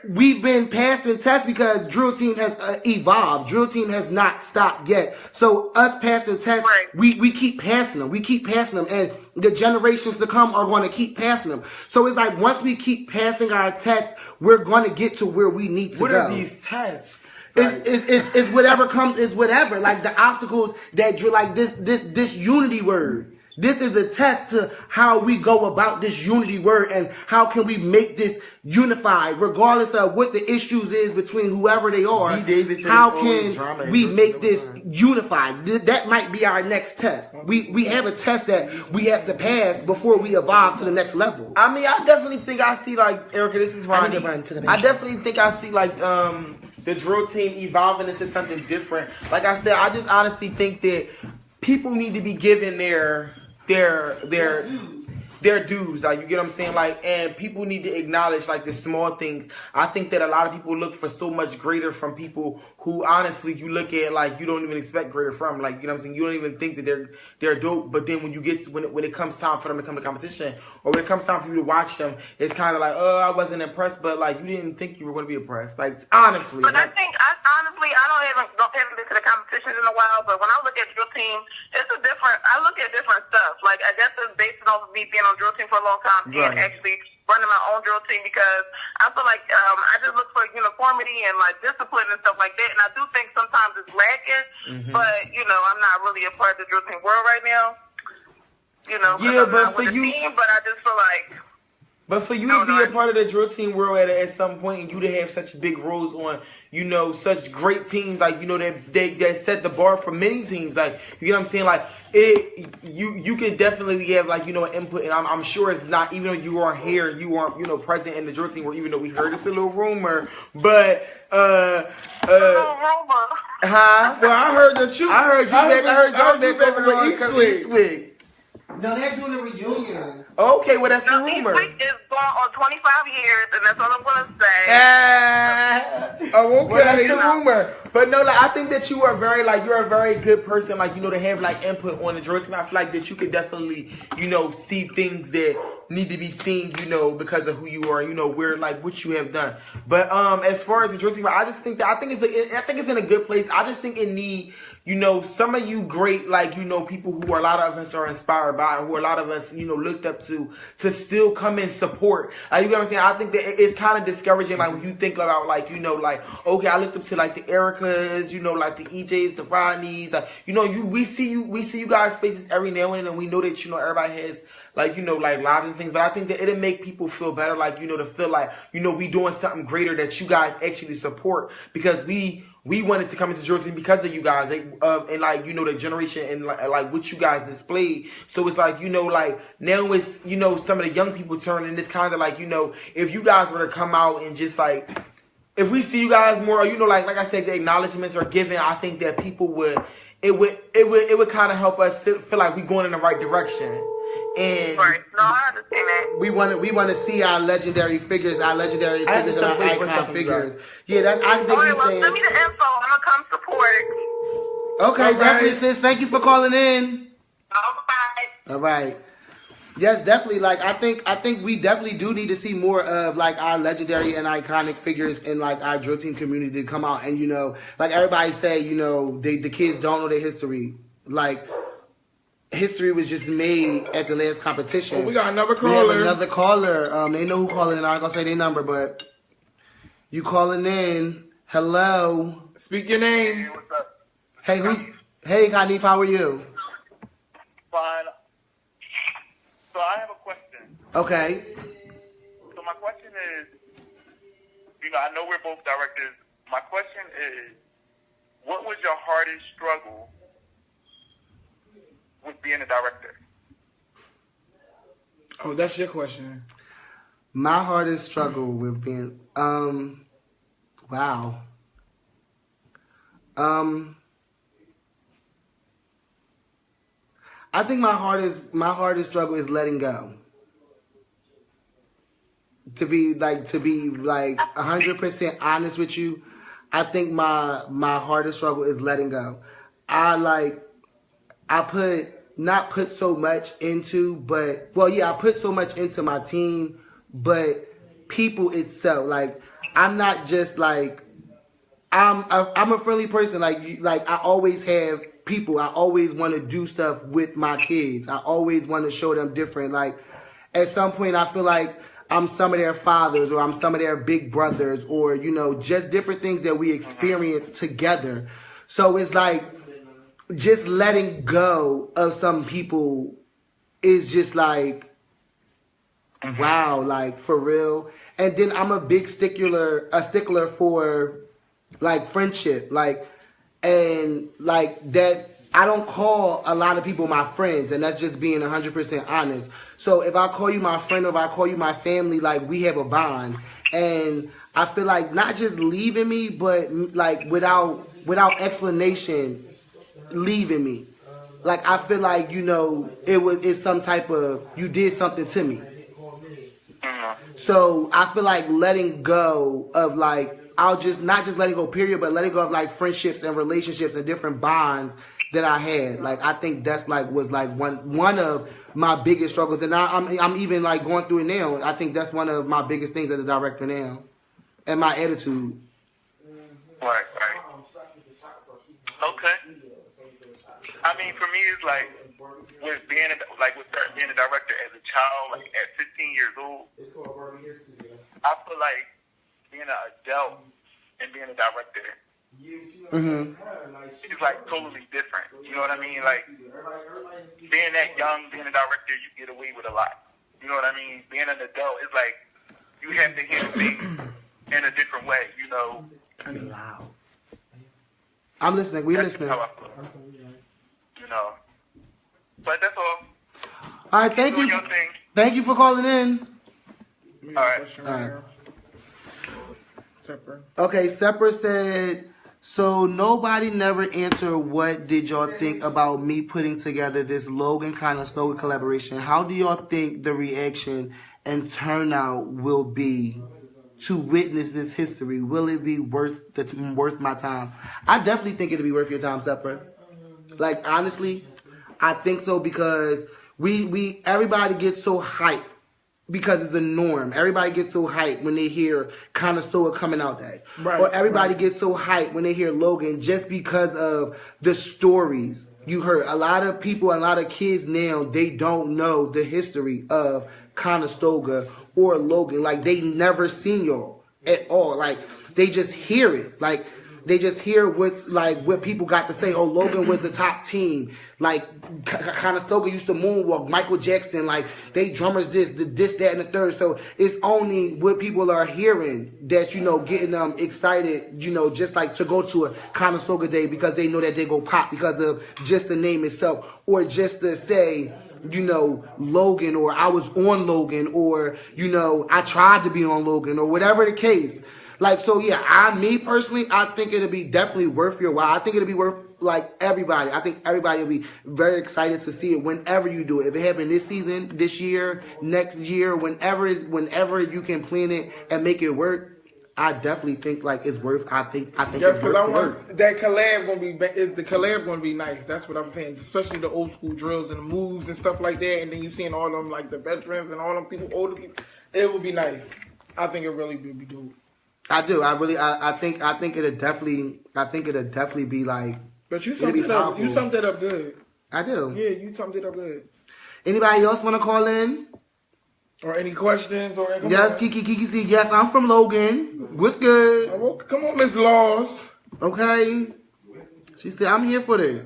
B: we've been passing tests because Drill Team has evolved. Drill Team has not stopped yet. So us passing tests, we keep passing them. We keep passing them. And the generations to come are going to keep passing them. So it's like once we keep passing our tests, we're going to get to where we need to go.
C: What are these tests?
B: It's whatever comes, it's whatever. Like the obstacles that you're like this unity word. This is a test to how we go about this unity word and how can we make this unified, regardless of what the issues is between whoever they are. How can we make this unified? That might be our next test. We have a test that we have to pass before we evolve to the next level.
C: I mean, I definitely think I see like Erica. This is Ronnie. I definitely think I see like the Drill Team evolving into something different. Like I said, I just honestly think that people need to be given their dues, like, you get what I'm saying, like, and people need to acknowledge like the small things. I think that a lot of people look for so much greater from people who honestly you look at like you don't even expect greater from, like, you know what I'm saying, you don't even think that they're dope, but then when you get to, when it comes time for them to come to competition, or when it comes time for you to watch them, it's kind of like, oh, I wasn't impressed, but like you didn't think you were going to be impressed, like, honestly.
D: But
C: like,
D: I think I haven't been to the competitions in a while, but when I look at Drill Team, I look at different stuff. Like, I guess it's based on me being on Drill Team for a long time and actually running my own Drill Team, because I feel like I just look for uniformity and like discipline and stuff like that. And I do think sometimes it's lacking, but I'm not really a part of the Drill Team world right now. But for you, but I just feel like.
C: But for you to be a part of the Drill Team world at some point, and you to have such big roles on, such great teams, like, that set the bar for many teams, like, you know what I'm saying, like, you can definitely have, like, an input, and I'm sure it's not, even though you aren't here, you aren't, present in the Drill Team world, even though we heard it's a little rumor, but,
D: rumor.
C: Huh?
A: Well, I heard that you.
C: I heard you back with Eastwick.
B: No, they're doing a reunion.
C: Okay, well, that's the rumor.
D: Eastwick is going on 25 years, and that's all I'm going to say.
A: Oh, okay.
C: Well, that's the rumor. But no, like, I think that you're a very good person, like, to have, like, input on the Drill Team. I feel like that you could definitely, see things that need to be seen, because of who you are, where, like, what you have done. But as far as the Drill Team, I think it's in a good place. I just think it need, some of you great, like, people who a lot of us are inspired by, who a lot of us, looked up to still come and support. Like, you know what I'm saying? I think that it's kind of discouraging, like, when you think about, like, okay, I looked up to, like, the Ericas, like, the EJs, the Rodneys, like, we see you guys' faces every now and then, and we know that, everybody has, like, like, lives and things, but I think that it'll make people feel better, like, to feel like, we doing something greater that you guys actually support, because we wanted to come into Drill Team because of you guys, and like, the generation and like what you guys displayed. So it's like, like, now it's, some of the young people turning, it's kind of like, if you guys were to come out and just like, if we see you guys more, or, you know, like I said, the acknowledgments are given, I think that people would kind of help us feel like we're going in the right direction. And
D: Right. No, I understand that.
B: we want to see our legendary figures and our icon figures. Yeah, that's I think
D: Okay,
B: he's
D: well,
B: saying.
D: send me the info. I'm gonna come support.
B: Okay, definitely, sis. Thank you for calling in.
D: Bye.
B: All right. Yes, definitely. Like I think we definitely do need to see more of like our legendary and iconic figures in like our drill team community to come out and, you know, like everybody say, you know, the kids don't know their history. Like history was just made at the last competition.
A: Oh, we got another caller.
B: We have another caller. They know who calling in. I'm not gonna say their number, but you calling in. Hello.
A: Speak your name.
E: Hey, what's up?
B: Hey, hey, Hanif, how are you?
E: Fine. So I have a question.
B: Okay.
E: So my question is, you know, I know we're both directors. My question is, what was your hardest struggle with being a director?
A: Oh, that's your question.
B: My hardest struggle with being, wow. I think my hardest struggle is letting go. To be like 100% honest with you, I think my hardest struggle is letting go. I put so much into, I put so much into my team, but people itself, like I'm not just like I'm a friendly person. Like I always have people. I always want to do stuff with my kids. I always want to show them different. Like at some point, I feel like I'm some of their fathers, or I'm some of their big brothers, or, you know, just different things that we experience together. So it's like just letting go of some people is just like, wow, like for real. And then I'm a big stickler for like friendship, and that I don't call a lot of people my friends, and that's just being 100% honest. So if I call you my friend, or if I call you my family, like we have a bond, and I feel like not just leaving me, but like without explanation, leaving me. Like I feel like, you know, it's some type of, you did something to me. So I feel like letting go of like, not just letting go period, but letting go of like friendships and relationships and different bonds that I had. Like I think that's like was like one of my biggest struggles, and I'm even like going through it now. I think that's one of my biggest things as a director now, and my attitude.
E: Right. Okay. I mean, for me, it's like with being a director as a child, like at 15 years old, I feel like being an adult and being a director, it's like totally different. You know what I mean? Like being that young, being a director, you get away with a lot. You know what I mean? Being an adult, it's like you have to handle things in a different way. You know.
B: Kind of loud. I'm listening. We listening.
E: How I feel. You know. But that's all.
B: All right. Thank you. Thank you for calling in.
E: All right.
B: Okay, Sepper said, so nobody never answered what did y'all think about me putting together this Logan Conestoga collaboration. How do y'all think the reaction and turnout will be to witness this history? Will it be worth my time? I definitely think it'll be worth your time, Sepper. Like, honestly, I think so, because everybody gets so hyped. Because it's the norm. Everybody gets so hyped when they hear Conestoga coming out day. Right, or everybody gets so hyped when they hear Logan, just because of the stories you heard. A lot of people, a lot of kids now, they don't know the history of Conestoga or Logan. Like, they never seen y'all at all. Like, they just hear it. Like, they just hear what people got to say. Oh, Logan was the top team. Like, Conestoga used to moonwalk. Michael Jackson, like, they drummers this, that, and the third. So it's only what people are hearing that, you know, getting them excited, you know, just like to go to a Conestoga day, because they know that they go pop because of just the name itself, or just to say, you know, Logan, or I was on Logan, or, you know, I tried to be on Logan, or whatever the case. Like, so yeah, me personally, I think it'll be definitely worth your while. I think it'll be worth, like, everybody. I think everybody will be very excited to see it whenever you do it. If it happens this season, this year, next year, whenever you can plan it and make it work, I definitely think like it's worth. I think
A: yes,
B: it's worth the work.
A: That collab gonna be nice. That's what I'm saying. Especially the old school drills and the moves and stuff like that. And then you seeing all them like the veterans and all them people, older people. It will be nice. I think it really would be dope.
B: I do. I think it'll definitely be like.
A: But you summed it up. You summed it up good.
B: I do.
A: Yeah, you summed it up good.
B: Anybody else want to call in?
A: Or any questions? Or
B: yes, Kiki see. Yes, I'm from Logan. What's good?
A: Oh, come on, Miss Laws.
B: Okay. She said, I'm here for this.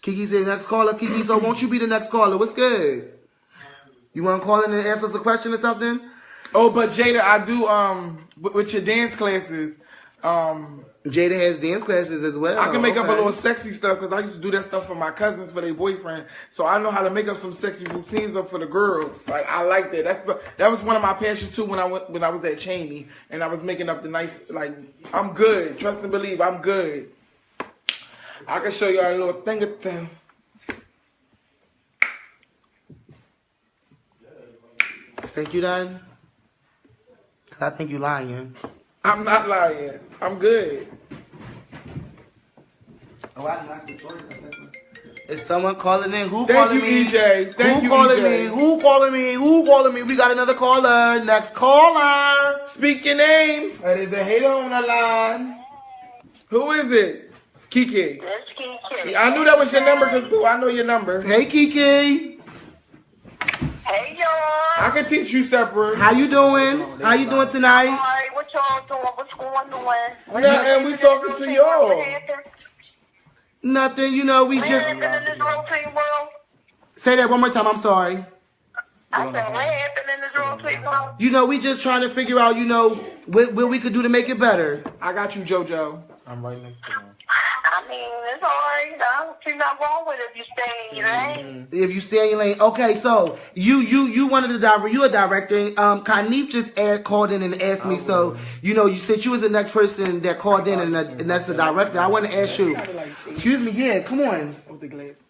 B: Kiki said, next caller. Kiki, so won't you be the next caller? What's good? You want to call in and answer us a question or something?
A: Oh, but Jada, I do, with your dance classes,
B: Jada has dance classes as well.
A: I can make up a little sexy stuff because I used to do that stuff for my cousins for their boyfriend. So I know how to make up some sexy routines up for the girls. Like I like that. That was one of my passions too when I was at Cheney and I was making up the nice like I'm good. Trust and believe I'm good. I can show you a little thing of thing.
B: Think you done? I think you lying.
A: I'm not lying. I'm good.
B: Oh, I knocked the door. Is someone calling in? Who
A: Thank
B: calling
A: you,
B: me?
A: EJ. Thank
B: Who
A: you,
B: calling
A: EJ.
B: me? Who calling me? Who calling me? We got another caller. Next caller.
A: Speak your name.
C: It is a hater on the line.
A: Who is it? Kiki.
D: It's Kiki.
A: I knew that was your number because I know your number.
B: Hey, Kiki.
D: Hey, y'all.
A: I can teach you separate.
B: How you doing? How you doing tonight?
D: All right, what y'all doing? What's going on?
A: Yeah, and we talking to y'all.
B: Nothing. You know, we
D: What
B: just
D: happened in this rotating world?
B: say that one more time. I'm sorry.
D: I said, what happened in this rotating world?
B: You know, we just trying to figure out, you know, what we could do to make it better.
A: I got you, JoJo.
C: I'm right next to him.
D: I mean, it's all right. I don't see nothing wrong with it if you stay in your lane.
B: If you stay in your lane. Okay, so you one of the you a director. Kanif just called in and asked me. So you know, you said you was the next person that called in, and that's the director. I want to ask you. Excuse me. Yeah, come on.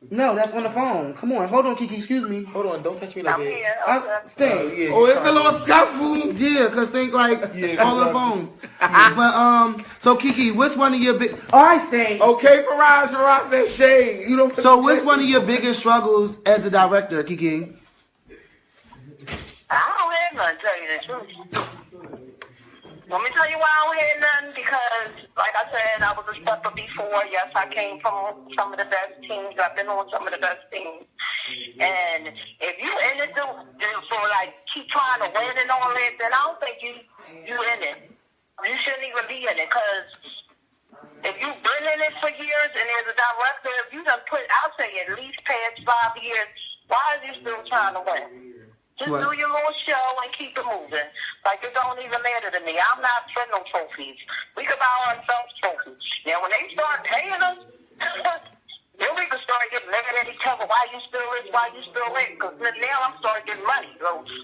B: No, that's on the phone. Come on, hold on, Kiki. Excuse me.
C: Hold on, don't touch me like
D: I'm
C: that.
D: here.
B: Stay.
A: Oh, it's a little scuffle.
B: Yeah, cause think like all on the phone. But so Kiki, what's one of your big? All right, stay.
A: Okay, Faraz said shade. You don't.
B: So what's one of your biggest struggles as a director, Kiki?
D: I don't have nothing to tell you the truth. Let me tell you why I don't have nothing, because, like I said, I was a stepper before. Yes, I came from some of the best teams. I've been on some of the best teams. And if you in it for, like, keep trying to win and all that, then I don't think you in it. You shouldn't even be in it, because if you've been in it for years and as a director, if you done put, I'll say at least past 5 years, why are you still trying to win? Just do your little show and keep it moving. Like, it don't even matter to me. I'm not for no trophies. We can buy ourselves trophies. Now, when they start paying us, then we can start getting mad at each other. Why you still this? Why you still that? Because now I'm starting getting money.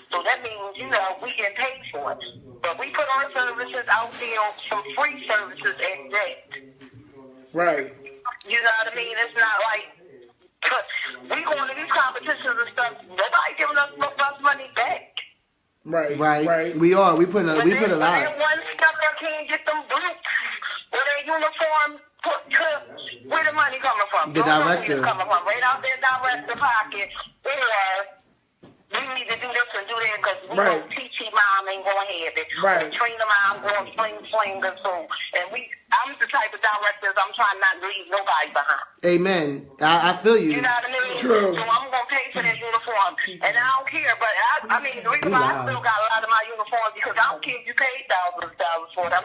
D: So that means, you know, we get paid for it. But we put our services out there, some free services at that.
A: Right.
D: You know what I mean? It's not like we going to these competitions and stuff. Nobody giving us no money back.
B: Right. We are. We put a lot.
D: When one stepper can't get them boots or their uniform where the money coming from?
B: The director.
D: Coming from right out their director pocket, or we need to do this and do that because we know T.T. mom ain't going to have it.
A: Right.
D: Trina mom going fling and so. And I'm the type of directors, I'm trying not to leave nobody behind.
B: Amen. I feel you.
D: You know what I mean?
A: True.
D: So I'm going to pay for that uniform. And I don't care, but I mean, the reason why I still got a lot of my uniforms because I don't care if you paid thousands of dollars for it.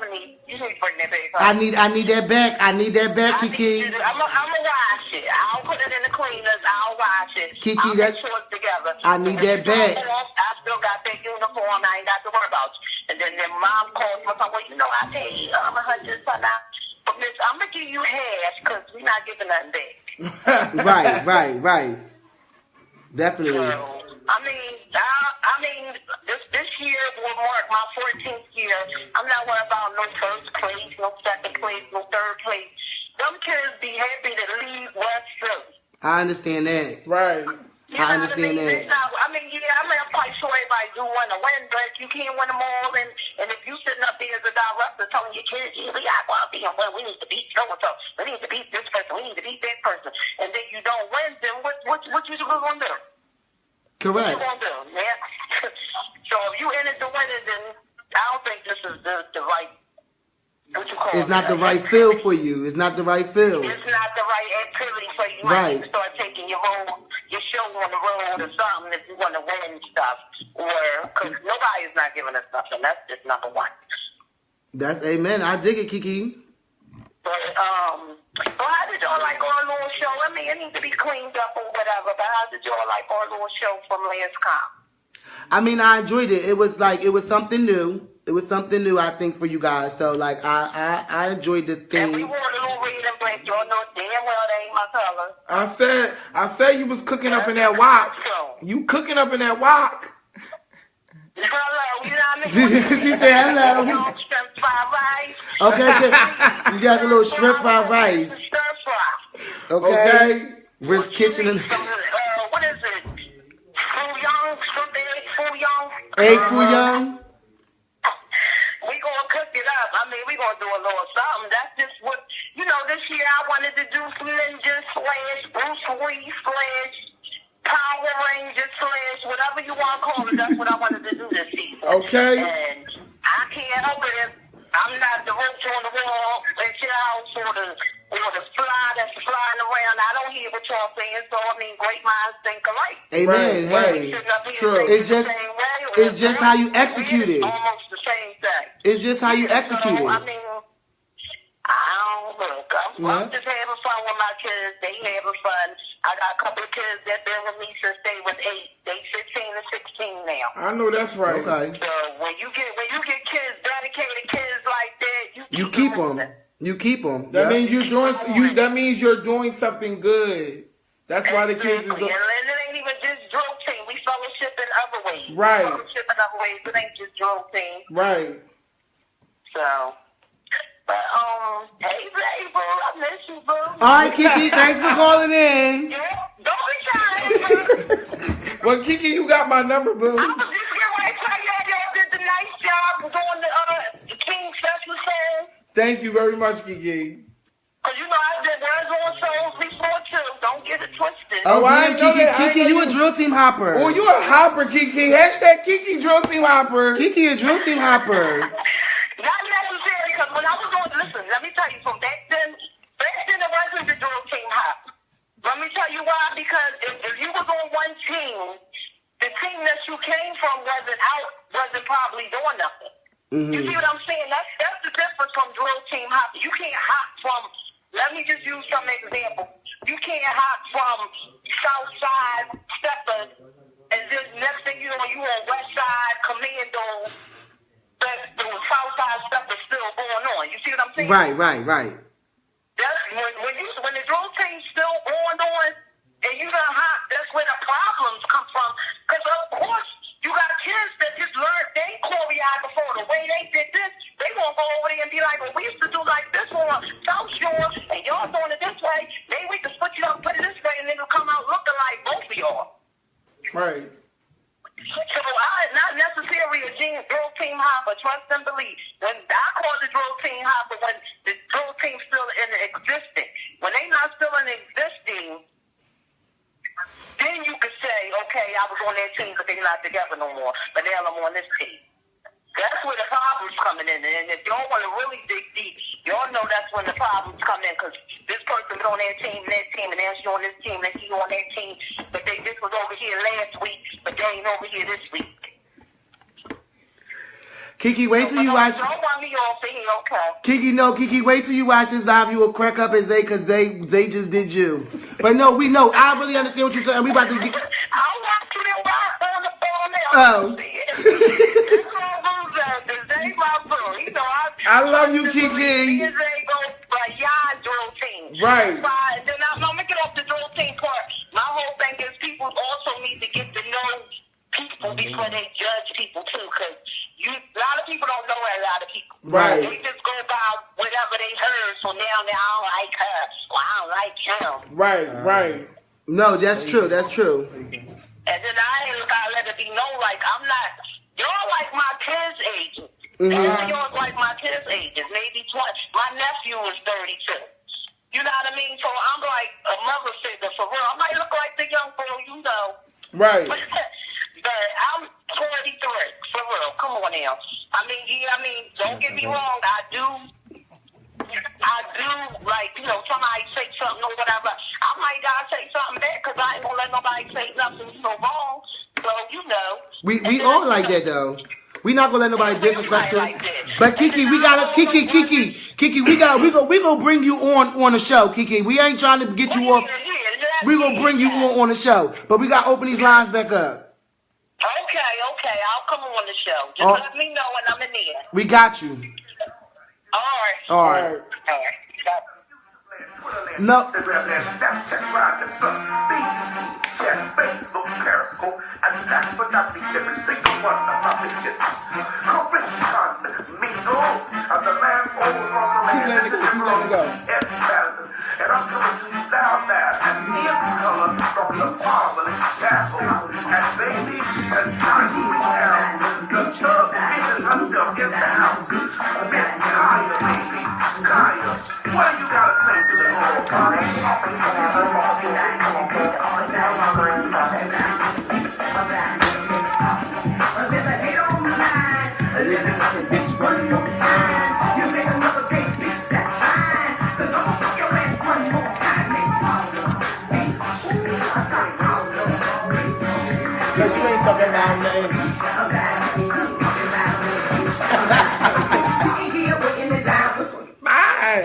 D: You need to bring that back.
B: I need that back. I need that back, Kiki.
D: I'm going to wash it. I'll put it in the cleaners. I'll wash it.
B: Kiki,
D: that's short together.
B: I need that back.
D: I still got that uniform. I ain't got to worry about it. And then mom calls me and says, well, you know, I paid $100 for now. But miss, I'm going to give you half because we're not giving nothing back.
B: Right. Definitely.
D: So, This year will mark my 14th year. I'm not worried about no first place, no second place, no third place. Them kids be happy to leave West Philly.
B: I understand that.
A: Right.
B: I understand that.
D: I'm quite sure everybody do want to win, but you can't win them all. And if you sitting up there as a director telling your kids, we got to go out there and win, we need to beat so-and-so, we need to beat this person, we need to beat that person, and then you don't win, then what you going to do?
B: Correct.
D: What you going to do, man? So if you in it to win it, then I don't think this is the right, what you call it?
B: It's not the right feel for you. It's not the right feel.
D: It's not the right activity for you.
B: Right.
D: You need to start taking your show on the road or something if you want to win stuff. Or, because nobody's not giving us nothing. That's just number one.
B: That's amen. I dig it, Kiki.
D: But, how did y'all like our little show? I mean, it needs to be cleaned up or whatever, but how did y'all like our little show from last time?
B: I mean, I enjoyed it. It was something new. It was something new, I think, for you guys. So, like, I enjoyed the thing.
D: And we wore a little red and black. Y'all know damn well that ain't my color.
A: I said you was cooking up in that wok. You cooking up in that wok.
D: Hello, you know what I mean?
B: She said hello.
D: Shrimp fried rice.
B: Okay, you got a little shrimp fried rice.
D: Stir fry.
B: Okay. Risk Kitchen and
D: what is it? Fouillon, shrimp egg fouillon.
B: egg fouillon.
D: We gonna cook it up. I mean, we gonna do a little something. That's just what, this year I wanted to do some ninja / Bruce Lee / Power Ranger / whatever you want to call it. That's what I wanted to do this season.
A: Okay.
D: And I can't help it if I'm not the roach on the wall at your house or the fly that's flying around. I don't hear what y'all saying. So I mean, great minds think alike.
B: Amen.
A: Right.
B: Hey,
A: True.
B: It's just how you execute it.
D: Almost the same thing.
B: It's just how you execute
D: So, I
B: it.
D: mean, I don't look. I'm just having fun with my kids. They having fun. I got a couple of kids that been with me since they was 8. They 15 and 16 now.
A: I know that's right.
B: Okay.
D: So when you get kids, dedicated kids like that,
B: You keep them. You keep them.
A: That means That means you're doing something good. That's why the kids is.
D: And it ain't even just drill team. We fellowship in other ways.
A: Right.
D: Fellowship in other ways. It ain't just drill team.
A: Right.
D: So. But, hey, boo, I miss you, boo.
B: All right, Kiki, thanks for calling in.
D: Yeah, don't be shy.
A: Well, Kiki, you got my number, boo.
D: I was just getting ready to tell y'all did the nice job doing the King Festival.
A: Thank you very much, Kiki.
D: Because, I did Words on Souls before, too. Don't get it twisted.
B: Oh,
A: I
B: yeah,
A: know that.
B: Kiki, you a drill team hopper.
A: Oh, you a hopper, Kiki. Hashtag Kiki Drill Team Hopper.
B: Kiki a drill team hopper.
D: Not necessarily, because when I was on, listen, let me tell you, from back then it wasn't the drill team hop. Let me tell you why, because if you was on one team, the team that you came from wasn't probably doing nothing. Mm-hmm. You see what I'm saying? That's the difference from drill team hop. You can't hop from, let me just use some example. You can't hop from Southside Steppers, and then next thing you know, you on West Side Commando. But the Southside stuff is still going on. You see what I'm saying?
B: Right.
D: That's when the drill team's still going on, and you done hot, that's where the problems come from. Because of course you got kids that just learned they choreographed before the way they did this. They gonna go over there and be like, well, we used to do like this on South Shore, and y'all doing it this way. Maybe we can switch it up, put it this way, and then it'll come out looking like both of y'all.
A: Right.
D: So not necessarily a drill team hopper, trust and believe. When I call the drill team hopper, when the drill team's still in existing. When they not still in existing, then you could say, okay, I was on that team, but they're not together no more. But now I'm on this team. That's where the problems coming in. And if y'all want to really dig deep, y'all know that's when the problems come in. Because this person is on that team, and then she on this team, and she on that team. But they just was over here last week, but they ain't over here this week.
B: Kiki, wait till you watch.
D: Don't want me off here, okay?
B: Kiki, wait till you watch this live. You will crack up and say, because they just did you. But no, we know. I really understand what you're saying. We about to get.
D: I want you to rock on the phone now.
B: Oh.
A: I love you, Kiki. Right.
D: Then I'm gonna get off the drill team part. My whole thing is people also need to get to know
E: where they judge people too, because a lot of people don't know a lot of people.
B: Right.
E: They just go by whatever they heard. So now I don't like her. Well, I don't like him.
A: Right.
B: No, that's true. That's true.
E: And then I ain't gotta let it be known, like, I'm not, y'all like my kids' ages. Y'all like my kids' ages, maybe 20. My nephew is 32. You know what I mean? So I'm like a mother figure for real. I might look like the young girl, you know.
A: Right.
E: But I'm 43, for real. Come on now. Don't get me wrong, I do, like, you know, somebody say something or whatever. I might gotta say something back because I ain't gonna let nobody say nothing so wrong. So, you know.
B: We all like that, though. We not gonna let nobody disrespect us. But Kiki, we gonna bring you on the show, Kiki. We ain't trying to get you off. We gonna bring you on the show. But we gotta open these lines back up.
E: Okay. I'll come on the show. Just let me know when I'm in there.
B: We got you.
E: All right.
B: No.
F: Facebook, Periscope, and last but not least, every single one of my bitches. Correspond, mingle, and the land all across the land.
A: Keep letting it go.
F: And I'm coming to you down there, and in color from the marvelous chapel. And baby, and time we have the thug bitches are still in the house. Miss Kaya, baby, Kaya, what do you gotta say to the whole party?
A: Cause you ain't talking about nothing.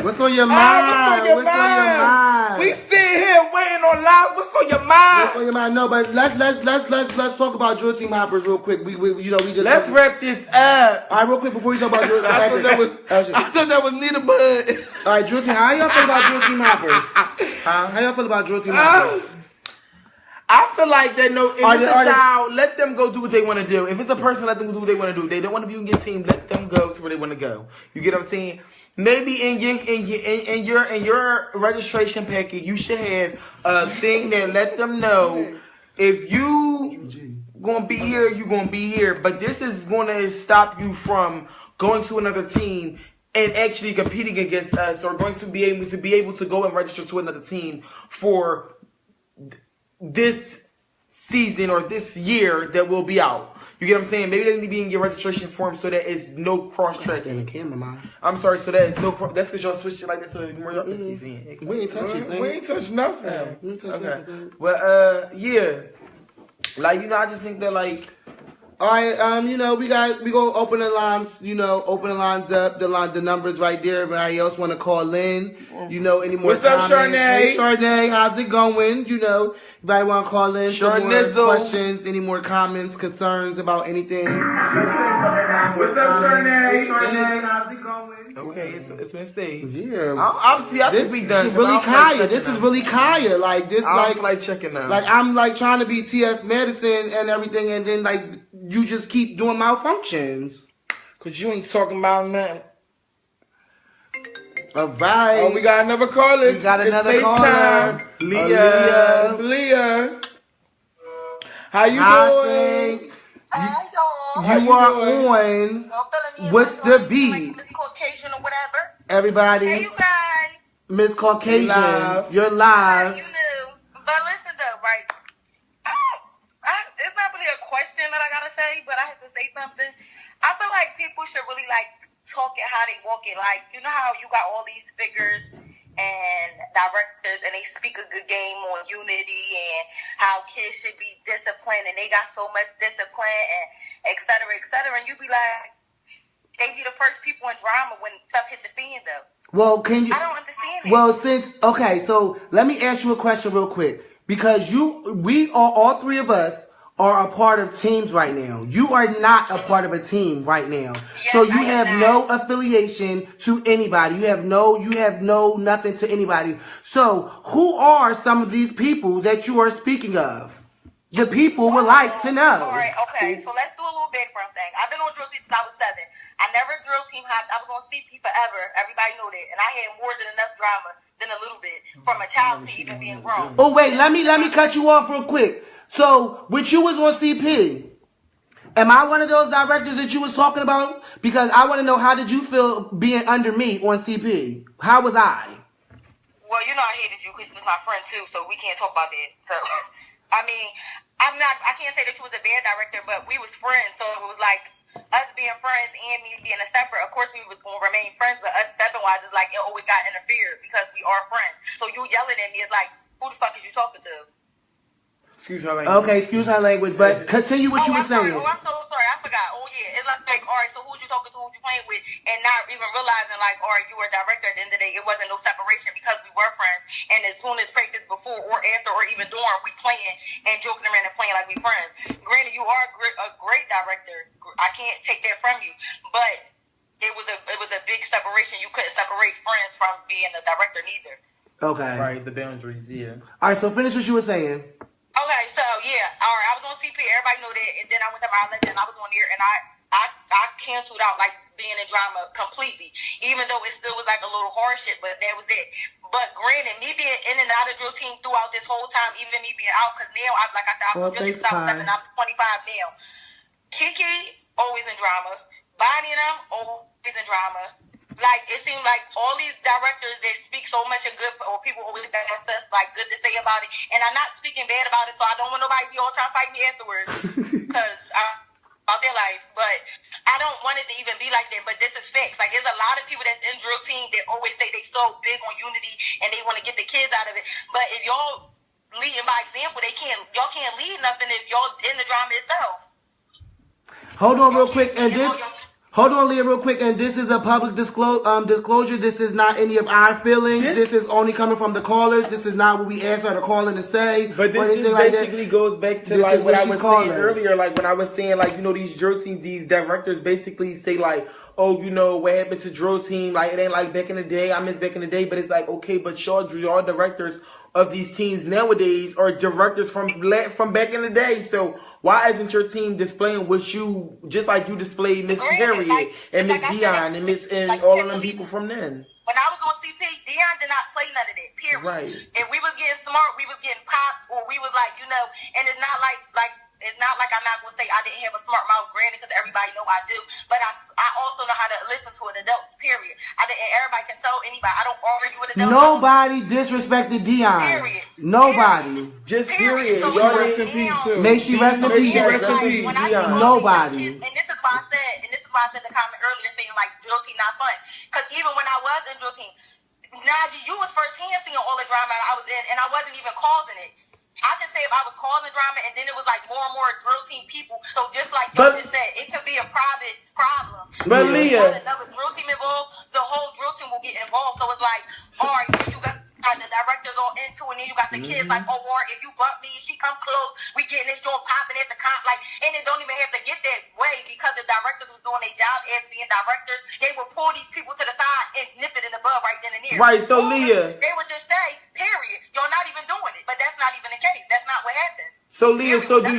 B: What's on your mind?
A: What's on your mind? We sitting here waiting on live. What's on your mind?
B: What's on your mind? No, but let's talk about drill team hoppers real quick. We just
A: let's wrap this up.
B: All right, real quick before you talk about drill.
A: I thought that was Nita Bud.
B: All right, drill team. How y'all feel about drill team hoppers? How y'all feel about drill team hoppers?
C: I feel like that. No, if it's a child, let them go do what they want to do. If it's a person, let them do what they want to do. They don't want to be on your team. Let them go to where they want to go. You get what I'm saying? Maybe in your registration packet, you should have a thing that let them know if you gonna be here, you gonna be here. But this is gonna stop you from going to another team and actually competing against us, or going to be able to go and register to another team for this season or this year that will be out. You get what I'm saying? Maybe they need to be in your registration form so that it's no cross tracking.
B: The camera, man.
C: I'm sorry, so that is no. That's because y'all switched it like that, so it's more up this season.
B: We ain't touch it.
A: We ain't touch nothing.
C: Okay, but yeah, like I just think that like.
B: All right, we go open the lines, open the lines up, the numbers right there. If anybody else want to call in, any more
A: What's up,
B: comments.
A: Charnay?
B: Hey, Charnay, how's it going? Anybody want to call in? Some more questions, any more comments, concerns about anything?
A: What's up, Charnay?
B: Charnay, how's it going?
C: Okay, it's been stayed.
B: Yeah,
C: I think we done.
B: Really Kaya. This is really Kaya. Like this,
C: I don't like checking now.
B: Like I'm like trying to be TS medicine and everything, and then like you just keep doing malfunctions.
A: Cause you ain't talking about nothing.
B: All right.
A: Oh, we got another caller.
B: We got another caller.
A: Leah. How you doing?
B: You are on. What's the beat?
D: Miss Caucasian or whatever.
B: Everybody.
D: Hey, you guys.
B: Miss Caucasian. You're live.
D: You knew. But listen though, right? It's not really a question that I gotta say, but I have to say something. I feel like people should really talk it how they walk it. Like, you know how you got all these figures and directors and they speak a good game on unity and how kids should be disciplined and they got so much discipline and et cetera, and you be like, they be the first people in drama when stuff hit the fan though.
B: Well, can you?
D: I don't understand it.
B: Well, so let me ask you a question real quick. Because we are, all three of us are a part of teams right now. You are not a part of a team right now.
D: Yes,
B: so you have no affiliation to anybody. You have no nothing to anybody. So who are some of these people that you are speaking of? The people would like to know.
D: All right, okay. So let's do a little background thing. I've been on drill team since I was 7. I never drill team hopped. I was on CP forever. Everybody know that. And I had more than enough drama than a little bit from a child to even being grown.
B: Oh wait, let me cut you off real quick. So when you was on CP, am I one of those directors that you was talking about? Because I want to know, how did you feel being under me on CP? How was I?
D: Well, you know I hated you because you was my friend too, so we can't talk about that. So, I mean, I can't say that you was a bad director, but we was friends, so it was like us being friends and me being a stepper. Of course, we was going to remain friends, but us stepping wise is like it always got interfered because we are friends. So you yelling at me is like, who the fuck is you talking to?
C: Excuse her language.
B: Okay, excuse her language, but continue what you were saying.
D: I'm so sorry. I forgot. Oh, yeah. It's like, all right, so who you talking to, who you playing with, and not even realizing, like, all right, you were a director. At the end of the day, it wasn't no separation because we were friends. And as soon as practice before or after or even during, we playing and joking around and playing like we friends. Granted, you are a great director. I can't take that from you. But it was a big separation. You couldn't separate friends from being a director neither.
B: Okay.
C: Right, the boundaries, yeah.
B: All right, so finish what you were saying.
D: Okay, so yeah, all right. I was on CP. Everybody knew that, and then I went to my legend. And I was on there, and I canceled out like being in drama completely, even though it still was like a little hardship. But that was it. But granted, me being in and out of drill team throughout this whole time, even me being out, because now like I said, I'm just South 7. I'm 25 now. Kiki always in drama. Bonnie and them always in drama. Like, it seems like all these directors that speak so much of good, or people always got stuff, like, good to say about it. And I'm not speaking bad about it, so I don't want nobody to be all trying to fight me afterwards. Because about their life. But I don't want it to even be like that. But this is facts. Like, there's a lot of people that's in drill team that always say they so big on unity and they want to get the kids out of it. But if y'all leading by example, y'all can't lead nothing if y'all in the drama itself.
B: Hold on real quick, and this... Hold on, Leah, real quick, and this is a public disclosure. This is not any of our feelings. This is only coming from the callers. This is not what we asked her to call in to say.
C: But this just basically goes back to like what I was saying earlier. Like when I was saying, like, you know, these drill teams, these directors basically say like, oh, you know, what happened to drill team? Like, it ain't like back in the day. I miss back in the day. But it's like, okay, but y'all directors of these teams nowadays are directors from back in the day. So why isn't your team displaying what you, just like you displayed Miss Harriet and Miss Dion and Miss and all of them people from then?
D: When I was on CP, Dion did not play none of that, period.
C: Right.
D: If we was getting smart, we was getting popped, or we was like, you know, and it's not like it's not like I'm not going to say I didn't have a smart mouth, granted, because everybody know I do. But I also know how to listen to an adult, period. Everybody can tell anybody. I don't argue with adults.
B: Nobody disrespected Dion.
D: Period.
B: Nobody.
C: Just period.
D: So
C: Y'all rest in peace too.
B: May she rest in peace. Nobody.
D: And this is why I said the comment earlier saying like drill team not fun. Because even when I was in drill team, Najee, you was firsthand seeing all the drama I was in, and I wasn't even causing it. I can say if I was causing drama, and then it was like more and more drill team people. So just like you just said, it could be a private problem.
C: But Leah,
D: another drill team involved, the whole drill team will get involved. So it's like, all right, you got the directors all into it, and then you got the kids like, oh, or if you bump me, if she come close, we getting this joint popping at the comp, like, and it don't even have to get that way because the directors was doing their job as being directors. They would pull these people to the side and nip it in the bud right then and there.
C: Right, so Leah,
D: they would just say, period, you're not even doing it, but that's not even the case. That's not what happened.
C: So Leah, so do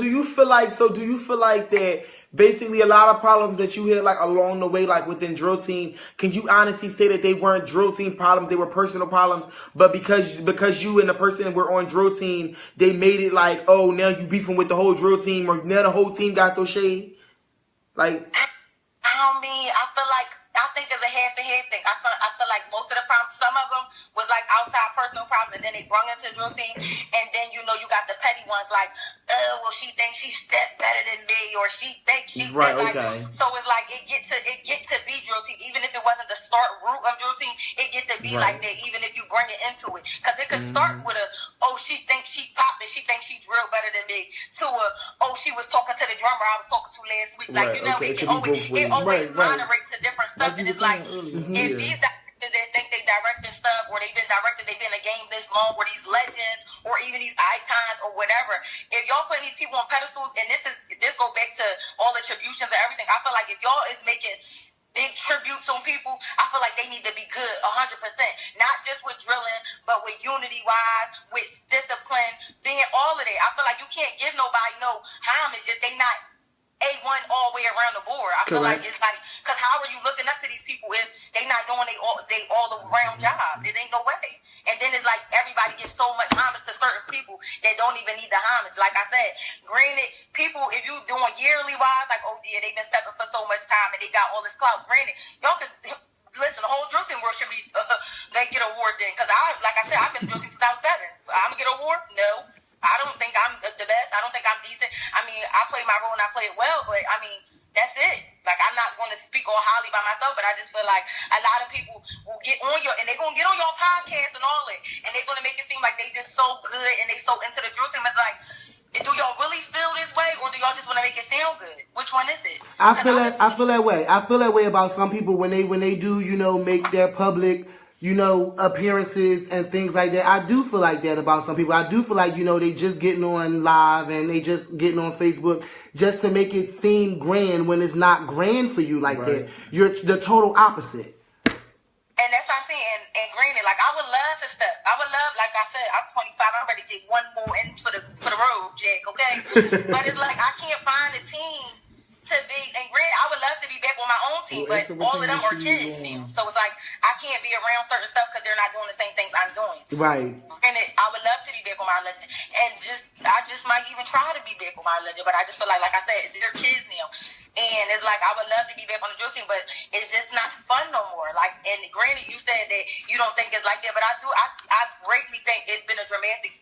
C: you feel like that? Basically, a lot of problems that you had like along the way, like within drill team, can you honestly say that they weren't drill team problems? They were personal problems, but because you and the person were on drill team, they made it like, oh, now you beefing with the whole drill team, or now the whole team got those shade. Like, I think there's a half-and-half thing. I feel like most of the problems, some of them was like outside personal problems, and then they brung into the drill team, and then you got the petty ones like, well, she thinks she stepped better than me, or she thinks she right,
D: like,
C: okay.
D: So it's like it get to be drill team, even if it wasn't the start root of drill team, it get to be like that, even if you bring it into it, because it could start with she thinks she popping, she thinks she drill better than me, to she was talking to the drummer I was talking to last week, like
C: right,
D: it always moderate to different stuff. And it's like, if these directors that think they directing stuff, or they've been directed, they've been in the game this long, or these legends, or even these icons, or whatever, if y'all put these people on pedestals, and this go back to all attributions and everything, I feel like if y'all is making
G: big tributes on people, I feel like they need to be good 100%. Not just with drilling, but with unity-wise, with discipline, being all of that. I feel like you can't give nobody no homage if they not A1 all the way around the board. I feel like it's like, because how are you looking up to these people if they not doing they all around job? It ain't no way. And then it's like everybody gives so much homage to certain people that don't even need the homage. Like I said, granted, people, if you doing yearly wise, like, oh yeah, they've been stepping for so much time and they got all this clout. Granted, y'all can listen. The whole drill team world should be they get an award then. Because like I said, I've been drill team since I was 7. I'm gonna get an award? No. I don't think I'm the best. I don't think I'm decent. I mean, I play my role and I play it well, but I mean, that's it. Like, I'm not going to speak all highly by myself, but I just feel like a lot of people will get on your, and they're going to get on your podcast and all that, and they're going to make it seem like they just so good and they so into the drill team. It's like, do y'all really feel this way, or do y'all just want to make it sound good? Which one is it?
B: I feel that way. I feel that way about some people when they do, you know, make their public, you know, appearances and things like that. I do feel like that about some people. I do feel like, you know, they just getting on live and they just getting on Facebook just to make it seem grand when it's not grand for you like that. You're the total opposite.
G: And that's what I'm saying. And granted, like, I would love to step. I would love, like I said, I'm 25. I'm ready to get one more in for the road, Jack, okay? But it's like, I can't find a team to be, and granted, I would love to be back on my own team, but all of them are kids now. So it's like, I can't be around certain stuff because they're not doing the same things I'm doing.
B: Right.
G: And I would love to be back on my legend. And I just might even try to be back on my legend, but I just feel like I said, they're kids now. And it's like, I would love to be back on the drill team, but it's just not fun no more. Like, and granted, you said that you don't think it's like that, but I do. I greatly think it's been a dramatic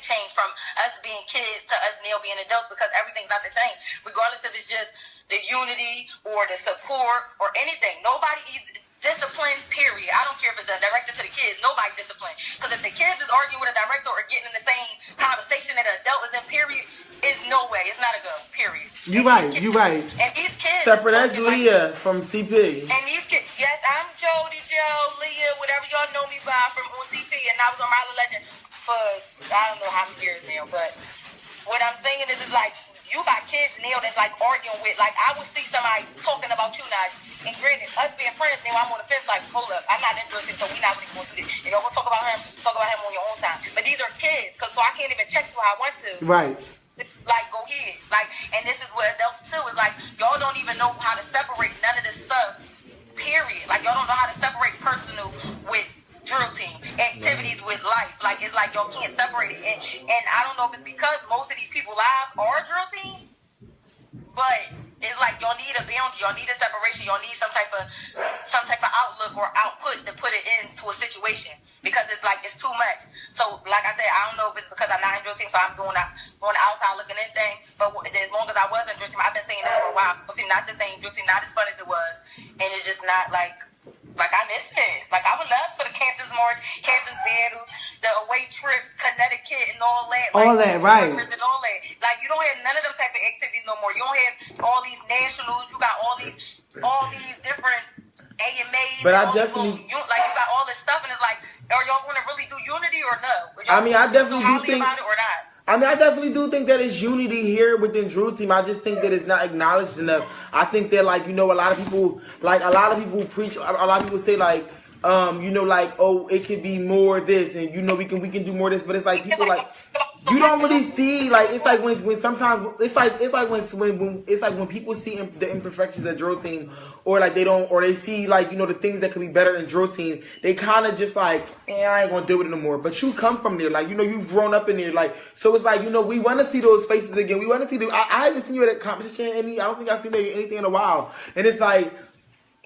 G: change from us being kids to us now being adults, because everything's about to change, regardless if it's just the unity or the support or anything. Nobody disciplined, period. I don't care if it's a director to the kids. Nobody disciplined. Because if the kids is arguing with a director or getting in the same conversation that an adult is in, period, it's no way. It's not a go, period.
B: You right.
G: And these kids.
C: Separate, that's Leah from CP.
G: And these kids, yes, I'm Jody, Leah, whatever y'all know me by from on CP, and I was on Mile of Legend for I don't know how many years now, but what I'm saying is like, you got kids now that's like arguing with, like, I would see somebody talking about you now, and granted, us being friends now, I'm on the fence, like, hold up, I'm not interested, so we're not really going to do this. If y'all want to talk about him on your own time. But these are kids, so I can't even check you how I want to.
B: Right.
G: Like, go ahead. Like, and this is what adults too, is like, y'all don't even know how to separate none of this stuff, period. Like, y'all don't know how to separate personal with drill team, activities with life. Like, it's like y'all can't separate it. And I don't know if it's because most of these people live are drill team, but it's like y'all need a boundary, y'all need a separation, y'all need some type of outlook or output to put it into a situation, because it's like it's too much. So like I said, I don't know if it's because I'm not in drill team, so I'm doing the outside looking in thing. But as long as I was in drill team, I've been saying this for a while. Drill team not the same, drill team not as fun as it was, and it's just not like I miss it. Like, I would love for the campus march, campus battle, the away trips, Connecticut, and all that. Like,
B: all that, right.
G: And all that. Like, you don't have none of them type of activities no more. You don't have all these nationals. You got all these different AMAs.
C: But I definitely...
G: You got all this stuff, and it's like, are y'all going to really do unity or no?
C: I mean, I definitely do think...
G: about it or not?
C: I mean, I definitely do think that it's unity here within Drew Team. I just think that it's not acknowledged enough. I think that, like, you know, a lot of people preach, a lot of people say, like, you know, like, oh, it could be more this, and, you know, we can do more this, but it's like, people, like, you don't really see, like, it's like when sometimes, it's like when people see the imperfections of Drill Team, or like they see, like, you know, the things that could be better in Drill Team, they kind of just like, I ain't gonna do it no more. But you come from there, like, you know, you've grown up in there, like, so it's like, you know, we want to see those faces again. We want to see I haven't seen you at a competition, I don't think I've seen anything in a while, and it's like,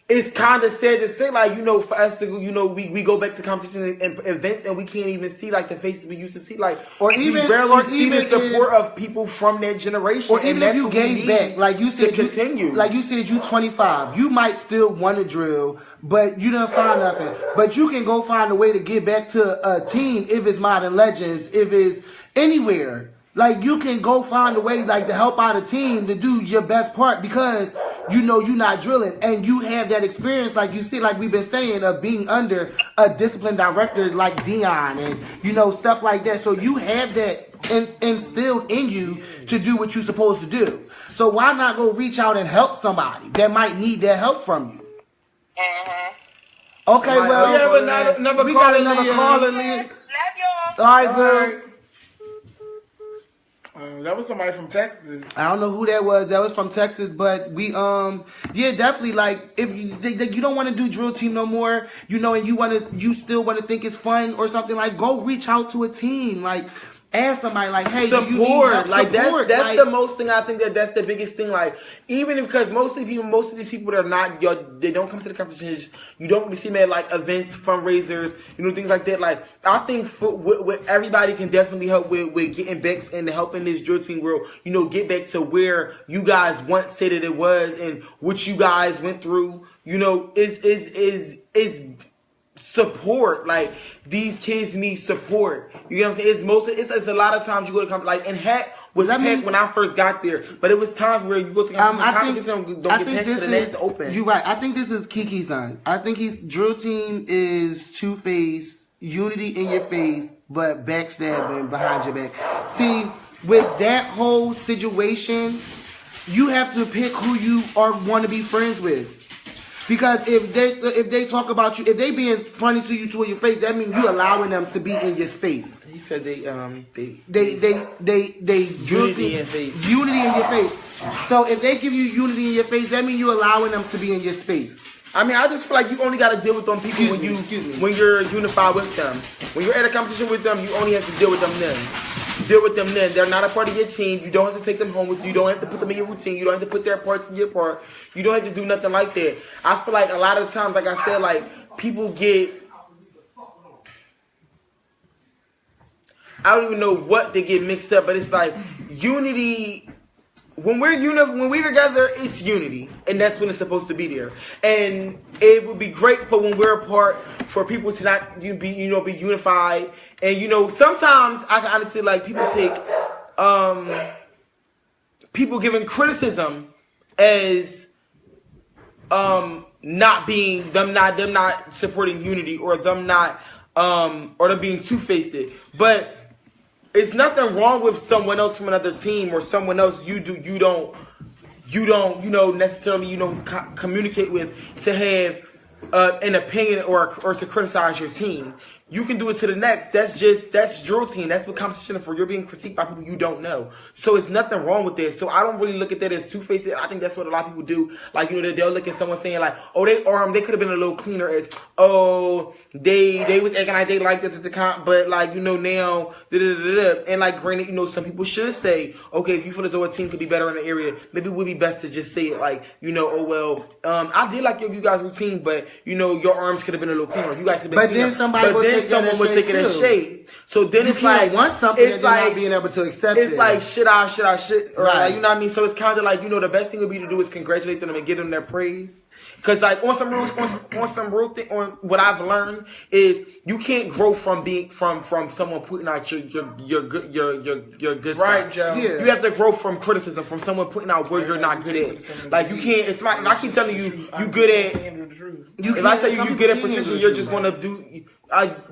C: it's kind of sad to say, like, you know, for us to, you know, we go back to competition and events and we can't even see, like, the faces we used to see, like, or even see the support of people from that generation.
B: Or even if you gave back, like you said,
C: like
B: you said, you 25, you might still want to drill, but you didn't find nothing. But you can go find a way to get back to a team if it's Modern Legends, if it's anywhere. Like, you can go find a way, like, to help out a team to do your best part, because you know you're not drilling, and you have that experience, like you see, like we've been saying, of being under a disciplined director like Dion, and, you know, stuff like that. So you have that instilled in you to do what you're supposed to do. So why not go reach out and help somebody that might need their help from you? Okay, well,
A: we have another
B: we
A: caller,
B: got another caller, Leah.
G: Love y'all.
B: All right, boo.
A: That was somebody from Texas.
B: I don't know who that was. That was from Texas, but we yeah, definitely, like, if you don't want to do drill team no more, you know, and you still want to think it's fun or something, like, go reach out to a team, like, ask somebody, like, hey,
C: support.
B: do you need help?
C: Like,
B: Support.
C: that's
B: like,
C: the most thing. I think that's the biggest thing. Like, even if, because most of these people that are not, they don't come to the competitions. You don't really see them at like events, fundraisers, you know, things like that. Like, I think what everybody can definitely help with getting back and helping this drill team world, you know, get back to where you guys once said that it was and what you guys went through. You know, is support. Like, these kids need support. You know what I'm saying? It's a lot of times you go to come, like, NAJEE was packed when I first got there, but it was times where you go to competition, don't get packed to the next open.
B: You're right. I think this is Kiki's son. I think drill team is two-faced, unity in your face, but backstabbing behind your back. See, with that whole situation, you have to pick who you want to be friends with. Because if they talk about you, if they being funny to you to your face, that means you allowing them to be in your space.
C: He said they
B: unity
C: in face.
B: Unity in your face. So if they give you unity in your face, that means you allowing them to be in your space.
C: I mean, I just feel like you only got to deal with them people when you're unified with them. When you're at a competition with them, you only have to deal with them then. Deal with them then. They're not a part of your team. You don't have to take them home with you. You don't have to put them in your routine. You don't have to put their parts in your part. You don't have to do nothing like that. I feel like a lot of times, like I said, like, people get, I don't even know what they get mixed up, but it's like unity. When we're together, it's unity, and that's when it's supposed to be there. And it would be great for when we're apart, for people to not be unified. And sometimes I can honestly, like, people take people giving criticism as not being them not supporting unity, or them not or them being two-faced. But it's nothing wrong with someone else from another team or someone else you don't necessarily communicate with to have an opinion or to criticize your team. You can do it to the next. That's drill team. That's what competition is for. You're being critiqued by people you don't know. So it's nothing wrong with this. So I don't really look at that as two-faced. I think that's what a lot of people do. Like, they'll look at someone saying like, oh, they could have been a little cleaner. As, oh, they was acting like they liked this at the comp, but like, now, da-da-da-da-da. And like, granted, some people should say, okay, if you feel as though a team could be better in the area, maybe it would be best to just say it like, oh, well, I did like you guys' routine, but your arms could have been a little cleaner. You guys could have been cleaner. Someone would take it as shade. So then it's like,
B: want something it's like not being able to accept
C: it's
B: it.
C: Like should I, or
B: right.
C: like, you know what I mean? So it's kind of like, the best thing would be to do is congratulate them and give them their praise. Because like on some real thing, on what I've learned is you can't grow from being from someone putting out your good
A: right,
C: spots.
A: Joe.
B: Yeah.
C: You have to grow from criticism, from someone putting out where you're not good at. Like you can't. It's like I keep telling you good at. If I tell you good at precision, you're just gonna do.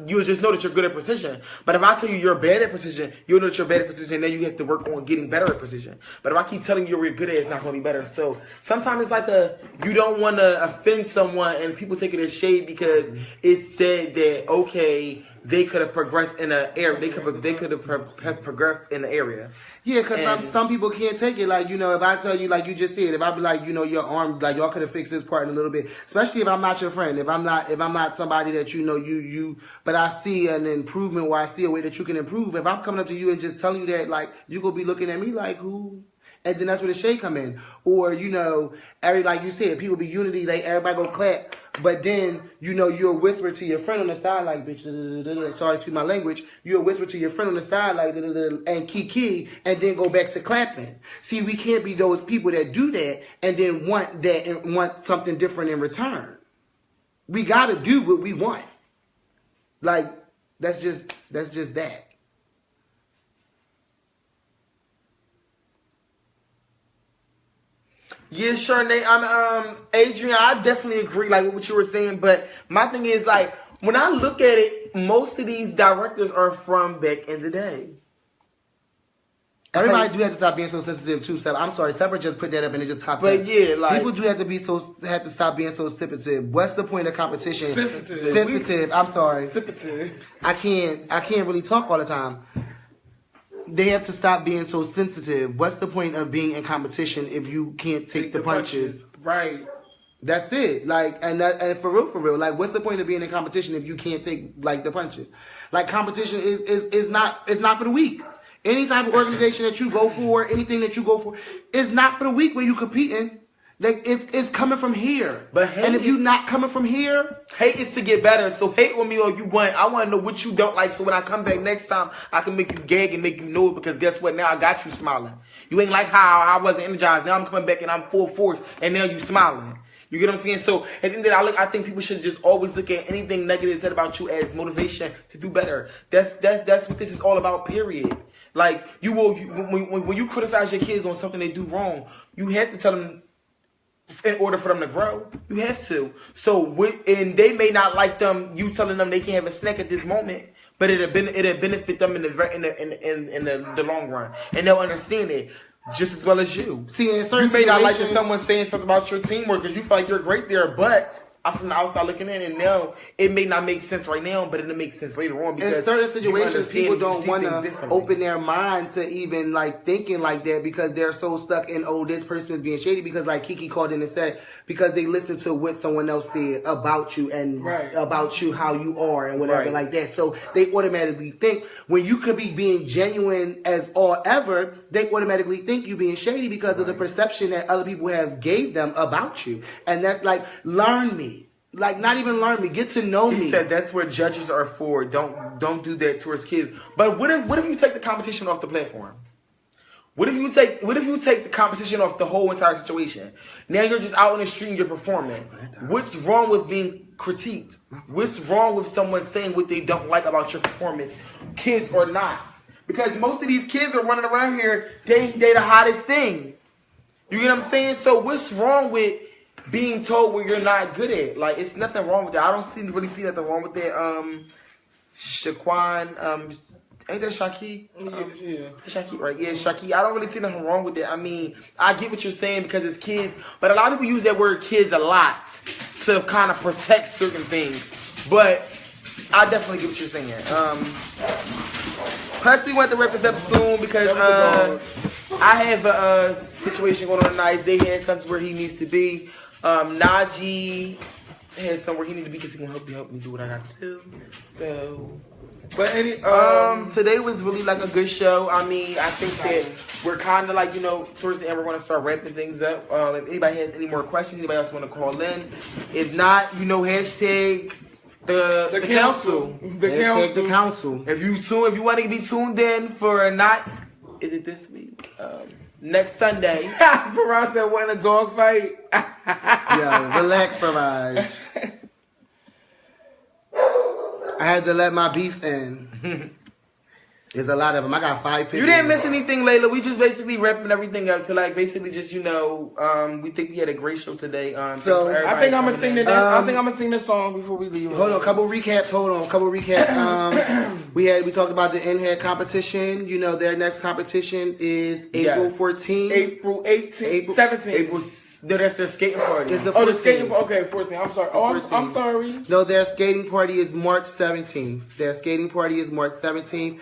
C: You'll just know that you're good at precision. But if I tell you you're bad at precision, you'll know that you're bad at precision, and then you have to work on getting better at precision. But if I keep telling you you're good at it, it's not going to be better. So sometimes it's like you don't want to offend someone, and people take it as shade because it's said that, okay, they could have progressed in an area. They could have progressed in the area.
B: Yeah, because some people can't take it. Like, if I tell you, like you just said, if I be like, your arm, like y'all could have fixed this part in a little bit. Especially if I'm not your friend. If I'm not somebody that but I see an improvement, or I see a way that you can improve. If I'm coming up to you and just telling you that, like, you gonna be looking at me like, who? And then that's where the shade come in. Or, like you said, people be unity, like everybody go clap. But then, you'll whisper to your friend on the side like, bitch, sorry, excuse my language. You'll whisper to your friend on the side like, and kiki, and then go back to clapping. See, we can't be those people that do that and then want that and want something different in return. We gotta do what we want. Like, that's just that.
C: Yeah, sure, Nate. I'm Adrian. I definitely agree, like, with what you were saying. But my thing is, like, when I look at it, most of these directors are from back in the day.
B: Everybody do have to stop being so sensitive too. I'm sorry, Separate just put that up and it just popped
C: but
B: up.
C: yeah, like
B: people do have to stop being so sensitive. What's the point of competition?
A: Sensitive.
B: I'm sorry.
A: Sensitive.
B: I can't really talk all the time. They have to stop being so sensitive. What's the point of being in competition if you can't take the punches?
A: Right.
B: That's it. Like, and for real. Like, what's the point of being in competition if you can't take like the punches? Like, competition is not for the weak. Any type of organization that you go for, anything that you go for, is not for the weak when you competing. Like, it's coming from here. And if you're not coming from here,
C: hate is to get better. So hate on me all you want. I want to know what you don't like. So when I come back next time, I can make you gag and make you know it. Because guess what? Now I got you smiling. You ain't like how I wasn't energized. Now I'm coming back and I'm full force. And now you smiling. You get what I'm saying? So at the end of the day, I think people should just always look at anything negative said about you as motivation to do better. That's what this is all about. Period. Like when you criticize your kids on something they do wrong, you have to tell them. In order for them to grow, you have to. So, and they may not like you telling them they can't have a snack at this moment, but it'll benefit them in the long run, and they'll understand it just as well as you.
B: See, in certain
C: you may not like
B: situations,
C: someone saying something about your teamwork because you feel like you're great there, but I'm from the outside looking in, and now it may not make sense right now, but it'll make sense later on. Because
B: in certain situations, people don't want to open their mind to even like thinking like that because they're so stuck in, oh, this person is being shady. Because like Kiki called in and said, because they listen to what someone else said about you and about you, how you are and whatever like that. So they automatically think when you could be being genuine as all ever, they automatically think you being shady because of the perception that other people have gave them about you. And that's like, learn me. Like, not even learn me, get to know me.
C: He said that's what judges are for. Don't do that towards kids. But what if you take the competition off the platform? What if you take the competition off the whole entire situation? Now you're just out in the street and you're performing. What's wrong with being critiqued? What's wrong with someone saying what they don't like about your performance, kids or not? Because most of these kids are running around here, they the hottest thing. You get what I'm saying? So what's wrong with being told what you're not good at? Like, it's nothing wrong with that. I don't really see nothing wrong with that. Shaquan, ain't that Shaqui?
A: Yeah.
C: Shaqui, right? Yeah, Shaqui. I don't really see nothing wrong with that. I mean, I get what you're saying because it's kids, but a lot of people use that word kids a lot to kind of protect certain things. But I definitely get what you're saying. Plus, we want to wrap this up soon because I have a situation going on tonight. They had something where he needs to be. NAJEE has somewhere he needs to be because he's going to help me do what I got to do. So,
A: but
C: today was really like a good show. I mean, I think that we're kind of like, towards the end, we're going to start wrapping things up. If anybody has any more questions, anybody else want to call in. If not, hashtag the council.
B: The council.
C: If you want to be tuned in for is it this week? Next Sunday.
A: Faraj said, "Want a dog fight?"
B: Yeah, relax, Faraj. I had to let my beast in. There's a lot of them. I got 5 pictures.
C: You didn't miss anything, Layla. We just basically wrapping everything up. So, like, basically just, we think we had a great show today.
A: So, I think I'm going to sing the song before we leave.
B: Hold on, couple recaps. We talked about the ENHET competition. Their next competition is April 14th.
A: April 18th. 17th.
C: No, that's their skating party.
B: It's the
A: 14th. The skating party. Okay, 14th. I'm sorry. I'm sorry.
B: No, their skating party is March 17th.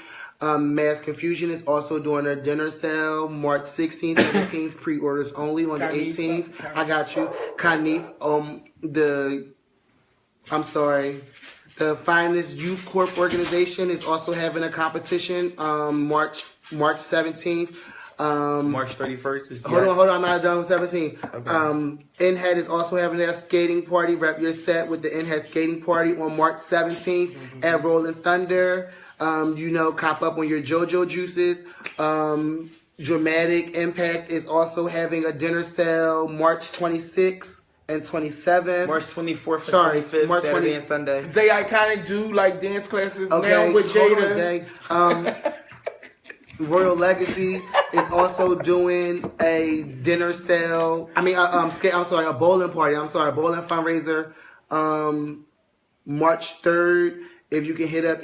B: Mass Confusion is also doing their dinner sale March 16th, 17th, pre-orders only on the 18th. I got you. Kanif, the Finest Youth Corp organization is also having a competition March 17th.
C: March 31st is
B: Hold on, I'm not done with 17th. Okay. ENHET is also having their skating party. Rep your set with the ENHET skating party on March 17th at Rolling Thunder. Cop up on your JoJo juices. Dramatic Impact is also having a dinner sale March 26th and 27th.
C: March 24th and 25th, March Saturday and Sunday.
A: Zay Iconic do like dance classes now with Jada.
B: Royal Legacy is also doing a dinner sale. A bowling party. A bowling fundraiser. March 3rd. If you can hit up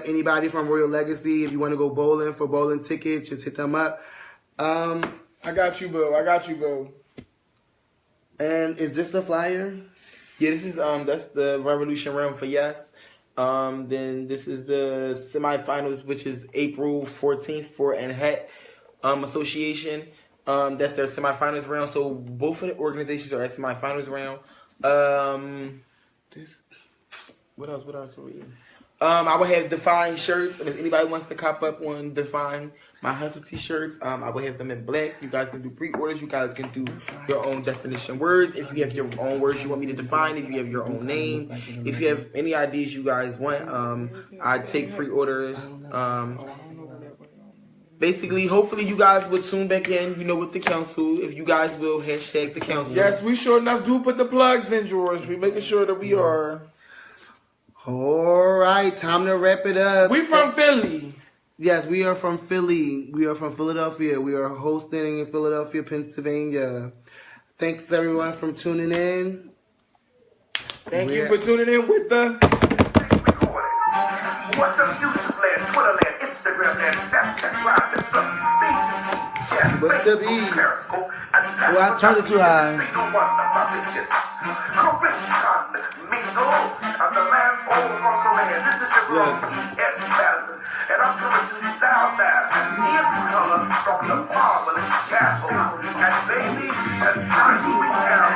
B: anybody from Royal Legacy. If you want to go bowling for bowling tickets, just hit them up.
A: I got you, boo. I got you, boo.
B: And is this the flyer?
C: Yeah, this is that's the Revolution round for yes. Then this is the semifinals, which is April 14th for NHET Association. That's their semifinals round. So both of the organizations are at semifinals round. What else are we in? I will have Define shirts. If anybody wants to cop up on Define my hustle t-shirts, I will have them in black. You guys can do pre-orders. You guys can do your own definition words. If you have your own words you want me to define, if you have your own name, if you have any ideas you guys want, I take pre-orders. Basically, hopefully you guys will tune back in, with the council. If you guys will hashtag the council.
A: Yes, we sure enough do put the plugs in, George. We making sure that we are.
B: All right, time to wrap it up.
A: We from Philly.
B: Yes, we are from Philly. We are from Philadelphia. We are hosting in Philadelphia, Pennsylvania. Thanks everyone for tuning in.
A: Thank you for tuning in with the
F: What's up, YouTube land, Twitter land, Instagram land, Snapchat live and stuff. BBC, chat,
B: What's the
F: Facebook,
B: beat?
F: Periscope, and
B: Well, I turned it too high.
F: single one of my bitches. Corruption, mingle, and the man all across the land. This is your girl, T.S. Madison, and I'm coming to you down there. In color from the marvelous chapel, and baby, and first we have